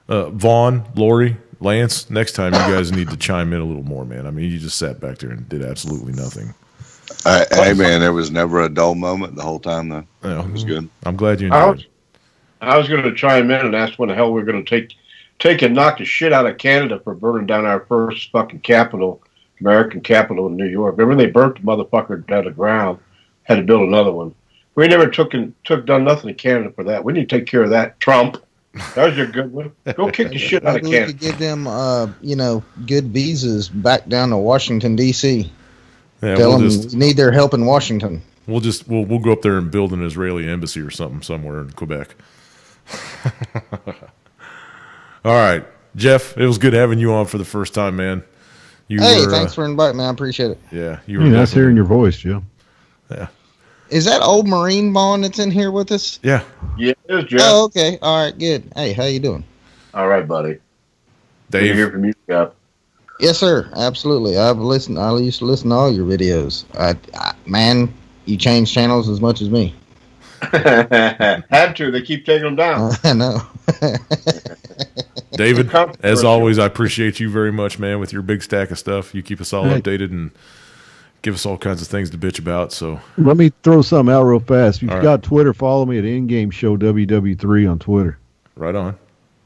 Vaughn, Lori, Lance. Next time, you guys need to chime in a little more, man. I mean, you just sat back there and did absolutely nothing. Hey, man, there was never a dull moment the whole time, though. Yeah, it was good. I'm glad you enjoyed it. I was going to chime in and ask when the hell we were going to take and knock the shit out of Canada for burning down our first fucking capital, American capital in New York. Remember they burnt the motherfucker down to the ground, had to build another one. We never done nothing to Canada for that. We need to take care of that. Trump, that was your good one. Go kick the shit out of Canada. We could give them, good visas back down to Washington D.C. Yeah, Tell them we need their help in Washington. We'll go up there and build an Israeli embassy or something somewhere in Quebec. All right, Jeff, it was good having you on for the first time, man. Thanks for inviting me. I appreciate it. Yeah, nice hearing your voice, Joe. Yeah. Is that old Marine Bond that's in here with us? Yeah. Yeah, it is, Jeff. Oh, okay. All right, good. Hey, how you doing? All right, buddy. Dave. Good to hear from you, Jeff. Yes, sir. Absolutely. I used to listen to all your videos. Man, you change channels as much as me. Had to. They keep taking them down. I know. David, as always, I appreciate you very much, man, with your big stack of stuff. You keep us all updated and give us all kinds of things to bitch about. So let me throw something out real fast. If you've got Twitter, follow me at Endgame Show WW3 on Twitter. Right on.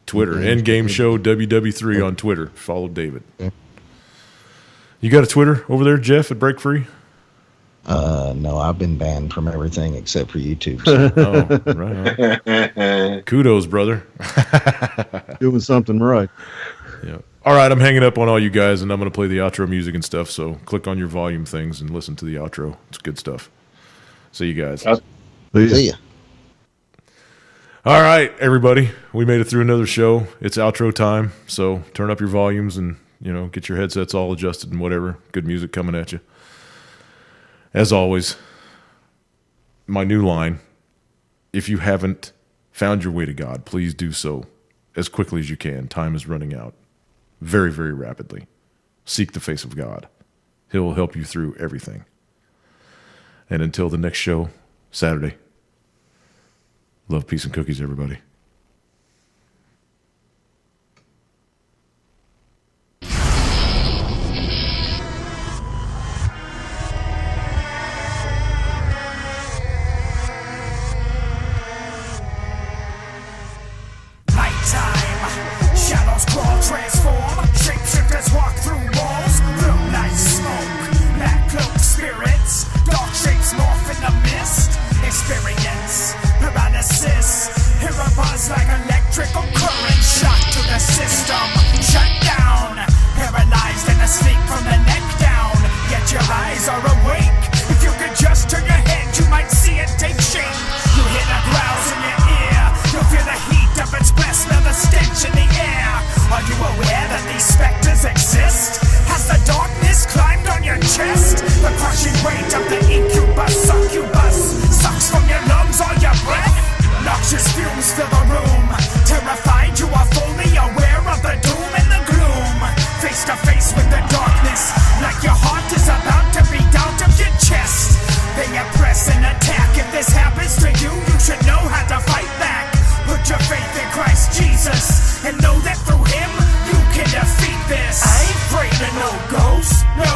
Twitter. Endgame Show WW3 on Twitter. Follow David. Okay. You got a Twitter over there, Jeff, at Break Free? No, I've been banned from everything except for YouTube. So. Oh, right on. Kudos, brother. Doing something right. Yeah. All right, I'm hanging up on all you guys, and I'm going to play the outro music and stuff, so click on your volume things and listen to the outro. It's good stuff. See you guys. See ya. All right, everybody. We made it through another show. It's outro time, so turn up your volumes and, get your headsets all adjusted and whatever. Good music coming at you. As always, my new line, if you haven't found your way to God, please do so as quickly as you can. Time is running out very, very rapidly. Seek the face of God. He'll help you through everything. And until the next show, Saturday, love, peace, and cookies, everybody. Like electrical current shot to the system. Shut down, paralyzed and asleep from the neck down. Yet your eyes are awake. If you could just turn your head, you might see it take shape. You hear the growls in your ear. You'll feel the heat of its breath, smell the stench in the air. Are you aware that these specters exist? Has the darkness climbed on your chest? The crushing weight of the incubus, succubus sucks from your lungs all your breath. Noxious fumes fill the room. Terrified, you are fully aware of the doom and the gloom. Face to face with the darkness, like your heart is about to beat out of your chest. They oppress and attack. If this happens to you, you should know how to fight back. Put your faith in Christ Jesus and know that through Him you can defeat this. I ain't afraid of no ghosts, no,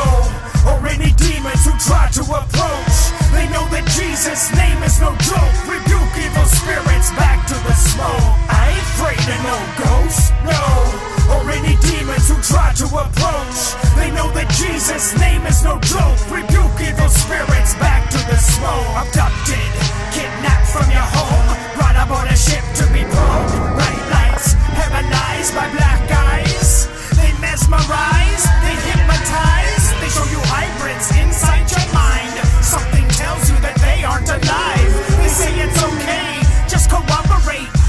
or any demons who try to approach. They know that Jesus' name is no joke. Rebuke evil spirits back to the smoke. I ain't afraid of no ghosts, no, or any demons straight.